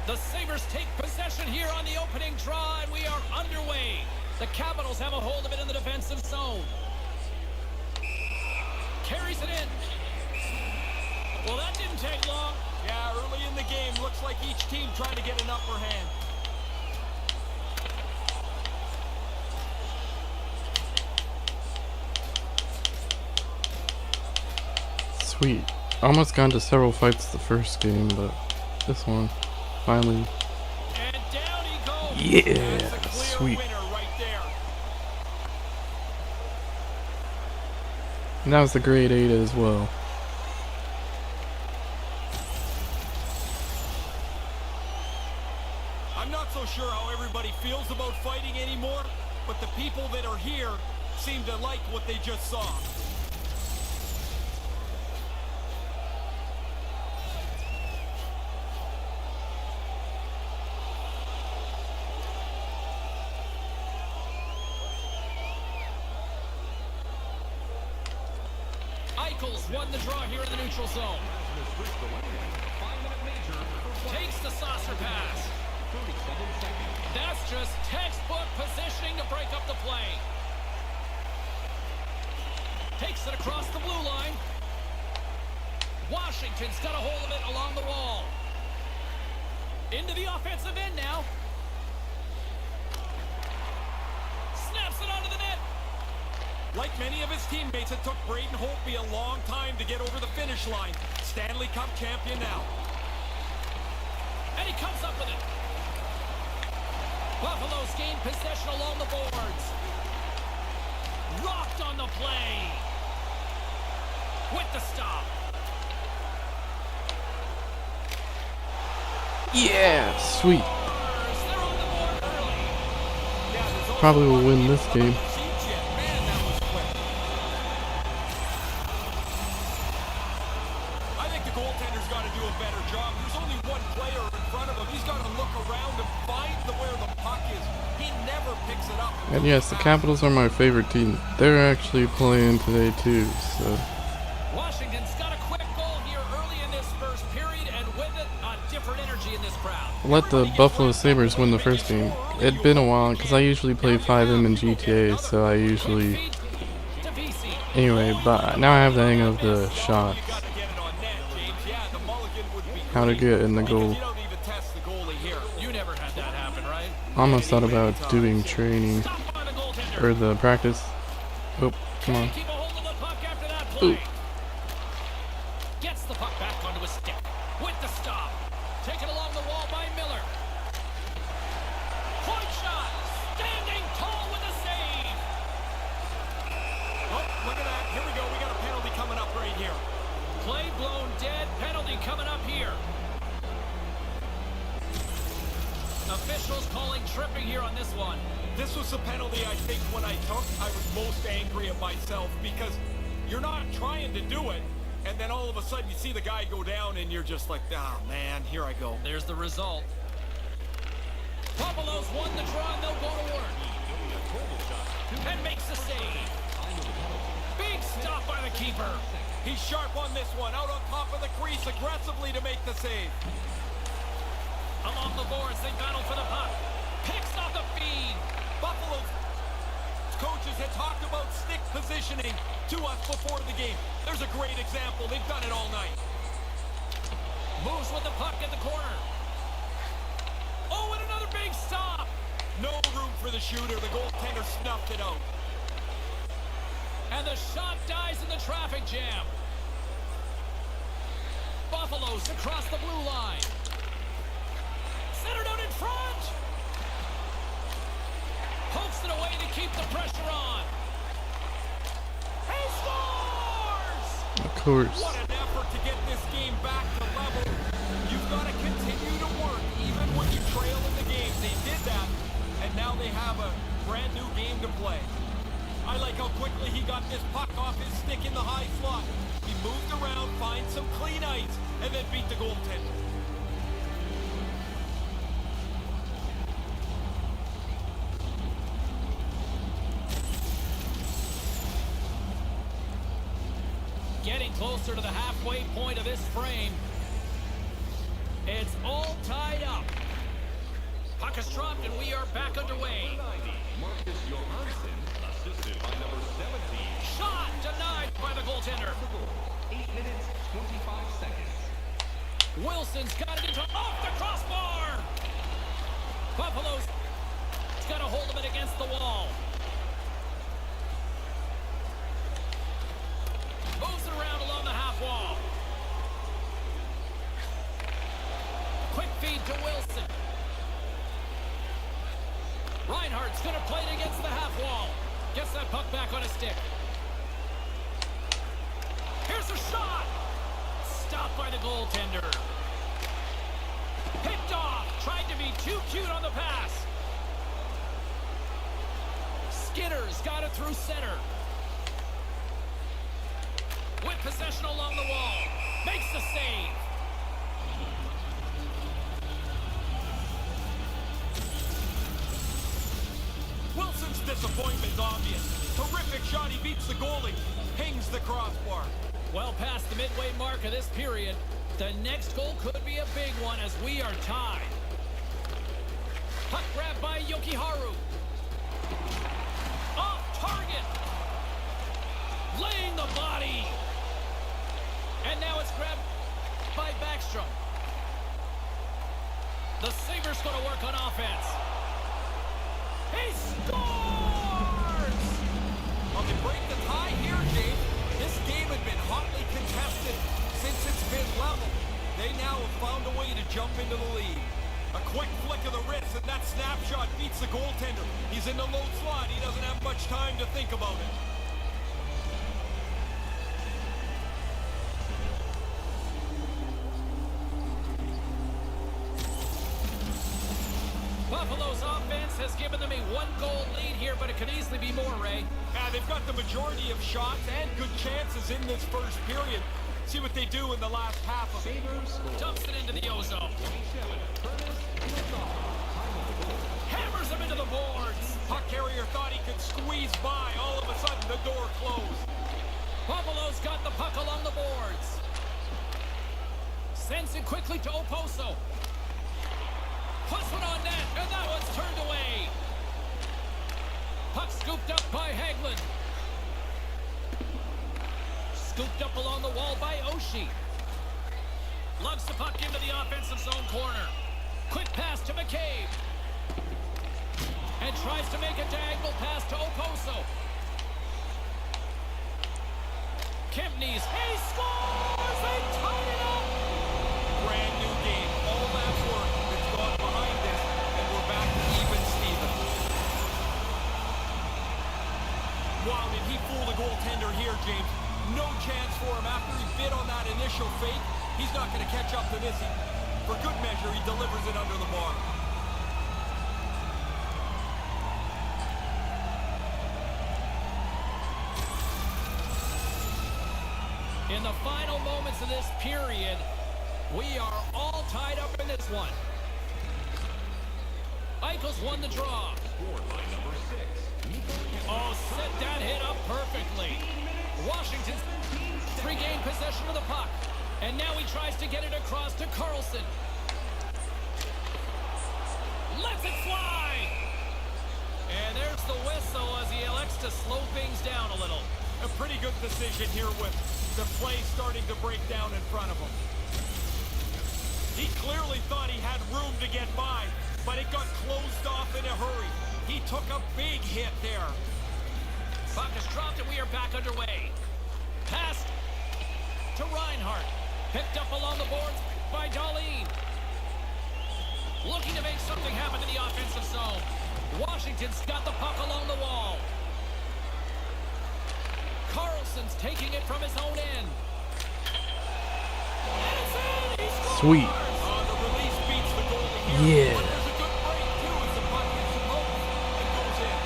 The Sabres take possession here on the opening draw, and we are underway. The Capitals have a hold of it in the defensive zone. Carries it in. Well, that didn't take long. Yeah, early in the game, looks like each team trying to get an upper hand. Sweet. Almost got into several fights the first game, but this one, finally. And down he goes. Yeah, That's a clear sweet. winner right there. And that was the grade 8 as well. I'm not so sure how everybody feels about fighting anymore, but the people that are here seem to like what they just saw. Eichels won the draw here in the neutral zone. Takes the saucer pass. That's just textbook positioning to break up the play. Takes it across the blue line. Washington's got a hold of it along the wall. Into the offensive end now. Snaps it onto the net. Like many of his teammates, it took Braden Holtby a long time to get over the finish line. Stanley Cup champion now. And he comes up with it. Buffalo's gained possession along the boards. Rocked on the play. With the stop. Yeah, sweet. They're on the board early. Yeah, there's also Probably will not win even this some of game. the seats yet. Man, that was quick. I think the goaltender's got to do a better job. There's only one player in front of him. He's got to look around and find where the puck is. He never picks it up. And yes, the Capitals are my favorite team. They're actually playing today too, so Washington's got a quick goal here early in this first period, and with it, let the Buffalo Sabres win the first game. It'd been a while because I usually play 5M in GTA, so I usually. Anyway, but now I have the hang of the shots. How to get in the goal. You never had that happen, right? I almost thought about doing training or the practice. Oh, come on. Keep a hold of the puck after that Ooh. play. Gets the puck back onto his stick with the stop. Taken along the wall by Miller. Point shot. Standing tall with a save. Oh, look at that. Here we go. We got a penalty coming up right here. Play blown dead. Penalty coming up here. Officials calling tripping here on this one. This was the penalty I think when I took, I was most angry at myself because you're not trying to do it, and then all of a sudden you see the guy go down and you're just like, ah, man, here I go. There's the result. Buffalo's won the draw and they'll go to work. And makes the save. Big stop by the keeper. He's sharp on this one, out on top of the crease aggressively to make the save. Along the boards, they battle for the puck. Picks off the feed. Buffalo's coaches had talked about stick positioning to us before the game. There's a great example. They've done it all night. Moves with the puck in the corner. Oh, and another big stop. No room for the shooter. The goaltender snuffed it out. And the shot dies in the traffic jam. Buffalo's across the blue line. Centered out in front. Pokes it away to keep the pressure on. He scores! Of course. What an effort to get this game back to level. You've got to continue to work even when you trail in the game. They did that, and now they have a brand new game to play. I like how quickly he got this puck off his stick in the high slot. He moved around, find some clean ice, and then beat the goaltender. Getting closer to the halfway point of this frame. It's all tied up. Puck is dropped and we are back underway. Marcus Johansson, assisted by number 17. Shot denied by the goaltender. 8 minutes, 25 seconds. Wilson's got it into off the crossbar. Buffalo's got a hold of it against the wall. Moves it around along the half wall. Quick feed to Wilson. Reinhardt's going to play it against the half wall. Gets that puck back on his stick. Here's a shot. Stopped by the goaltender. Picked off. Tried to be too cute on the pass. Skinner's got it through center. With possession along the wall. Makes the save. Wilson's disappointment's obvious. Terrific shot. He beats the goalie. Pings the crossbar. Well past the midway mark of this period. The next goal could be a big one as we are tied. Puck grab by Yokiharu. Off target. Laying the body. And now it's grabbed by Backstrom. The Sabres going to work on offense. He scores! Well, they break the tie here, James. This game had been hotly contested since it's been level. They now have found a way to jump into the lead. A quick flick of the wrist, and that snapshot beats the goaltender. He's in the low slot. He doesn't have much time to think about it. Buffalo's offense has given them a one-goal lead here, but it could easily be more, Ray. Yeah, they've got the majority of shots and good chances in this first period. See what they do in the last half of it. Dumps it into the ozone. Hammers him into the boards. Puck carrier thought he could squeeze by. All of a sudden, the door closed. Buffalo's got the puck along the boards. Sends it quickly to Oposo. Puck scooped up by Hagelin. Scooped up along the wall by Oshie. Lugs the puck into the offensive zone corner. Quick pass to McCabe. And tries to make a diagonal pass to Oposo. Kempney's, he scores! They tied it up! Brand new game. All that work that's gone behind this, and we're back to even Steven. Wow, did he fool the goaltender here, James? No chance for him after he bit on that initial fake. He's not going to catch up to this. For good measure, he delivers it under the bar. In the final moments of this period, we are all tied up in this one. Eichel's won the draw. Oh, set that hit up perfectly. Washington's regained possession of the puck. And now he tries to get it across to Carlson. Lets it fly! And there's the whistle as he elects to slow things down a little. A pretty good decision here with the play starting to break down in front of him. He clearly thought he had room to get by, but it got closed off in a hurry. He took a big hit there. Puck is dropped and we are back underway. Pass to Reinhart. Picked up along the boards by Dahlin. Looking to make something happen in the offensive zone. Washington's got the puck along the wall. Carlson's taking it from his own end. And it's in! He scores! Sweet. The release beats the goalie here. Yeah. But there's a good break, too, as the puck hits the post and goes in.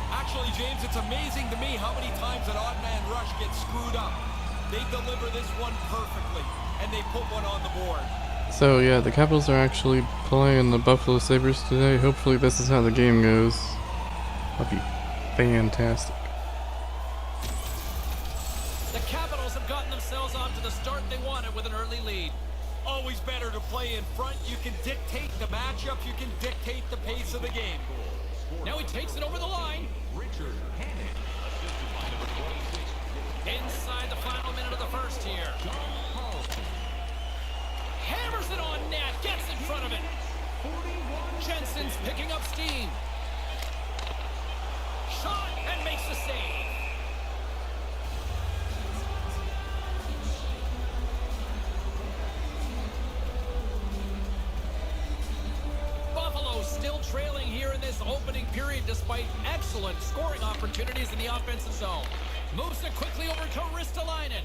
Actually, James, it's amazing to me how many times an odd man rush gets screwed up. They deliver this one perfectly, and they put one on the board. So yeah, the Capitals are actually playing the Buffalo Sabres today. Hopefully this is how the game goes. That'll be fantastic. The Capitals have gotten themselves off to the start they wanted with an early lead. Always better to play in front. You can dictate the matchup. You can dictate the pace of the game. Now he takes it over the line. Richard Hannon, assisted by number 26. Inside the final minute of the first here. Hammers it on net. Gets in front of it. Jensen's picking up steam. Shot and makes the save. Buffalo still trailing here in this opening period despite excellent scoring opportunities in the offensive zone. Moves it quickly over to Ristolainen.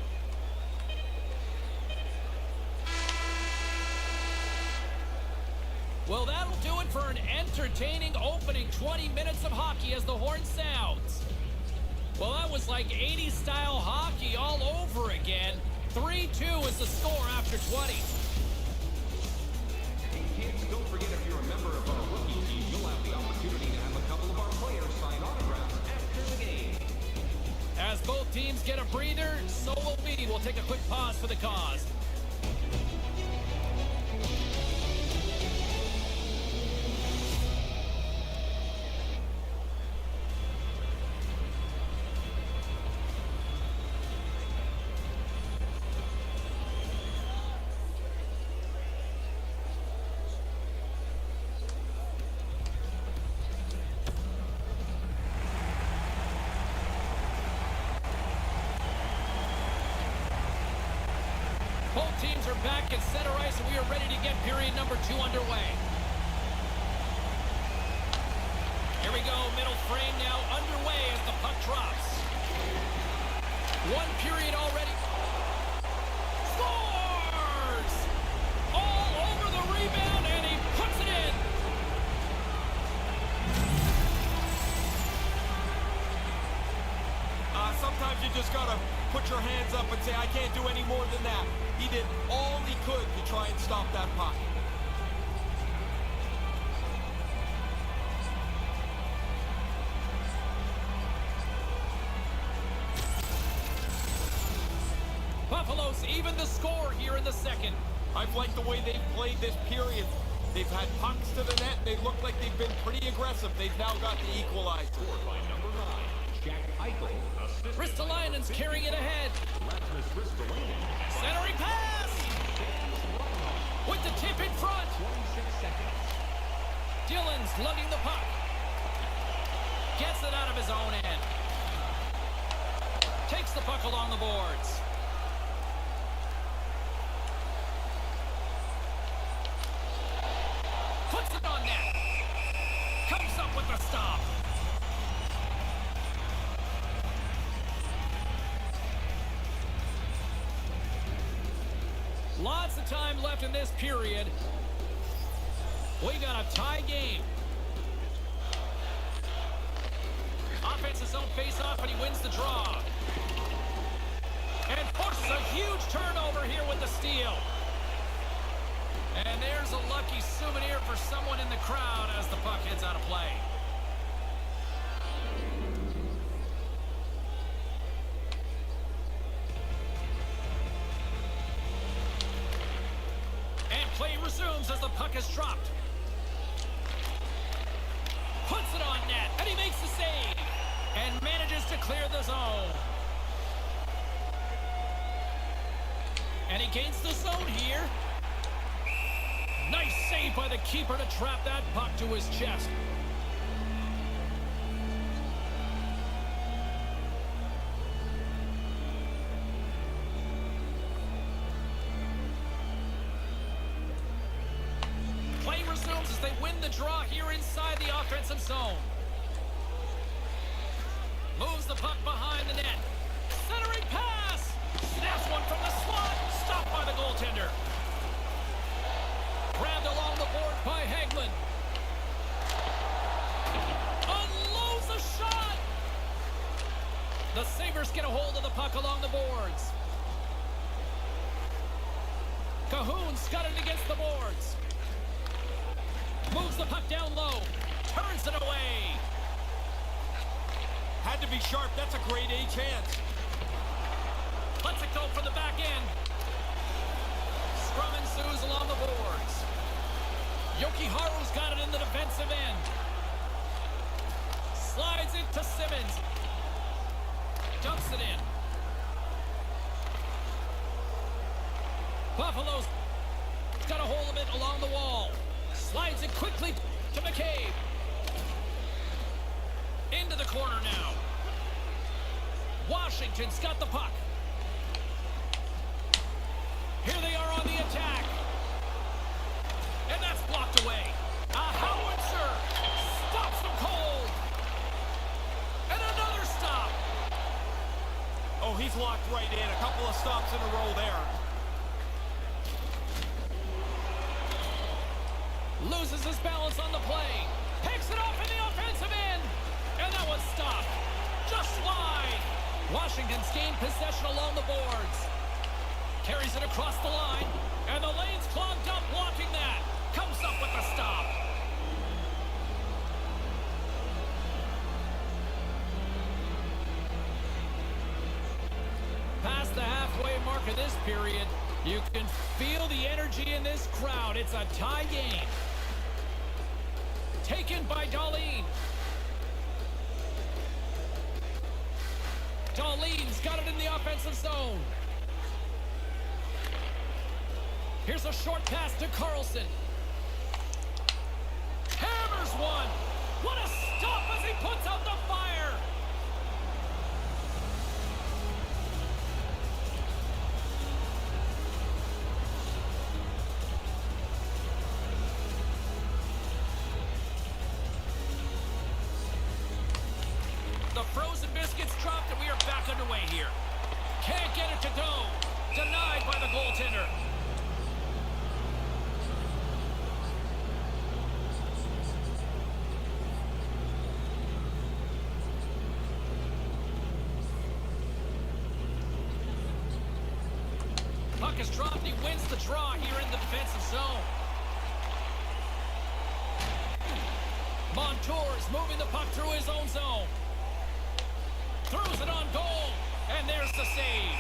Well, that'll do it for an entertaining opening 20 minutes of hockey as the horn sounds. Well, that was like 80s style hockey all over again. 3-2 is the score after 20. Hey kids, don't forget if you're a member of our rookie team, you'll have the opportunity to have a couple of our players sign autographs after the game. As both teams get a breather, so will we. We'll take a quick pause for the cause. Both teams are back at center ice, and we are ready to get period number 2 underway. Here we go, middle frame now underway as the puck drops. One period already. Scores! All over the rebound, and he puts it in. Sometimes you just gotta put your hands up and say, I can't do any more than that. He did all he could to try and stop that puck. Buffalo It's even the score here in the second. I've liked the way they've played this period. They've had pucks to the net. They look like they've been pretty aggressive. They've now got the equalizer. Scored by number 9, Jack Eichel. Assisted Ristolainen's carrying it ahead. Rasmus Ristolainen. Centering pass! With the tip in front. 26 seconds. Dillon's lugging the puck. Gets it out of his own end. Takes the puck along the boards. Puts it on net. Comes up with the stop. Lots of time left in this period. We got a tie game. Offense's own face-off, and he wins the draw. And forces a huge turnover here with the steal. And there's a lucky souvenir for someone in the crowd as the puck heads out of play. And play resumes as the puck is dropped. Puts it on net, and he makes the save. And manages to clear the zone. And he gains the zone here. Nice save by the keeper to trap that puck to his chest. Play resumes as they win the draw here inside the offensive zone. Moves the puck behind the net. Centering pass! Snaps one from the slot. Stopped by the goaltender. Grabbed along the board by Hagman. Unloads the shot! The Sabres get a hold of the puck along the boards. Cahoon's got it against the boards. Moves the puck down low. Turns it away. Had to be sharp. That's a grade A chance. Lets it go from the back end. Scrum ensues along the boards. Yoki-Haru's got it in the defensive end. Slides it to Simmons. Dumps it in. Buffalo's got a hold of it along the wall. Slides it quickly to McCabe. Into the corner now. Washington's got the puck. Here they are on the attack. And that's blocked away. A howitzer stops them cold. And another stop. Oh, he's locked right in. A couple of stops in a row there. Loses his balance on the play. Picks it off in the offensive end. And that one's stopped. Just wide. Washington's gained possession along the boards. Carries it across the line. And the lane's clogged up blocking that. Comes up with the stop. Past the halfway mark of this period, you can feel the energy in this crowd. It's a tie game. Taken by Dahlin. Dahlin's got it in the offensive zone. Here's a short pass to Carlson. Hammers one. What a stop as he puts out the fire. The frozen biscuits dropped and we are back underway here. Can't get it to go. Denied by the goaltender. Puck is dropped. He wins the draw here in the defensive zone. Montour's moving the puck through his own zone. Throws it on goal. And there's the save.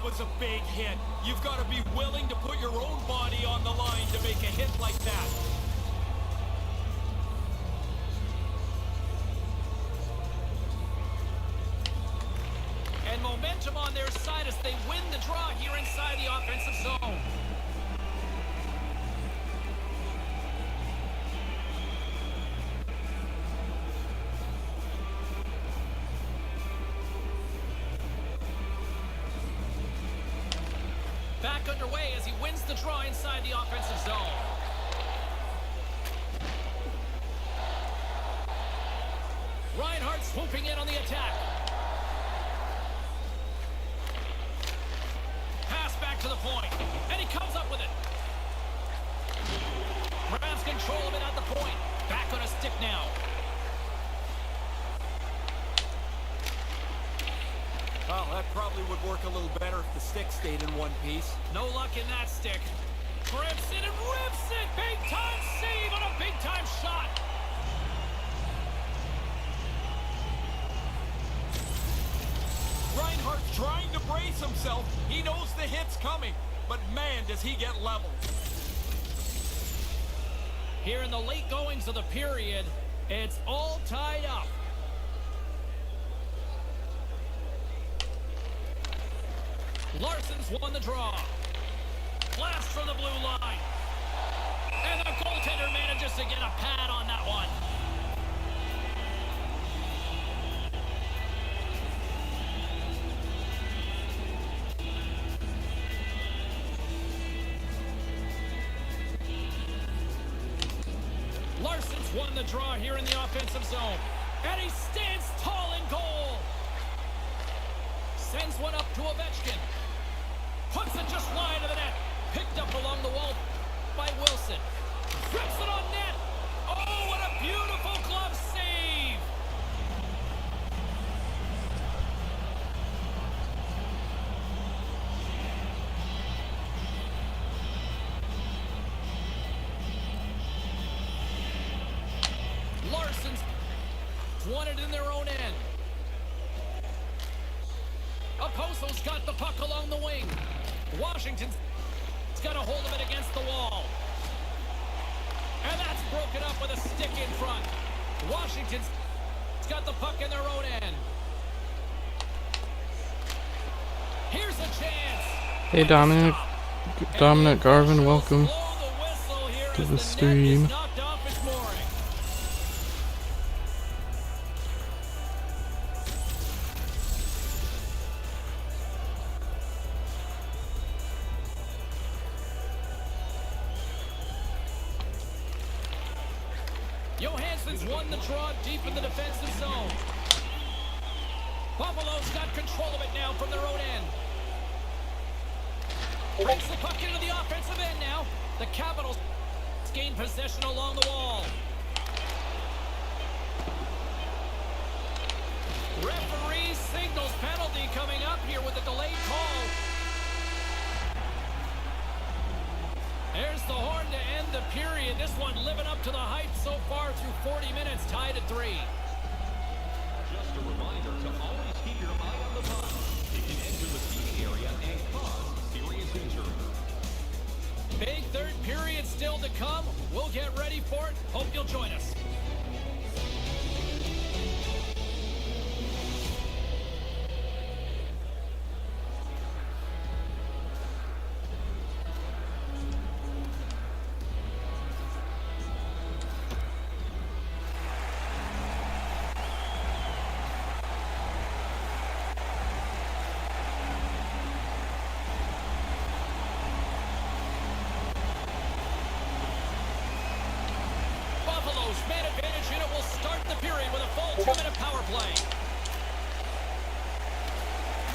was a big hit. You've got to be willing to put your own body on the line to make a hit like that. And momentum on their side as they win the draw here inside the offensive zone. Back underway as he wins the draw inside the offensive zone. Reinhardt swooping in on the attack. Pass back to the point, and he comes up with it. Grabs control of it at the point. Back on a stick now. Well, that probably would work a little better if the stick stayed in one piece. No luck in that stick. Grips it and rips it. Big time save on a big time shot. Reinhardt trying to brace himself. He knows the hit's coming, but man, does he get leveled. Here in the late goings of the period, it's all tied up. Larson's won the draw. Blast from the blue line. And the goaltender manages to get a pad on that one. Larson's won the draw here in the offensive zone. And he stands tall in goal. Sends one up to Ovechkin. Puts it just wide of the net. Picked up along the wall by Wilson. Rips it on net. Oh, what a beautiful glove save. Larson's won it in their own end. Oposo's got the puck along the wing. Washington's got a hold of it against the wall. And that's broken up with a stick in front. Washington's got the puck in their own end. Here's a chance. Hey Dominic Garvin, welcome to the stream. Johansson's won the draw deep in the defensive zone. Buffalo's got control of it now from their own end. Brings the puck into the offensive end now. The Capitals gain possession along the wall. Referee signals penalty coming up here with a delayed call. There's the horn to end the period. This one living up to the hype so far through 40 minutes, tied at 3. Just a reminder to always keep your eye on the puck. It can enter the seating area and cause serious injury. Big third period still to come. We'll get ready for it. Hope you'll join us. Buffalo's man advantage unit will start the period with a full 2-minute power play.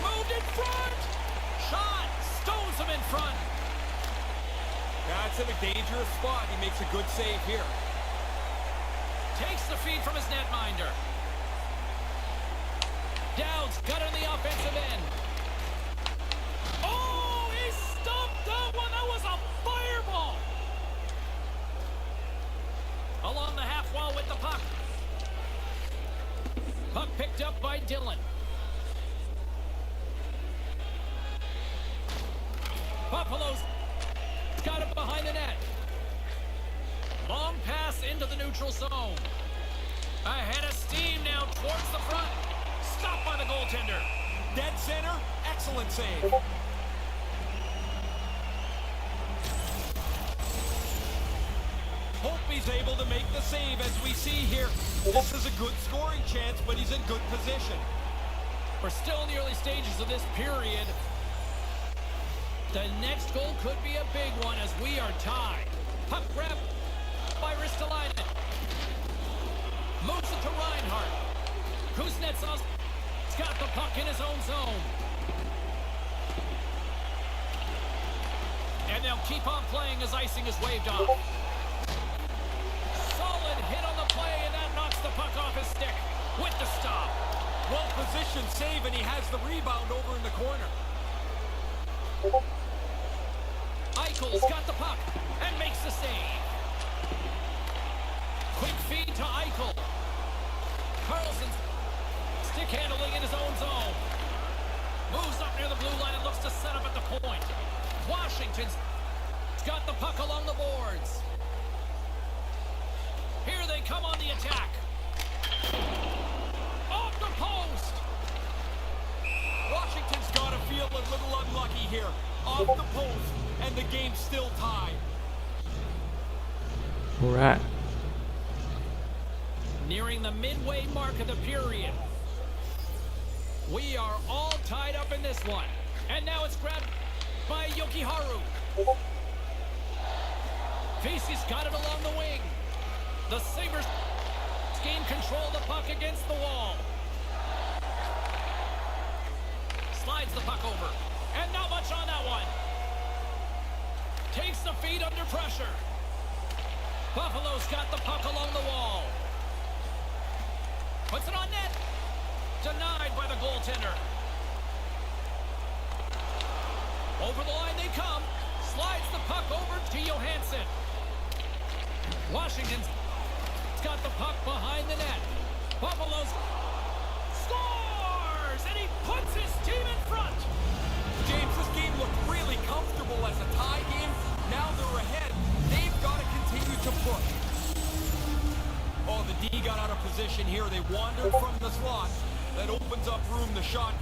Moved in front. Shot. Stones him in front. That's in a dangerous spot. He makes a good save here. Takes the feed from his netminder. Dowd's got it in the offensive end. Oh, he stumped that one. That was a fireball. Along the half wall with the puck. Puck picked up by Dillon. pass into the neutral zone. Ahead of steam now towards the front. Stopped by the goaltender. Dead center, excellent save. Holtby's able to make the save as we see here. This is a good scoring chance, but he's in good position. We're still in the early stages of this period. The next goal could be a big one as we are tied. Puck grab by Ristolainen. Moves it to Reinhardt. Kuznetsov's got the puck in his own zone. And they'll keep on playing as icing is waved off. Solid hit on the play, and that knocks the puck off his stick with the stop. Well-positioned save, and he has the rebound over in the corner. Eichel's got the puck and makes the save. Quick feed to Eichel. Carlson's stick handling in his own zone. Moves up near the blue line and looks to set up at the point. Washington's got the puck along the boards. Here they come on the attack. Off the post. Washington's got to feel a little unlucky here. Off the post, and the game's still tied. Right. Nearing the midway mark of the period. We are all tied up in this one. And now it's grabbed by Jokiharju. Vesey's got it along the wing. The Sabres gain control of the puck against the wall. Slides the puck over. And not much on that one. Takes the feed under pressure. Buffalo's got the puck along the wall. Puts it on net. Denied by the goaltender. Over the line they come. Slides the puck over to Johansson. Washington's got the puck behind the net. Buffalo's scores! And he puts his team in front. James, this game looked really comfortable as a tie game. Now they're ahead. They've got to continue to push. Oh, the D got out of position here. They wandered from the slot. That opens up room. The shot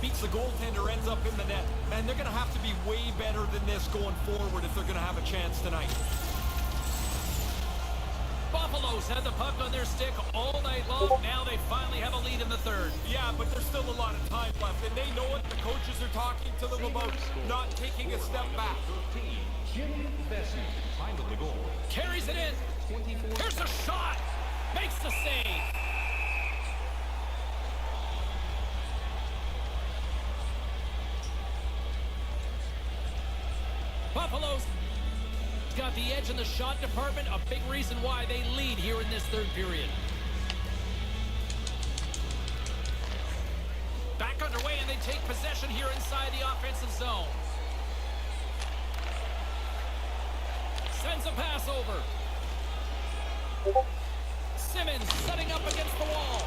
beats the goaltender, ends up in the net. Man, they're going to have to be way better than this going forward if they're going to have a chance tonight. Buffalo's had the puck on their stick all night long. Now they finally have a lead in the third. Yeah, but there's still a lot of time left, and they know what the coaches are talking to them about, not taking a step back. 13, Jim Vesey, time of the goal. Carries it in. Here's a shot. Makes the save. Buffalo's got the edge in the shot department, a big reason why they lead here in this third period. Back underway, and they take possession here inside the offensive zone. Sends a pass over. Simmons setting up against the wall.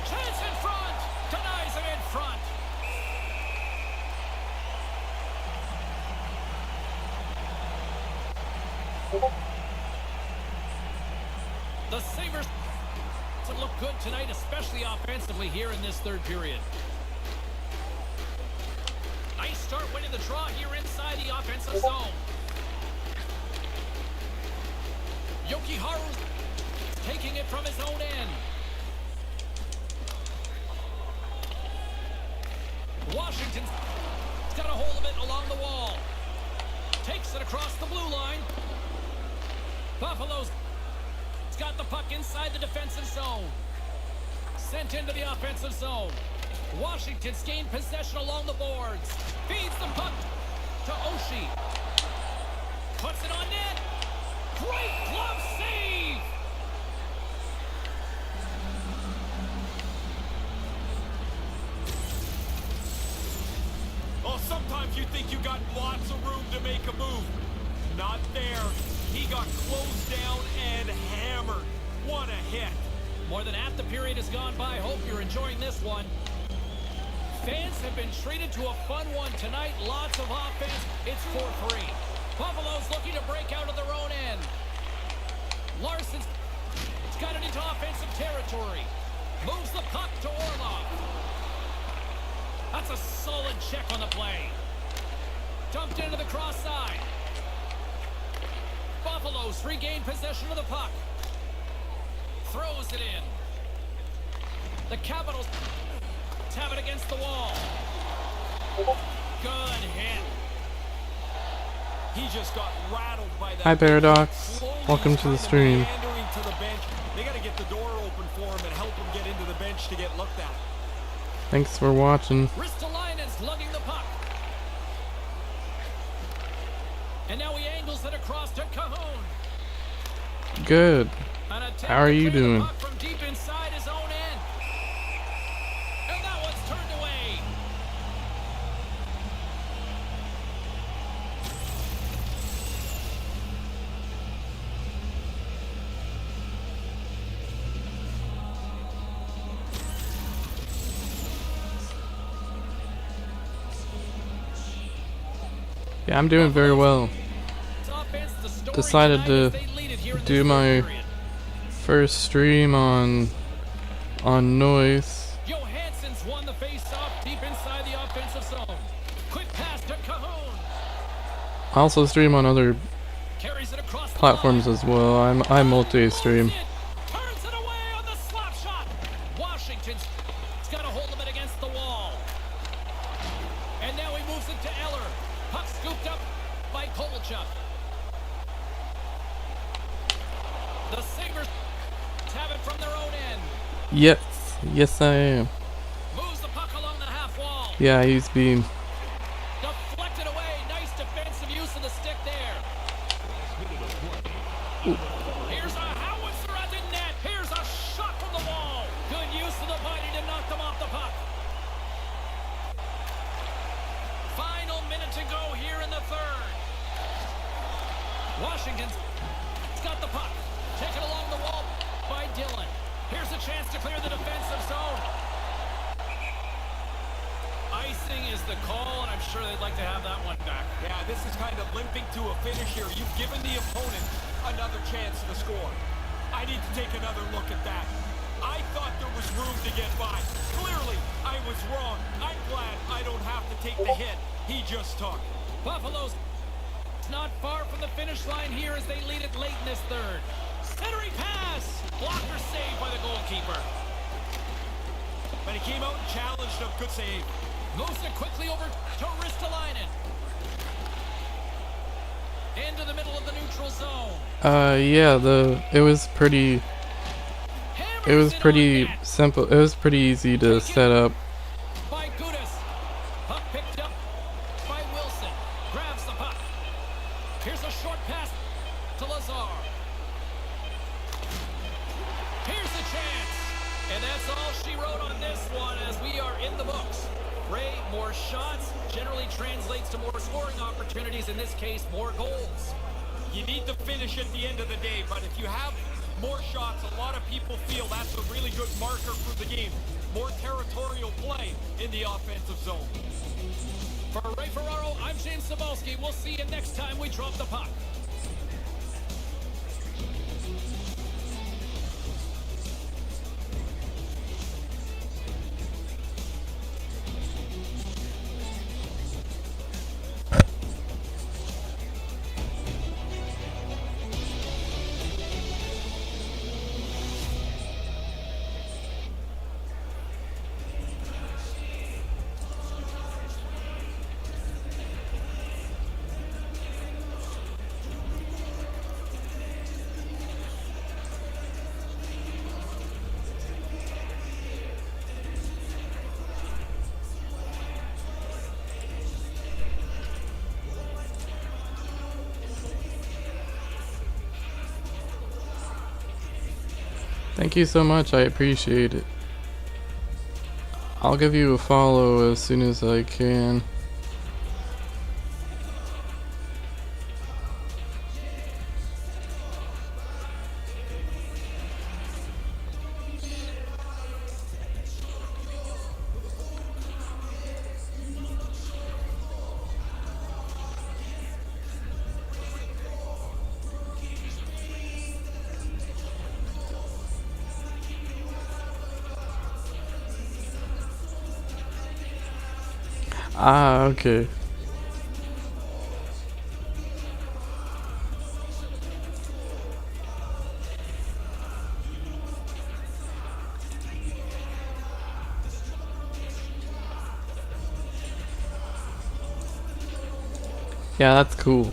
Chance in front. Denies him in front. The Sabres look good tonight, especially offensively here in this third period. Nice start winning the draw here inside the offensive zone. Jokiharju taking it from his own end. Washington's got a hold of it along the wall. Takes it across the blue line. Buffalo's got the puck inside the defensive zone. Sent into the offensive zone. Washington's gained possession along the boards. Feeds the puck to Oshie. Puts it on net. Great glove save! Oh, sometimes you think you got lots of room to make a move. Not there. He got closed down and hammered. What a hit. More than half the period has gone by. Hope you're enjoying this one. Fans have been treated to a fun one tonight. Lots of offense. It's 4-3. Buffalo's looking to break out of their own end. Larson's got it into offensive territory. Moves the puck to Orlov. That's a solid check on the play. Dumped into the cross side. Buffalo's regained possession of the puck. Throws it in. The Capitals have it against the wall. Good hit. He just got rattled by that. Hi, Paradox. Slowly Welcome to the kind of stream. meandering to the bench. They got to get the door open for him and help him get into the bench to get looked at. Thanks for watching. Ristolainen's lugging the puck. And now he angles it across to Cahoon. Good. An attempt How are to you clear the doing? puck from deep inside his own end. And that one's turned away. Yeah, I'm doing very well. It's offense, the story Decided tonight is to they lead it here in do this my third period. first stream on Noise. Johansson's won the face-off deep inside the offensive zone. Quick pass to Cahoon. I also stream on other Carries it across the platforms line. as well. I multi-stream. Moves it, turns it away on the slap shot. Washington's got a hold of it against the wall. And now he moves it to Eller. Puck scooped up by Kovalchuk. The Sabres have it from their own end. Yes I am. Moves the puck along the half wall. Yeah, he's being. Deflected away. Nice defensive use of the stick there. Here's a howitzer at the net. Here's a shot from the wall. Good use of the body to knock them off the puck. Final minute to go here in the third. Washington's got the puck. Taken along the wall by Dillon. Here's a chance to clear the defensive zone. Icing is the call, and I'm sure they'd like to have that one back. Yeah, this is kind of limping to a finish here. You've given the opponent another chance to score. I need to take another look at that. I thought there was room to get by. Clearly, I was wrong. I'm glad I don't have to take the hit he just took. Buffalo's not far from the finish line here as they lead it late in this third. Centering pass! Blocker saved by the goalkeeper. But he came out and challenged him. Good save. Moves it quickly over to Ristolainen. Into the middle of the neutral zone. Yeah, it was pretty Hammers it on net simple. It was pretty easy to set up. by Gudas. Puck picked up by Wilson. Grabs the puck. Here's a short pass to Lazar. Here's the chance. And that's all she wrote on this one as we are in the books. Ray, more shots generally translates to more scoring opportunities. In this case, more goals. You need to finish at the end of the day, but if you have more shots, a lot of people feel that's a really good marker for the game. More territorial play in the offensive zone. For Ray Ferraro, I'm James Cebulski. We'll see you next time we drop the puck. Thank you so much. I appreciate it. I'll give you a follow as soon as I can. Ah, okay. Yeah, that's cool.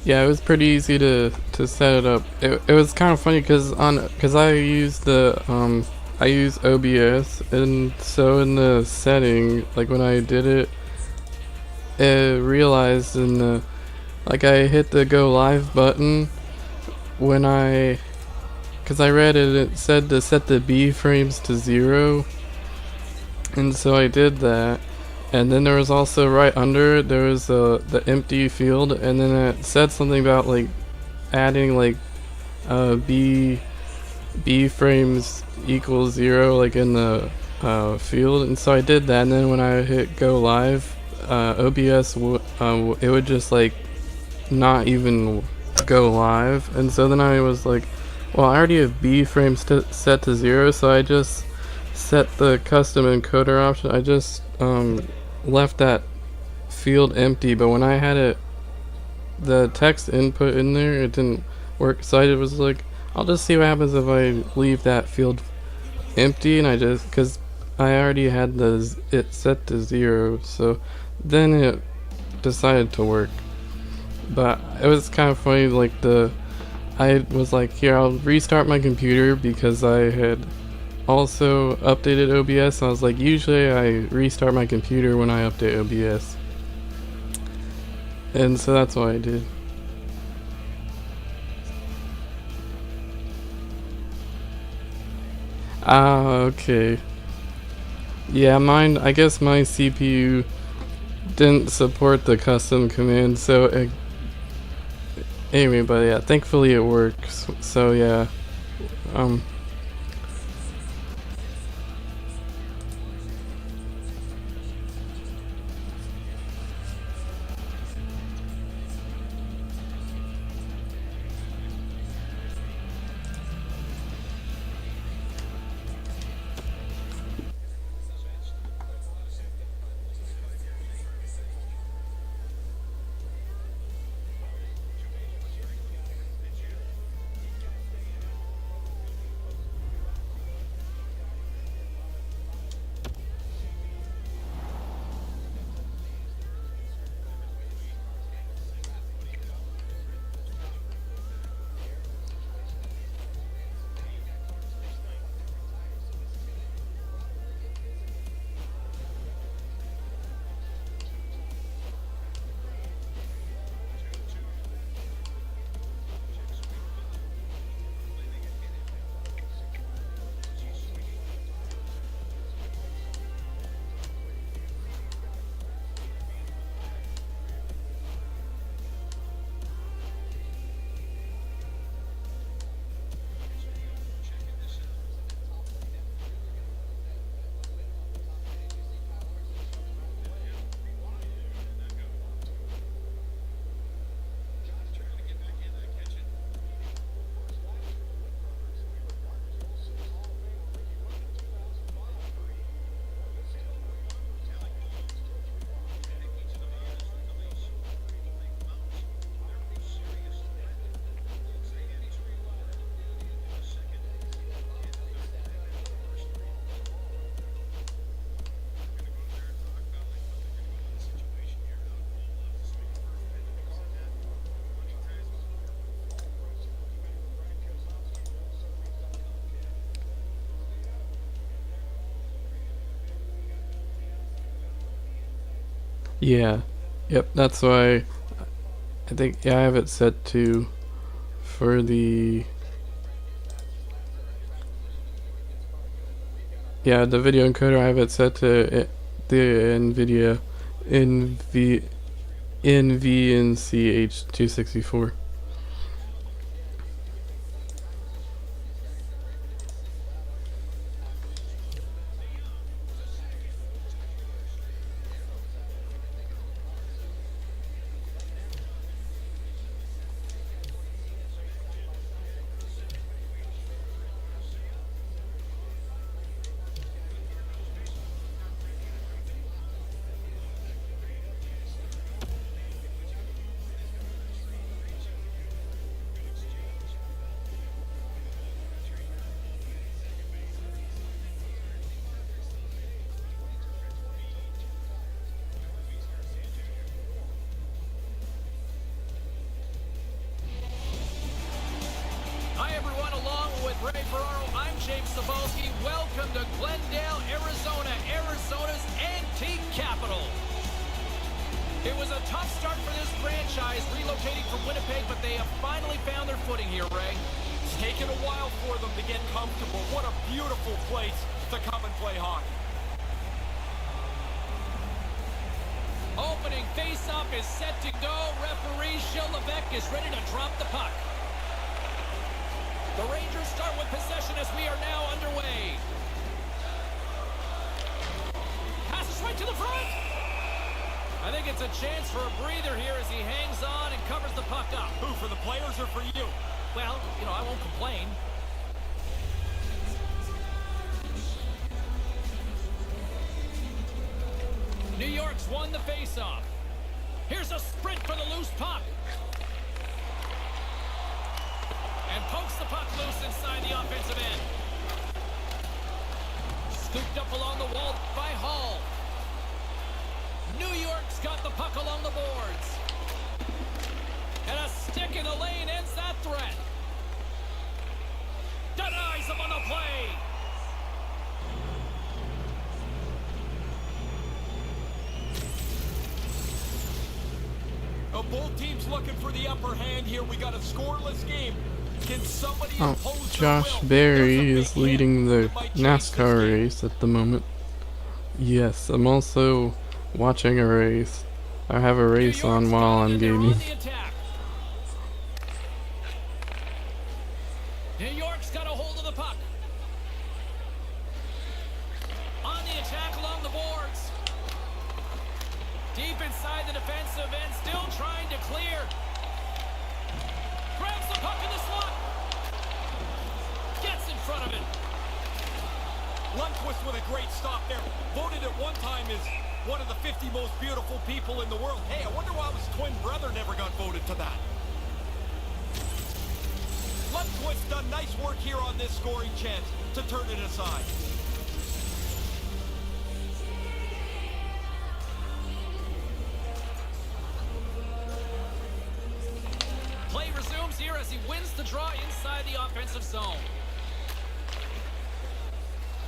Yeah, it was pretty easy to set it up. It was kind of funny because I use I use OBS, and so in the setting, like when I did it, it realized in the like I hit the go live button when because I read it said to set the B frames to 0, and so I did that. And then there was also right under it, there was the empty field, and then it said something about like adding like B frames equals 0 like in the field, and so I did that. And then when I hit go live, OBS it would just like not even go live, and so then I was like, well, I already have B frames set to 0, so I just set the custom encoder option. I just left that field empty, but when I had the text input in there, it didn't work, so I was like, I'll just see what happens if I leave that field empty, and I just, because I already had it set to 0, so then it decided to work. But it was kind of funny, like I was like, here, I'll restart my computer, because I had also updated OBS. I was like, usually I restart my computer when I update OBS, and so that's what I did. Ah, okay. Yeah, I guess my CPU didn't support the custom command, so anyway, but yeah, thankfully it works. So yeah, yeah, yep, that's why I think, yeah, I have it set to for the the video encoder. I have it set to the NVIDIA NVENC H264. Ferraro. I'm James Cebulski. Welcome to Glendale, Arizona, Arizona's antique capital. It was a tough start for this franchise relocating from Winnipeg, but they have finally found their footing here, Ray. It's taken a while for them to get comfortable. What a beautiful place to come and play hockey. Opening face-off is set to go. Referee Gilles Levesque is ready to drop the puck. The Rangers start with possession as we are now underway. Passes right to the front. I think it's a chance for a breather here as he hangs on and covers the puck up. Who, for the players or for you? Well, I won't complain. New York's won the faceoff. Here's a sprint for the loose puck. And pokes the puck loose inside the offensive end. Scooped up along the wall by Hall. New York's got the puck along the boards. And a stick in the lane ends that threat. Denies him on the play. Now, both teams looking for the upper hand here. We got a scoreless game. Can somebody impose their Josh will? Berry There's a is big leading hit the that might change this NASCAR game. race at the moment. Yes, I'm also watching a race. I have a race on while I'm gaming. New York's got a hold of the puck. On the attack along the boards. Deep inside the defensive end, still trying to clear. Grabs the puck in the slot. Gets in front of it. Lundqvist with a great stop there. Voted at one time as one of the 50 most beautiful people in the world. Hey, I wonder why his twin brother never got voted to that. Lundqvist done nice work here on this scoring chance to turn it aside. Play resumes here as he wins the draw inside the offensive zone.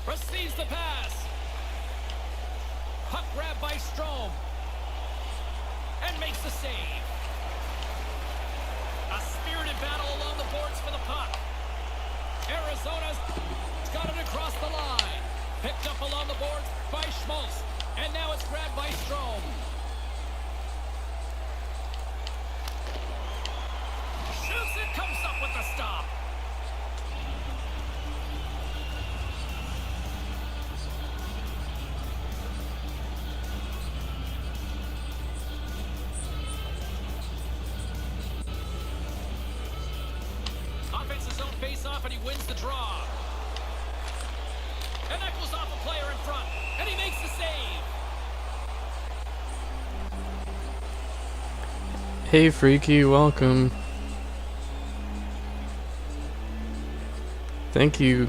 Receives the pass. Puck grab by Strome. And makes the save. A spirited battle along the boards for the puck. Arizona's got it across the line. Picked up along the boards by Schmaltz. And now it's grabbed by Strome. Shoots it, comes up with the stop. Offensive zone face-off, and he wins the draw. And that goes off a player in front, and he makes the save. Hey Freaky, welcome. Thank you.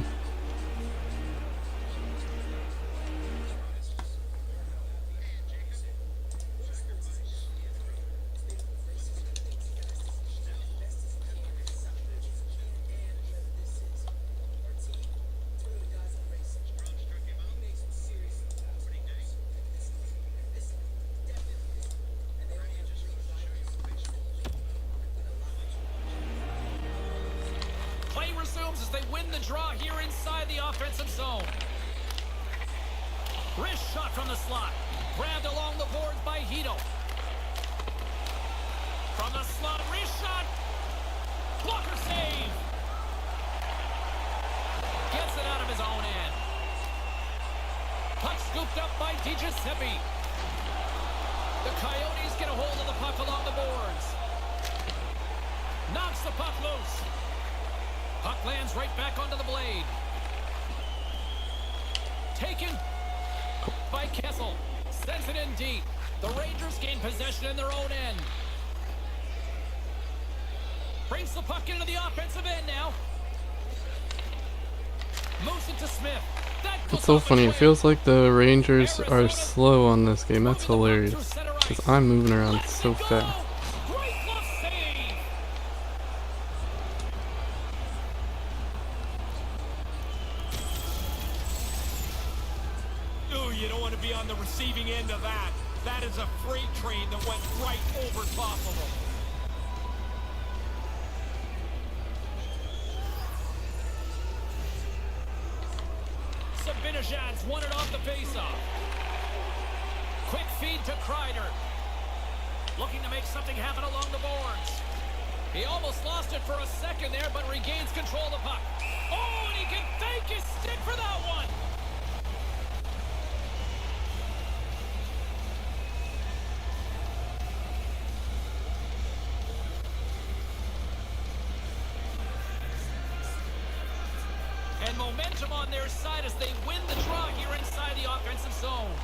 Play resumes as they win the draw here inside the offensive zone. Wrist shot from the slot. Grabbed along the boards by Hito. From the slot, wrist shot. Blocker save. Gets it out of his own end. Puck scooped up by DiGiuseppe. The Coyotes get a hold of the puck along the boards. Knocks the puck loose. Puck lands right back onto the blade. Taken by Kessel. Sends it in deep. The Rangers gain possession in their own end. Brings the puck into the offensive end now. Moves it to Smith. It's so funny, it feels like the Rangers are slow on this game. That's hilarious. Because I'm moving around so fast. Great glove save. receiving end of that. That is a freight train that went right over top of him. Sabinajad's won it off the faceoff. Quick feed to Kreider. Looking to make something happen along the boards. He almost lost it for a second there, but regains control of the puck. Oh, and he can fake his stick for that one. And momentum on their side as they win the draw here inside the offensive zone.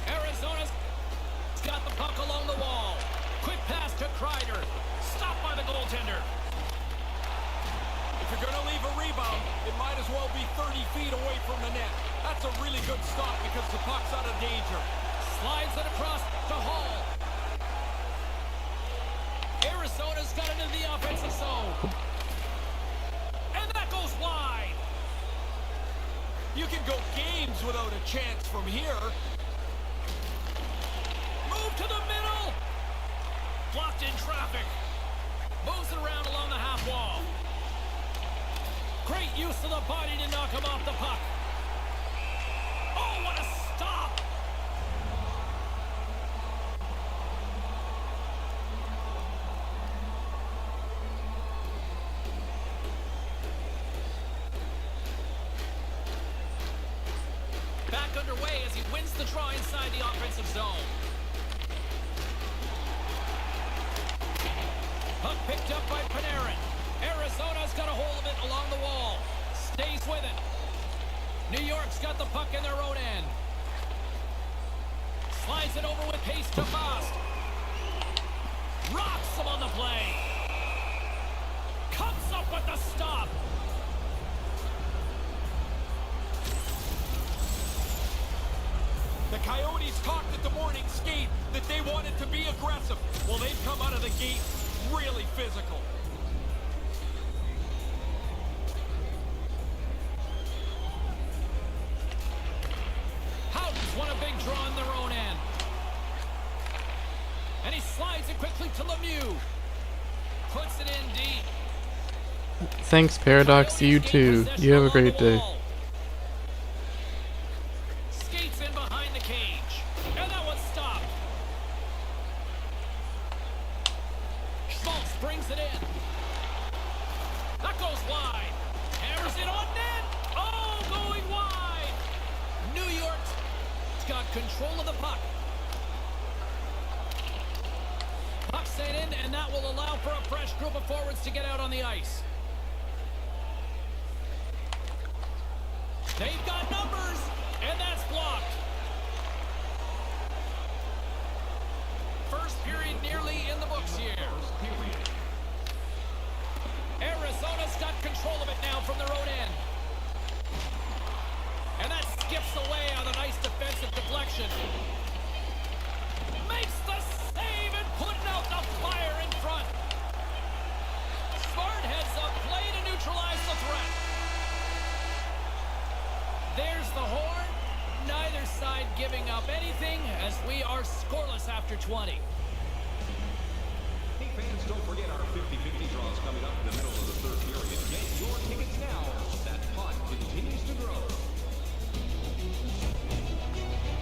Arizona's got the puck along the wall. Quick pass to Kreider. Stopped by the goaltender. If you're going to leave a rebound, it might as well be 30 feet away from the net. That's a really good stop because the puck's out of danger. Slides it across to Hall. Arizona's got it into the offensive zone. And that goes wide. You can go games without a chance from here. Move to the middle. Blocked in traffic. Moves it around along the half wall. Great use of the body to knock him off the puck. Oh, what a stop! Back underway as he wins the draw inside the offensive zone. Puck picked up by Panarin. Arizona's got a hold of it along the wall. Stays with it. New York's got the puck in their own end. Slides it over with pace to Fast. Rocks him on the play. Comes up with the stop. The Coyotes talked at the morning skate that they wanted to be aggressive. Well, they've come out of the gate really physical. Houghton's won a big draw on their own end. And he slides it quickly to Lemieux. Puts it in deep. Thanks, Paradox. You too. You have a great day. Skates in behind the cage. And that one's stopped. Schmaltz brings it in. That goes wide. Hammers it on net. Oh, going wide. New York's got control of the puck. Puck sent in, and that will allow for a fresh group of forwards to get out on the ice. They've got numbers, and that's blocked. First period nearly in the books here. Arizona's got control of it now from their own end. And that skips away on a nice defensive deflection. Makes the save and putting out the fire in front. Smart heads up play to neutralize the threat. There's the horn. Neither side giving up anything as we are scoreless after 20. Hey fans, don't forget our 50-50 draws coming up in the middle of the third period. Get your tickets now. That pot continues to grow.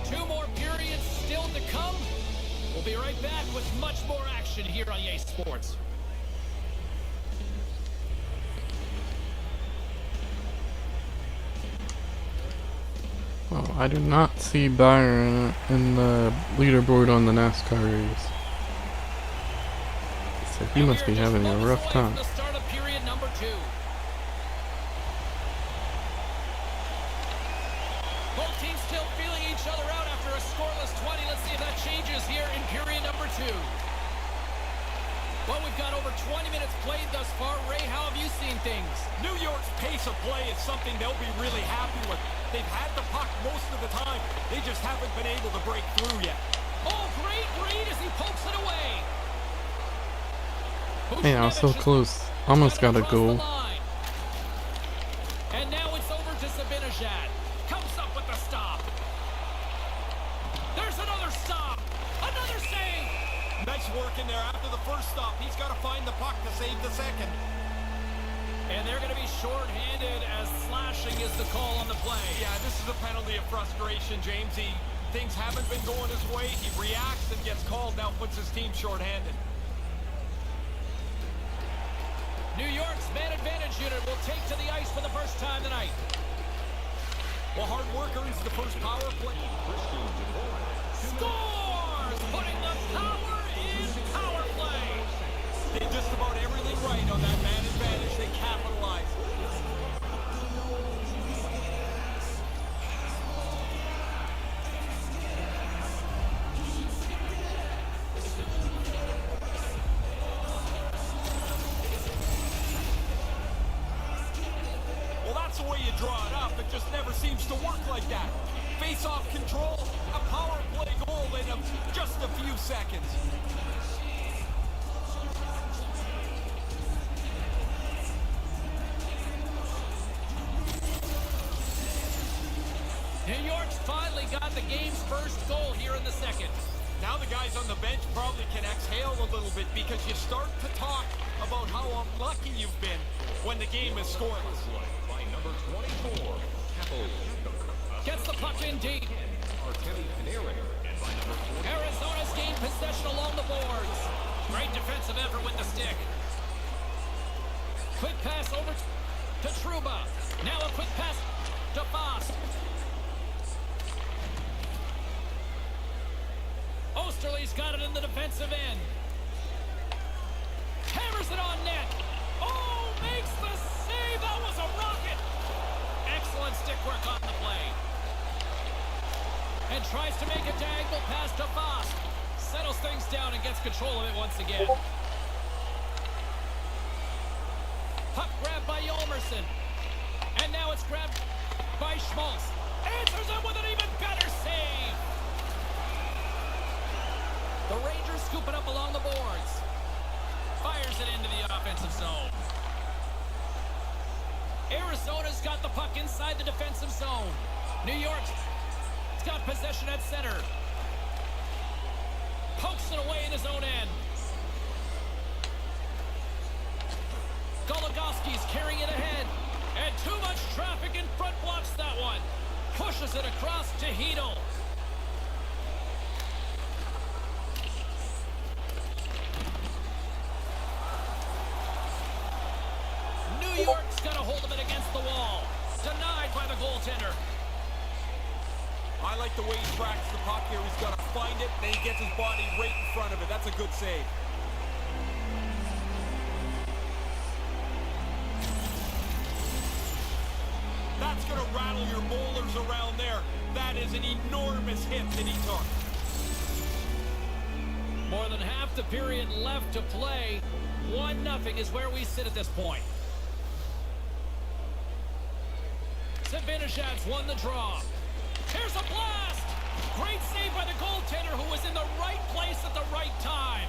2 more periods still to come. We'll be right back with much more action here on EA Sports. Oh, I do not see Byron in the leaderboard on the NASCAR race. So he must be having a rough time. The start of period number 2. Both teams still feeling each other out after a scoreless 20. Let's see if that changes here in period number 2. Well, we've got over 20 minutes played thus far. Ray, how have you seen things? New York's pace of play is something they'll be really happy with. They've had the puck most of the time. They just haven't been able to break through yet. Oh, great read as he pokes it away. Man, I was so close. Almost got a goal. And now it's over to Sabinajad. Comes up with the stop. working there after the first stop. He's got to find the puck to save the second. And they're going to be shorthanded as slashing is the call on the play. Yeah, this is a penalty of frustration, James. Things haven't been going his way. He reacts and gets called, now puts his team shorthanded. New York's man advantage unit will take to the ice for the first time tonight. Well, hard work earns the first power play. Scores! Putting the power in power play. Did just about everything right on that man advantage. They capitalized. Well, that's the way you draw it up. It just never seems to work like that. Face-off control, a power play goal in just a few seconds. New York's finally got the game's first goal here in the second. Now the guys on the bench probably can exhale a little bit because you start to talk about how unlucky you've been when the game is scoreless. By number 24, Capo. Gets the puck in deep. Artemi Panarin. And by number 40, Arizona's gained possession along the boards. Great defensive effort with the stick. Quick pass over to Trouba. Now a quick pass to Fast. Osterley's got it in the defensive end. Hammers it on net. Oh, makes the save. That was a rocket. Excellent stick work on the play. And tries to make a diagonal pass to Fast. Settles things down and gets control of it once again. Puck grabbed by Yolmerson. And now it's grabbed by Schmaltz. Answers it with an even better save. The Rangers scoop it up along the boards. Fires it into the offensive zone. Arizona's got the puck inside the defensive zone. New York's got possession at center. Pokes it away in his own end. Goligoski's carrying it ahead. And too much traffic in front blocks that one. Pushes it across to Hedel. New York's got a hold of it against the wall. Denied by the goaltender. I like the way he tracks the puck here. He's got to find it, then he gets his body right in front of it. That's a good save. That's going to rattle your bowlers around there. That is an enormous hit that he took. More than half the period left to play. 1-0 is where we sit at this point. Zibanejad's won the draw. Here's a blast! Great save by the goaltender who was in the right place at the right time.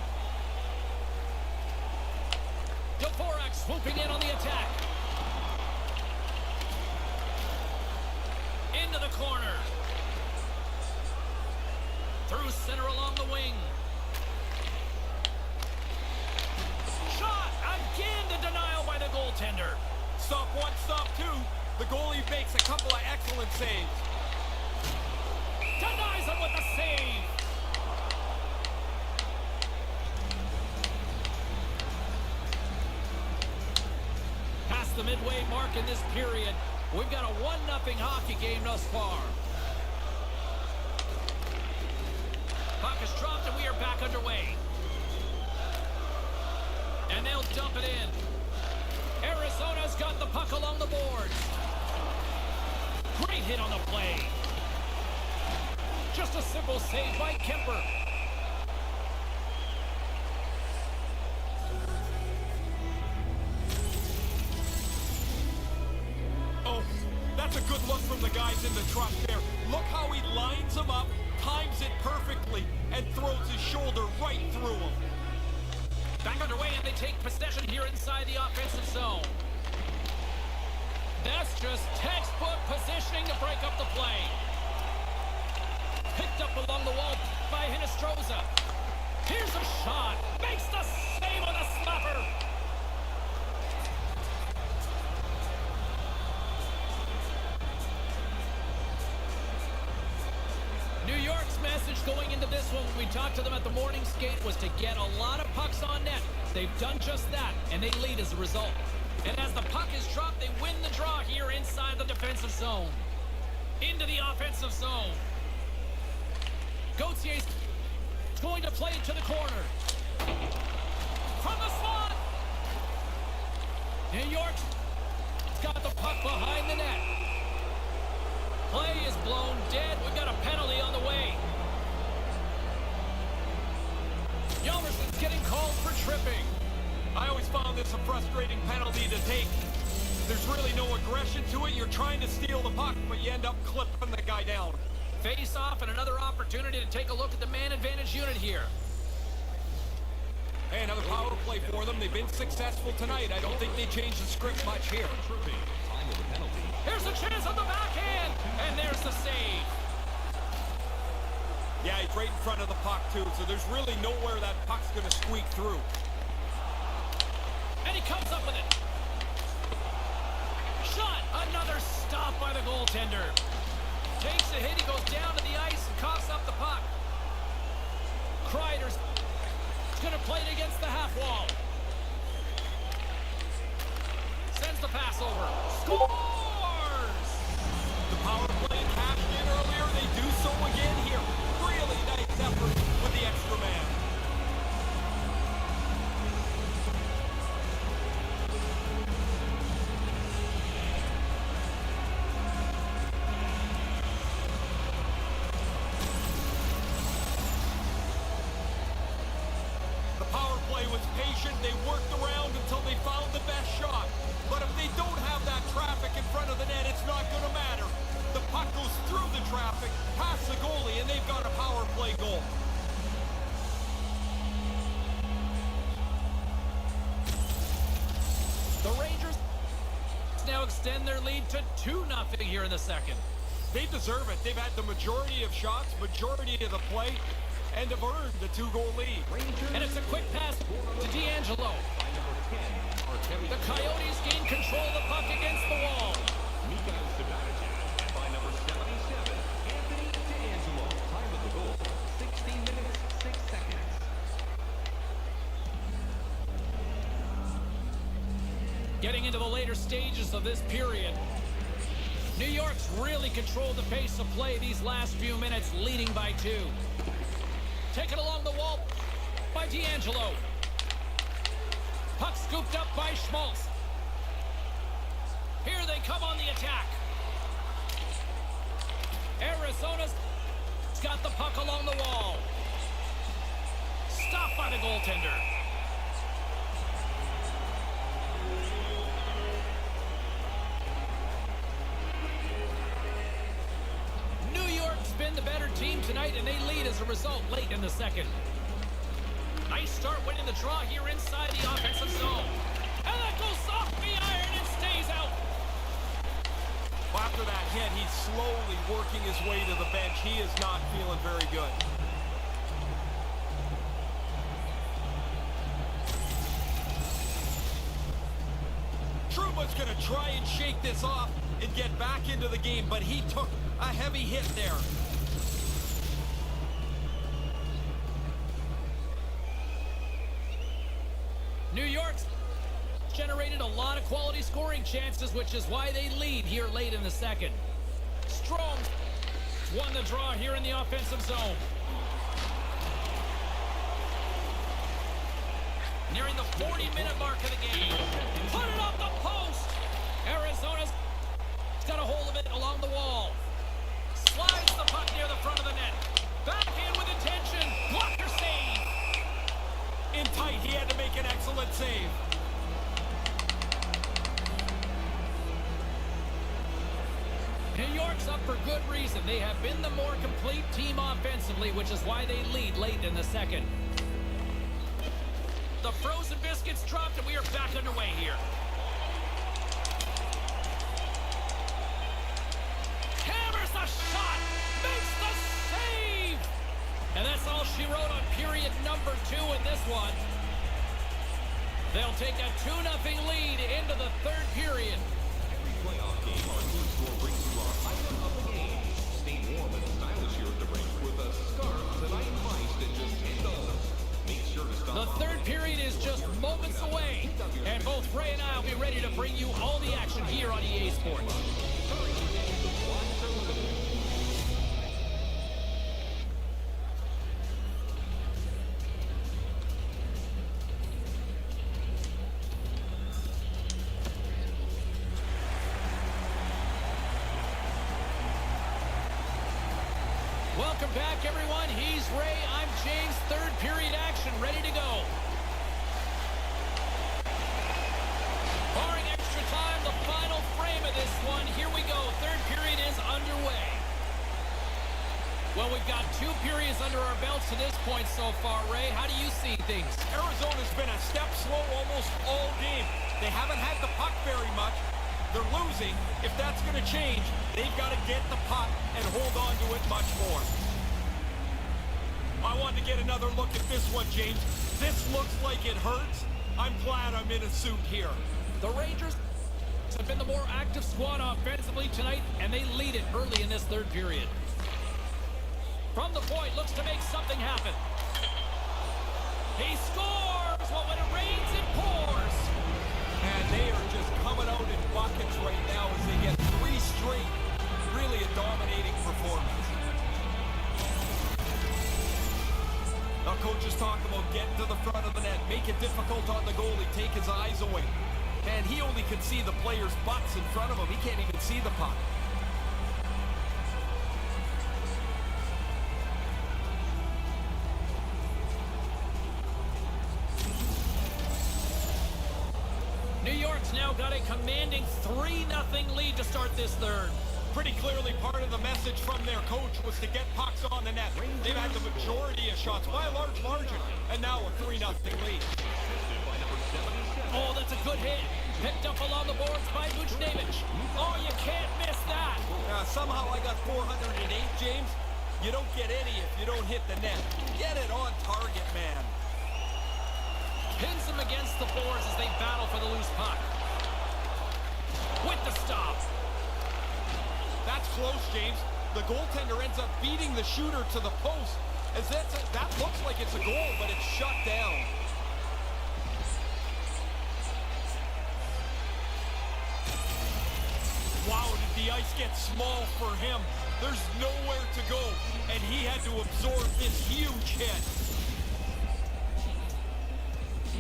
Dvorak swooping in on the attack. Into the corner. Through center along the wing. Shot! Again the denial by the goaltender. Stop one, stop two. The goalie makes a couple of excellent saves. Denies him with the save. Past the midway mark in this period, we've got a 1-0 hockey game thus far. Puck is dropped and we are back underway. And they'll dump it in. Arizona's got the puck along the boards. Great hit on the play. Just a simple save by Kemper. Oh, that's a good look from the guys in the truck there. Look how he lines them up, times it perfectly, and throws his shoulder right through them. Back underway, and they take possession here inside the offensive zone. That's just textbook positioning to break up the play. Picked up along the wall by Hinostroza. Here's a shot. Makes the save with a slapper. New York's message going into this one when we talked to them at the morning skate was to get a lot of pucks on net. They've done just that, and they lead as a result. And as the puck is dropped, they win the draw here inside the defensive zone. Into the offensive zone. Gautier's going to play it to the corner. From the slot. New York's got the puck behind the net. Play is blown dead. We've got a penalty on the way. Yelmerson's getting called for tripping. I always found this a frustrating penalty to take. There's really no aggression to it. You're trying to steal the puck, but you end up clipping the guy down. Face off and another opportunity to take a look at the man advantage unit here. Hey, another power play for them. They've been successful tonight. I don't think they changed the script much here. Here's a chance on the backhand, and there's the save. Yeah, he's right in front of the puck, too, so there's really nowhere that puck's going to squeak through. And he comes up with it. Shot! Another stop by the goaltender. Takes a hit, he goes down to the ice and coughs up the puck. Kreider's going to play it against the half wall. Sends the pass over. Scores! The power play cashed in earlier. They do so again here. Really nice effort with the extra man. The power play was patient. They worked around until they found the best shot. But if they don't have that traffic in front of the net, it's not going to matter. The puck goes through the traffic, past the goalie, and they've got a power play goal. The Rangers now extend their lead to 2-0 here in the second. They deserve it. They've had the majority of shots, majority of the play, and have earned the 2-goal lead. And it's a quick pass to D'Angelo. The Coyotes gain control of the puck against the wall. By number 77, Anthony D'Angelo. Time of the goal, 16 minutes, 6 seconds. Getting into the later stages of this period, New York's really controlled the pace of play these last few minutes, leading by 2. Taken along the wall by D'Angelo. Puck scooped up by Schmaltz. Here they come on the attack. Arizona's got the puck along the wall. Stopped by the goaltender. New York's been the better team tonight, and they lead as a result late in the second. Nice start winning the draw here inside the offensive zone. And that goes off the iron and stays out. After that hit, he's slowly working his way to the bench. He is not feeling very good. Truba's going to try and shake this off and get back into the game, but he took a heavy hit there. New York's generated a lot of quality scoring chances, which is why they lead here late in the second. Strome won the draw here in the offensive zone. Nearing the 40-minute mark of the game. Put it off the post. Arizona's got a hold of it along the wall. Slides the puck near the front of the net. Back in with intention. Blocker save. In tight, he had to make an excellent save. New York's up for good reason. They have been the more complete team offensively, which is why they lead late in the second. The frozen biscuits dropped, and we are back underway here. Hammers the shot, makes the save, and that's all she wrote on period number 2 in this one. They'll take a 2-0 lead into the third period. Every playoff game, our team score brings you our item of the game. Stay warm and stylish here at the rink with a scarf tonight priced at just $10. Make sure to stop. The third period is just moments away, and both Ray and I will be ready to bring you all the action here on EA Sports. Welcome back, everyone. He's Ray. I'm James. Third period action ready to go. Barring extra time, the final frame of this one. Here we go. Third period is underway. Well, we've got 2 periods under our belts to this point so far, Ray. How do you see things? Arizona's been a step slow almost all game. They haven't had the puck very much. They're losing. If that's going to change, they've got to get the puck and hold on to it much more. I wanted to get another look at this one, James. This looks like it hurts. I'm glad I'm in a suit here. The Rangers have been the more active squad offensively tonight, and they lead it early in this third period. From the point, looks to make something happen. He scores! Well, when it rains, it pours. And they are just coming out in buckets right now as they get 3 straight. Really a dominating performance. Now, coaches talk about getting to the front of the net, make it difficult on the goalie, take his eyes away. Man, he only can see the players' butts in front of him. He can't even see the puck. New York's now got a commanding 3-0 lead to start this third. Pretty clearly part of the message from their coach was to get pucks on the net. They've had the majority of shots by a large margin, and now a 3-0 lead. Oh, that's a good hit. Picked up along the boards by Buchnevich. Oh, you can't miss that. Somehow I got 408, James. You don't get any if you don't hit the net. Get it on target, man. Pins them against the boards as they battle for the loose puck. With the stop. That's close, James. The goaltender ends up beating the shooter to the post. As that looks like it's a goal, but it's shut down. Wow, did the ice get small for him? There's nowhere to go, and he had to absorb this huge hit.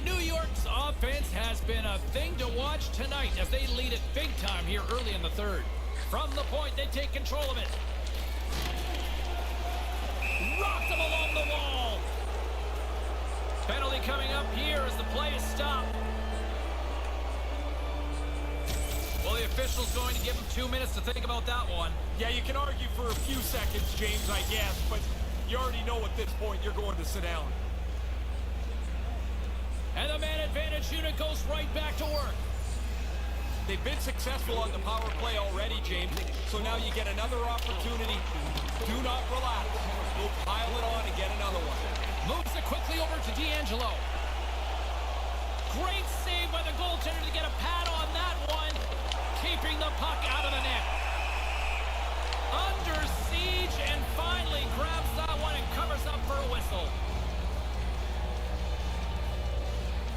New York's offense has been a thing to watch tonight as they lead it big time here early in the third. From the point, they take control of it. Rocks him along the wall. Penalty coming up here as the play is stopped. Well, the official's going to give him 2 minutes to think about that one. Yeah, you can argue for a few seconds, James, I guess, but you already know at this point you're going to sit down. And the man advantage unit goes right back to work. They've been successful on the power play already, James, so now you get another opportunity. Do not relax. Go pile it on and get another one. Moves it quickly over to D'Angelo. Great save by the goaltender to get a pad on that one. Keeping the puck out of the net. Under siege and finally grabs that one and covers up for a whistle.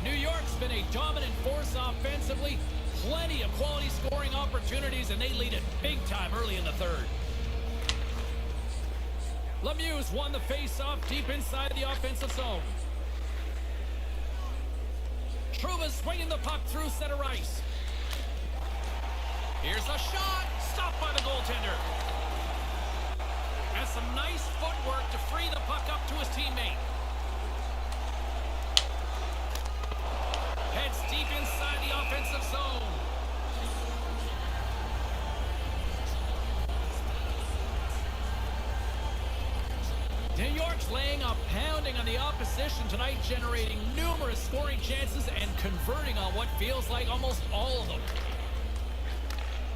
New York's been a dominant force offensively. Plenty of quality scoring opportunities, and they lead it big time early in the third. Lemieux won the face-off deep inside the offensive zone. Trouba's swinging the puck through center ice. Here's a shot. Stopped by the goaltender. And some nice footwork to free the puck up to his teammate. Heads deep inside the offensive zone. New York's laying a pounding on the opposition tonight, generating numerous scoring chances and converting on what feels like almost all of them.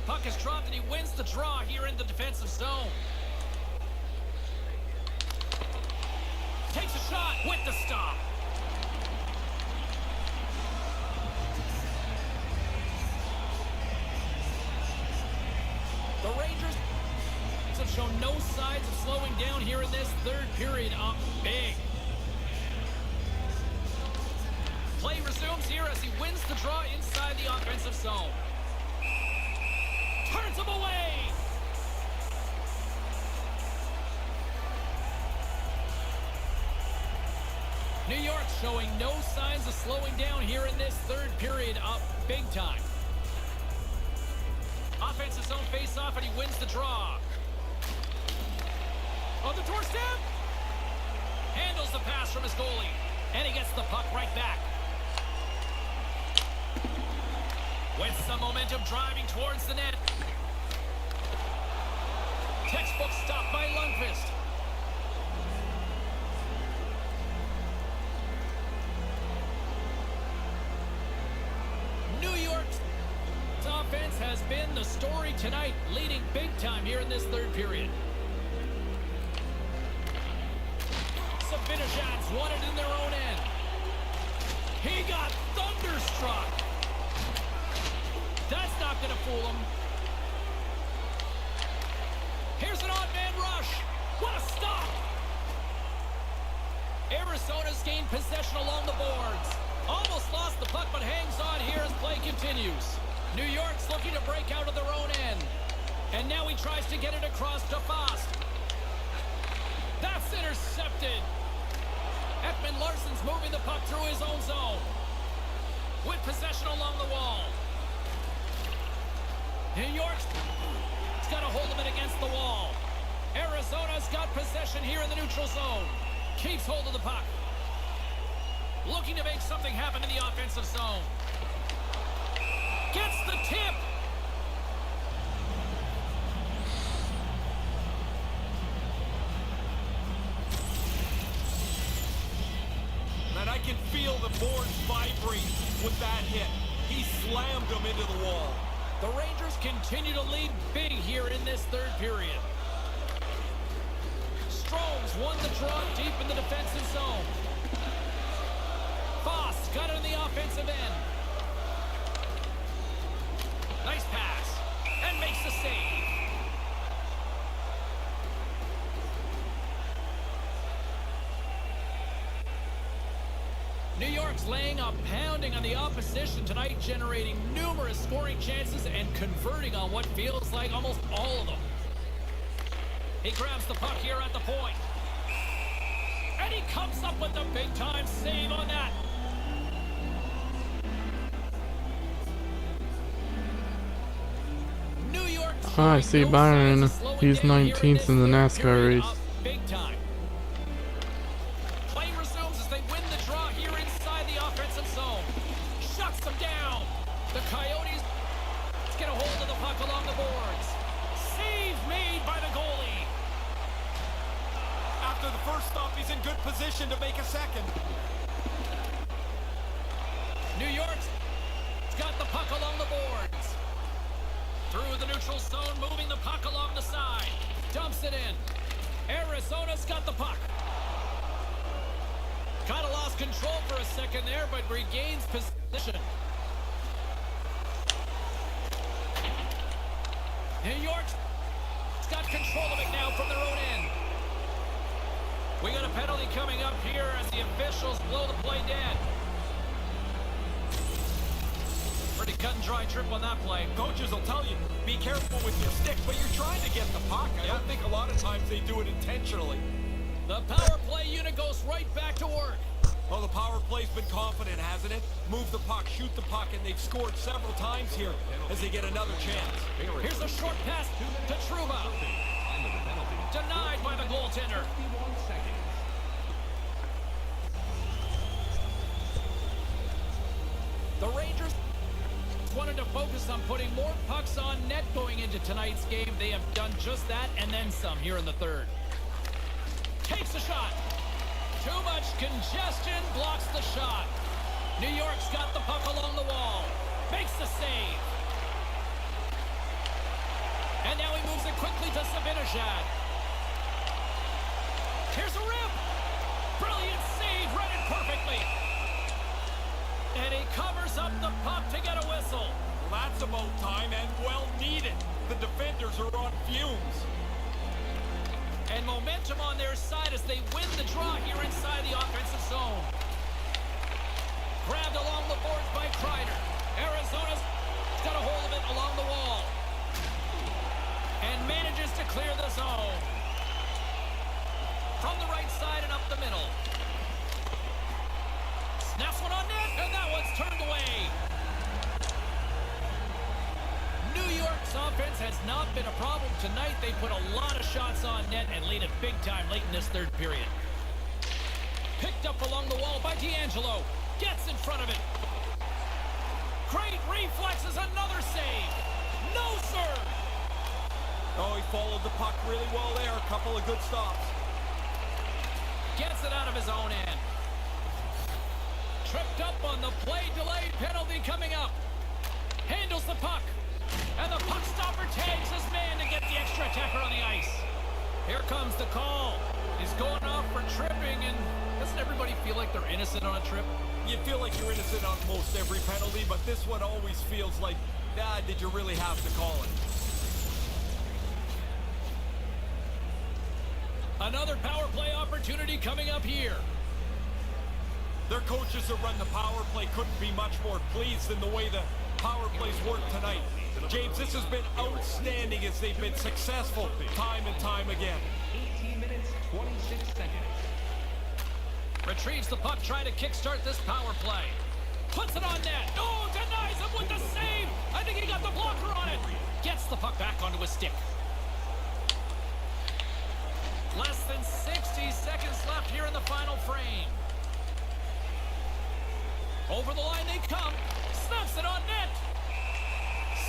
Puck is dropped and he wins the draw here in the defensive zone. Takes a shot with the stop. The Rangers have shown no signs of slowing down here in this third period. Up big. Play resumes here as he wins the draw inside the offensive zone. Turns him away. New York showing no signs of slowing down here in this third period. Up big time. Offensive zone face-off, and he wins the draw. On the doorstep. Handles the pass from his goalie. And he gets the puck right back. With some momentum driving towards the net. Textbook stop by Lundqvist. New York's offense has been the story tonight, leading big time here in this third period. Zibanejad's won it in their own end. He got thunderstruck. That's not going to fool him. Here's an odd man rush. What a stop. Arizona's gained possession along the boards. Almost lost the puck, but hangs on here as play continues. New York's looking to break out of their own end. And now he tries to get it across to Fast. That's intercepted. Ekman Larsson's moving the puck through his own zone. With possession along the wall. New York's got a hold of it against the wall. Arizona's got possession here in the neutral zone. Keeps hold of the puck. Looking to make something happen in the offensive zone. Gets the tip. And I can feel the boards vibrate with that hit. He slammed them into the wall. The Rangers continue to lead big here in this third period. Stromes won the draw deep in the defensive zone. Foss got it in the offensive end. Nice pass. And makes the save. New York's laying a pounding on the opposition tonight, generating numerous scoring chances and converting on what feels like almost all of them. He grabs the puck here at the point. And he comes up with a big-time save on that. New York. I see Byron. He's 19th in the NASCAR race. Big time. Play resumes as they win the draw here inside the offensive zone. Shuts them down. The Coyotes get a hold of the puck along the boards. Save made by the goalie. After the first stop, he's in good position to make a second. New York's got the puck along the boards. Through the neutral zone, moving the puck along the side. Dumps it in. Arizona's got the puck. Kind of lost control for a second there, but regains position. New York's got control of it now from their own end. We got a penalty coming up here as the officials blow the play dead. Pretty cut and dry trip on that play. Coaches will tell you, be careful with your stick, but you're trying to get the puck. I don't think a lot of times they do it intentionally. The power play unit goes right back to work. Well, the power play's been confident, hasn't it? Move the puck, shoot the puck, and they've scored several times here as they get another chance. Here's a short pass to Trouba. Denied by the goaltender. The Rangers wanted to focus on putting more pucks on net going into tonight's game. They have done just that and then some here in the third. Takes a shot. Too much congestion, blocks the shot. New York's got the puck along the wall. Makes the save. And now he moves it quickly to Zibanejad. Here's a rip. Brilliant covers up the puck to get a whistle. Well, that's about time and well needed. The defenders are on fumes. And momentum on their side as they win the draw here inside the offensive zone. Grabbed along the boards by Kreider. Arizona's got a hold of it along the wall. And manages to clear the zone. From the right side and up the middle. Snaps one on net, and that one's turned away. New York's offense has not been a problem tonight. They put a lot of shots on net and lead it big time late in this third period. Picked up along the wall by D'Angelo. Gets in front of it. Great reflexes, another save. No, sir. Oh, he followed the puck really well there. A couple of good stops. Gets it out of his own end. Tripped up on the play, delayed penalty coming up. Handles the puck. And the puck stopper tags his man to get the extra attacker on the ice. Here comes the call. He's going off for tripping, and doesn't everybody feel like they're innocent on a trip? You feel like you're innocent on most every penalty, but this one always feels like, did you really have to call it? Another power play opportunity coming up here. Their coaches that run the power play couldn't be much more pleased than the way the power plays work tonight. James, this has been outstanding as they've been successful time and time again. 18 minutes, 26 seconds. Retrieves the puck, trying to kickstart this power play. Puts it on net. Oh, denies him with the save. I think he got the blocker on it. Gets the puck back onto his stick. Less than 60 seconds left here in the final frame. Over the line they come. Snaps it on net.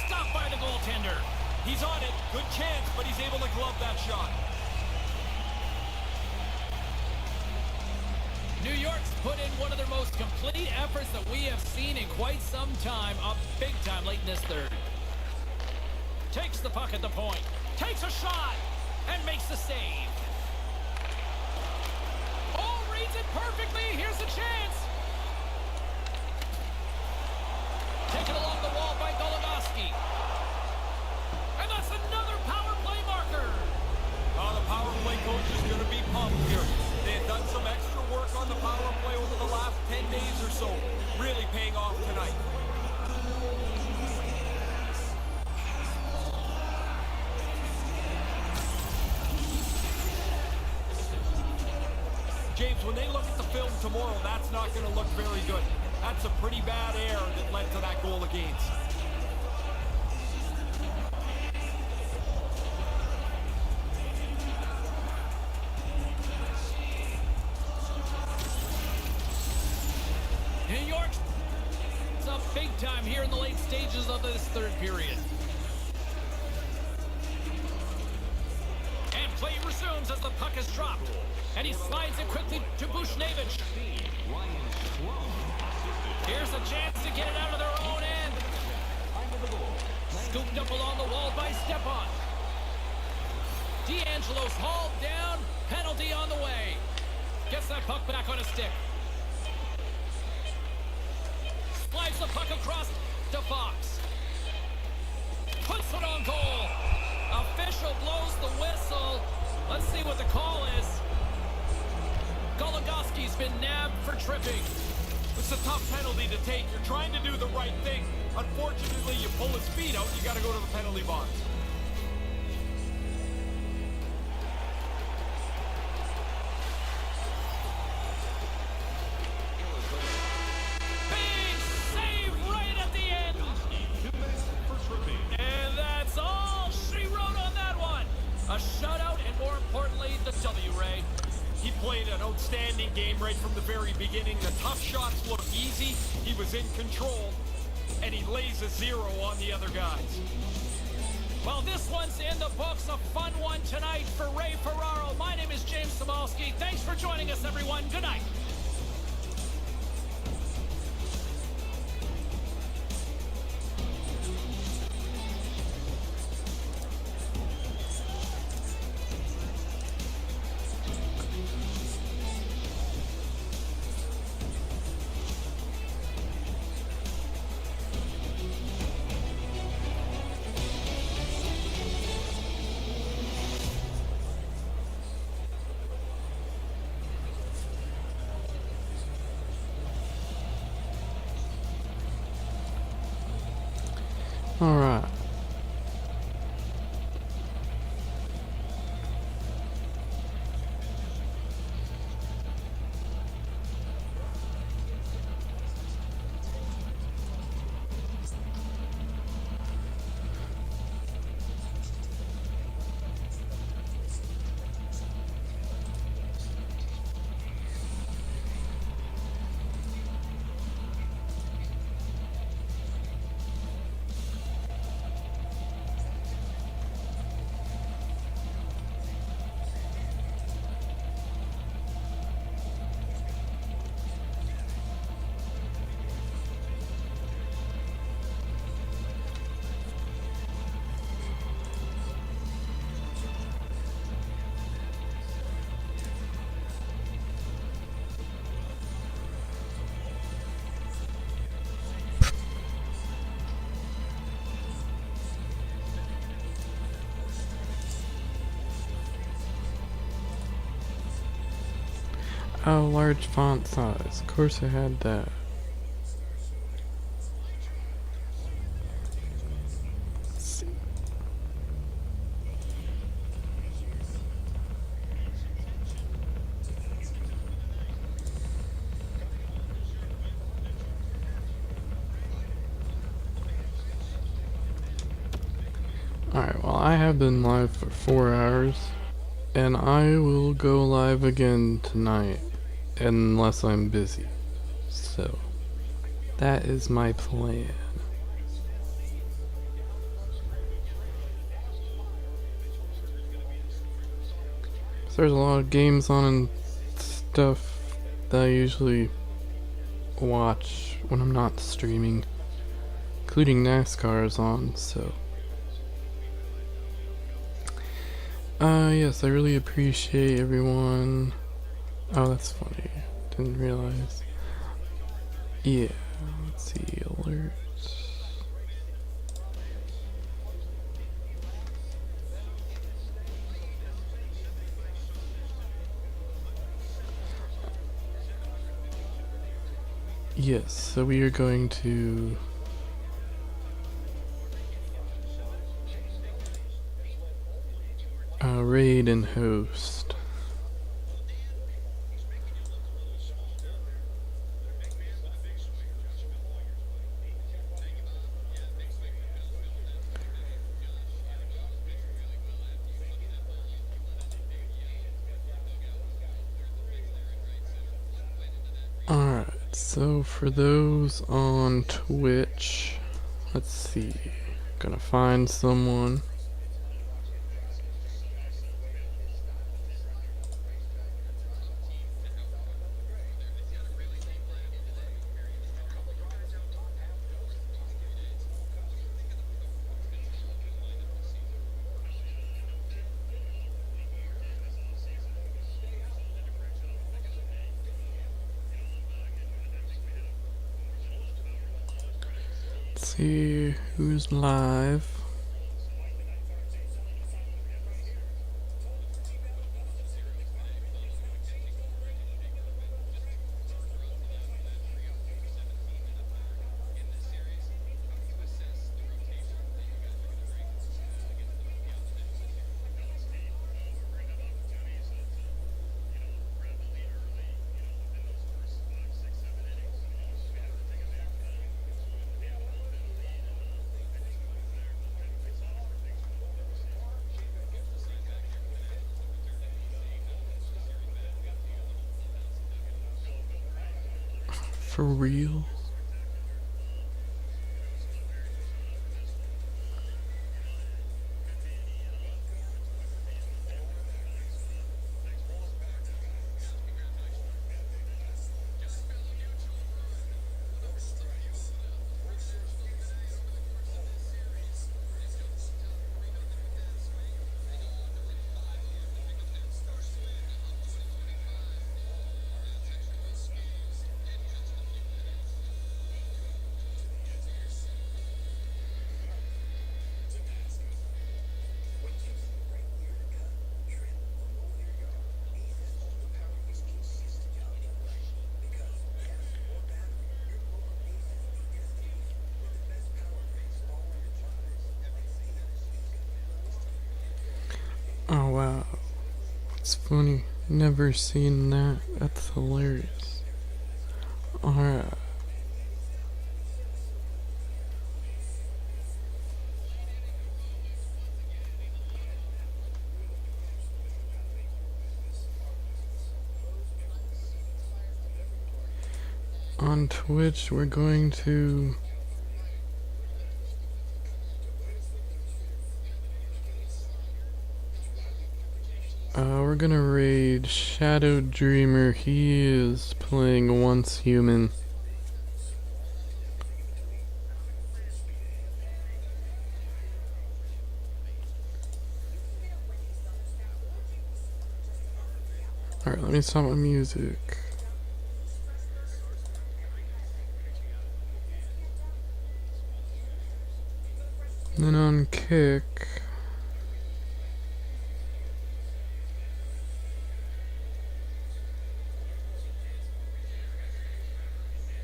Stopped by the goaltender. He's on it. Good chance, but he's able to glove that shot. New York's put in one of their most complete efforts that we have seen in quite some time, up big time late in this third. Takes the puck at the point, takes a shot, and makes the save. Oh, reads it perfectly, here's a chance. Taken along the wall by Goligoski. And that's another power play marker. Oh, the power play coach is going to be pumped here. They had done some extra work on the power play over the last 10 days or so. Really paying off tonight. James, when they look at the film tomorrow, that's not going to look very good. That's a pretty bad error that led to that goal against. New York's up big time here in the late stages of this third period. And play resumes as the puck is dropped. And he slides it quickly to Bushnevich. Here's a chance to get it out of their own end. Scooped up along the wall by Stepan. D'Angelo's hauled down. Penalty on the way. Gets that puck back on his stick. Slides the puck across to Fox. Puts it on goal. Official blows the whistle. Let's see what the call is. Goligoski's been nabbed for tripping. It's a tough penalty to take. You're trying to do the right thing. Unfortunately, you pull his feet out, you got to go to the penalty box. Big save right at the end. 2 minutes for tripping. And that's all she wrote on that one. A shutout and, more importantly, the W, Ray. He played an outstanding game right from the very beginning. The tough shots looked easy. He was in control. And he lays a 0 on the other guys. Well, this one's in the books. A fun one tonight for Ray Ferraro. My name is James Cybulski. Thanks for joining us, everyone. Good night. Alright. Oh, large font size. Of course I had that. Let's see. Alright, well I have been live for 4 hours. And I will go live again tonight. Unless I'm busy. So, that is my plan. There's a lot of games on and stuff that I usually watch when I'm not streaming. Including NASCAR is on, so. Yes, I really appreciate everyone. Oh, that's funny. Didn't realize. Yeah, let's see, alerts. Yes, so we are going to raid and host. Alright, so for those on Twitch, let's see, gonna find someone. See who's live. For real? Oh wow. It's funny. Never seen that. That's hilarious. Alright. On Twitch, we're going to we're gonna raid Shadow Dreamer. He is playing Once Human. Alright, let me stop my music. And then on Kick,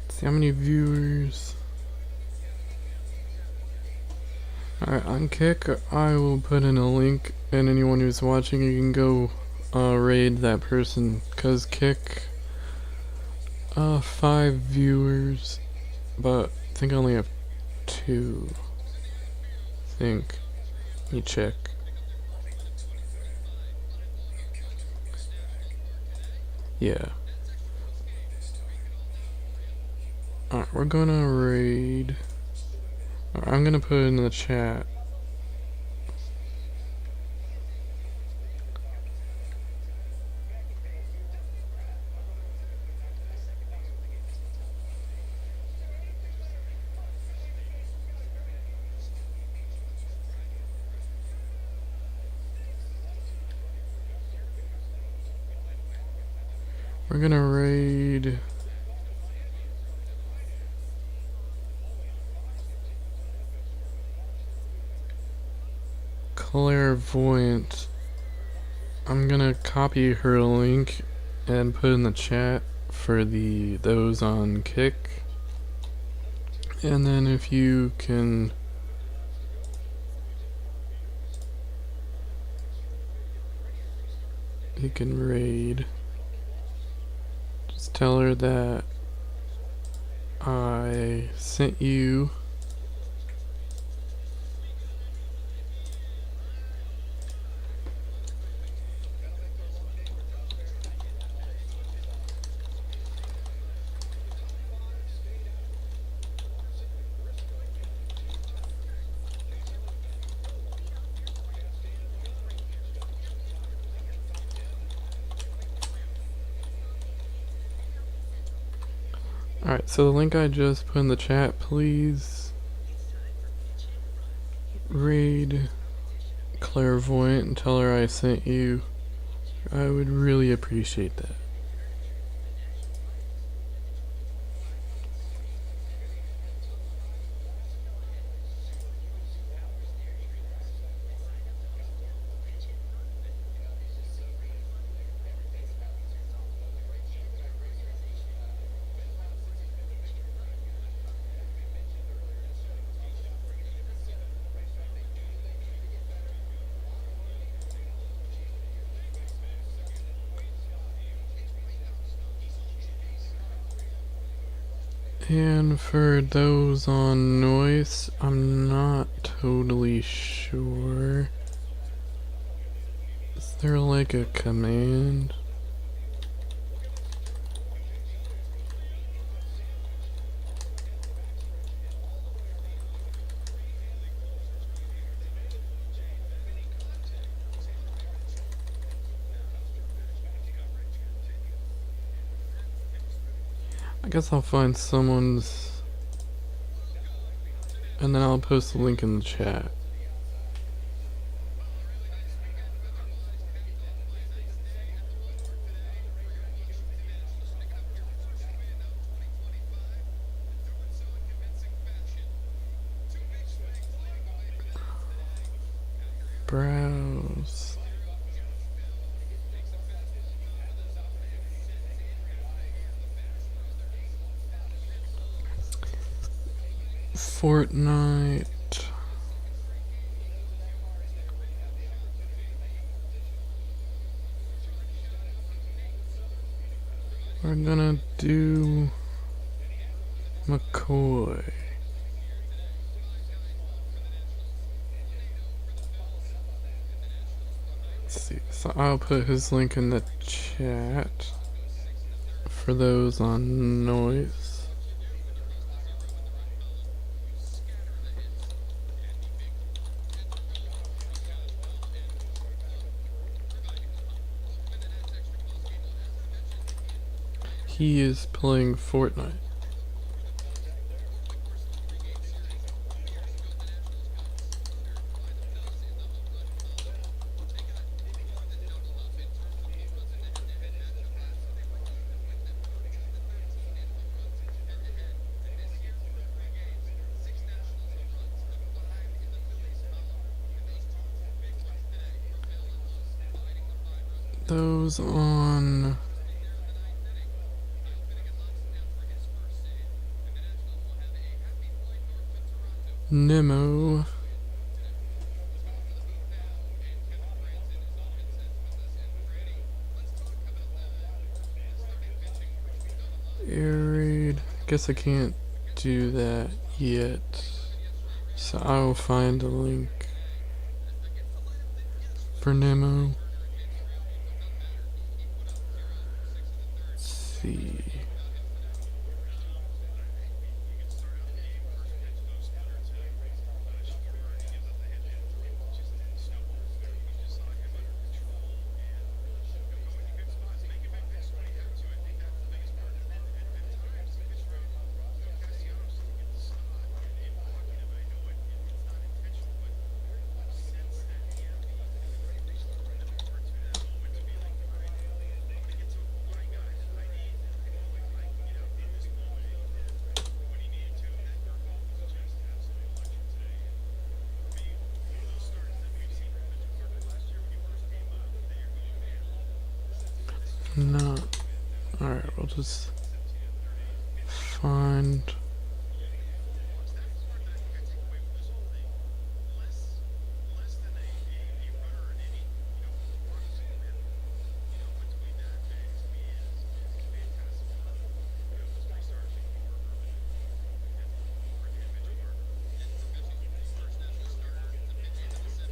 see how many viewers. Alright, on Kick, I will put in a link, and anyone who's watching, you can go raid that person, cause Kick, 5 viewers, but I think I only have 2. I think. Let me check. Yeah. Alright, we're gonna raid. I'm gonna put it in the chat. We're gonna raid Clairvoyant. I'm gonna copy her link and put in the chat for those on Kick. And then if you can raid. Just tell her that I sent you. Alright, so the link I just put in the chat, please raid Clairvoyant and tell her I sent you. I would really appreciate that. And for those on Noise, I'm not totally sure. Is there like a command? I guess I'll find someone's, and then I'll post the link in the chat. Browse. Fortnite. do McCoy. Let's see. So I'll put his link in the chat for those on noise. He is playing Fortnite. Those on Nemo. Air raid. Guess I can't do that yet. So I will find a link for Nemo. Let's see. No. Alright, we'll just find.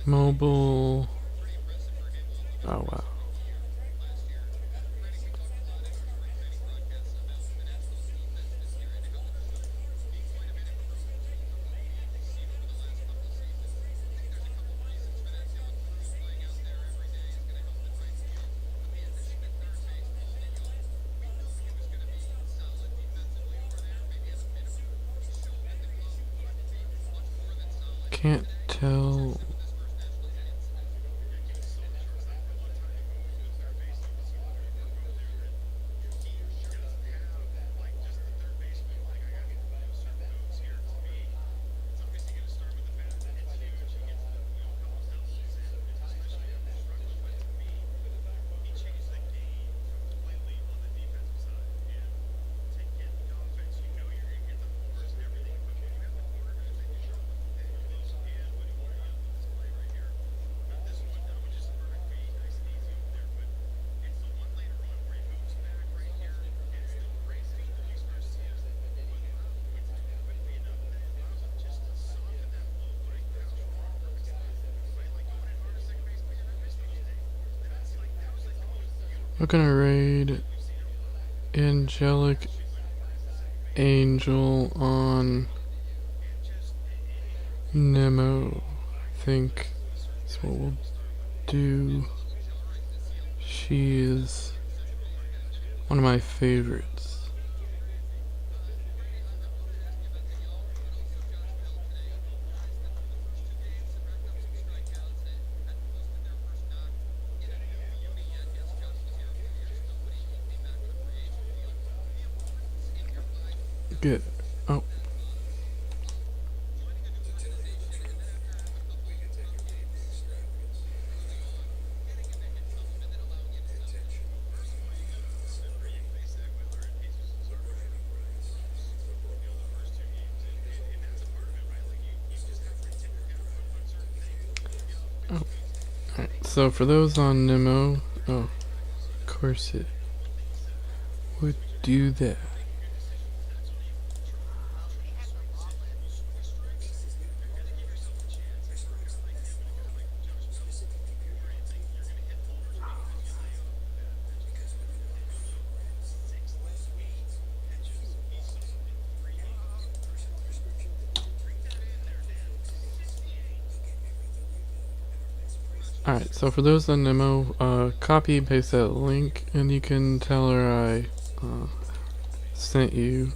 Mobile. Oh wow. Can't tell. We're gonna raid Angelic Angel on Nemo. I think that's what we'll do. She is one of my favorites. Good. Oh. Oh. Alright, so for those on Nemo, of course it would do that. Alright, so for those that know, copy paste that link and you can tell her I sent you.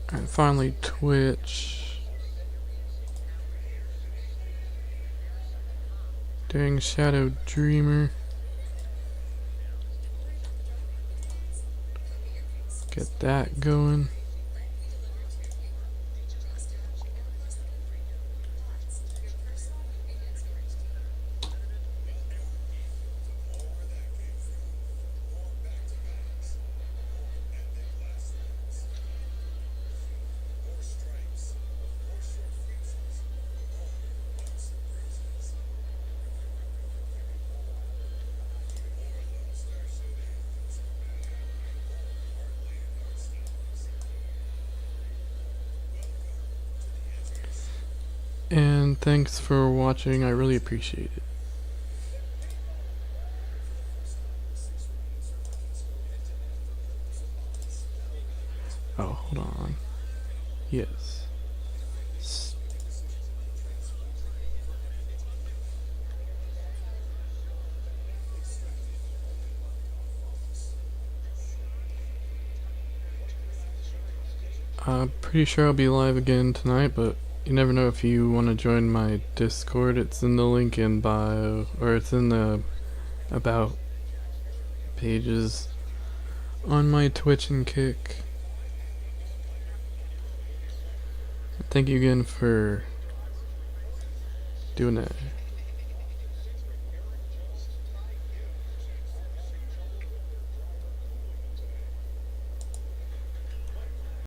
And finally, Twitch. Doing Shadow Dreamer. Get that going. And thanks for watching, I really appreciate it. Oh, hold on. Yes. I'm pretty sure I'll be live again tonight, but you never know. If you want to join my Discord, it's in the link in bio, or it's in the about pages on my Twitch and Kick. Thank you again for doing that.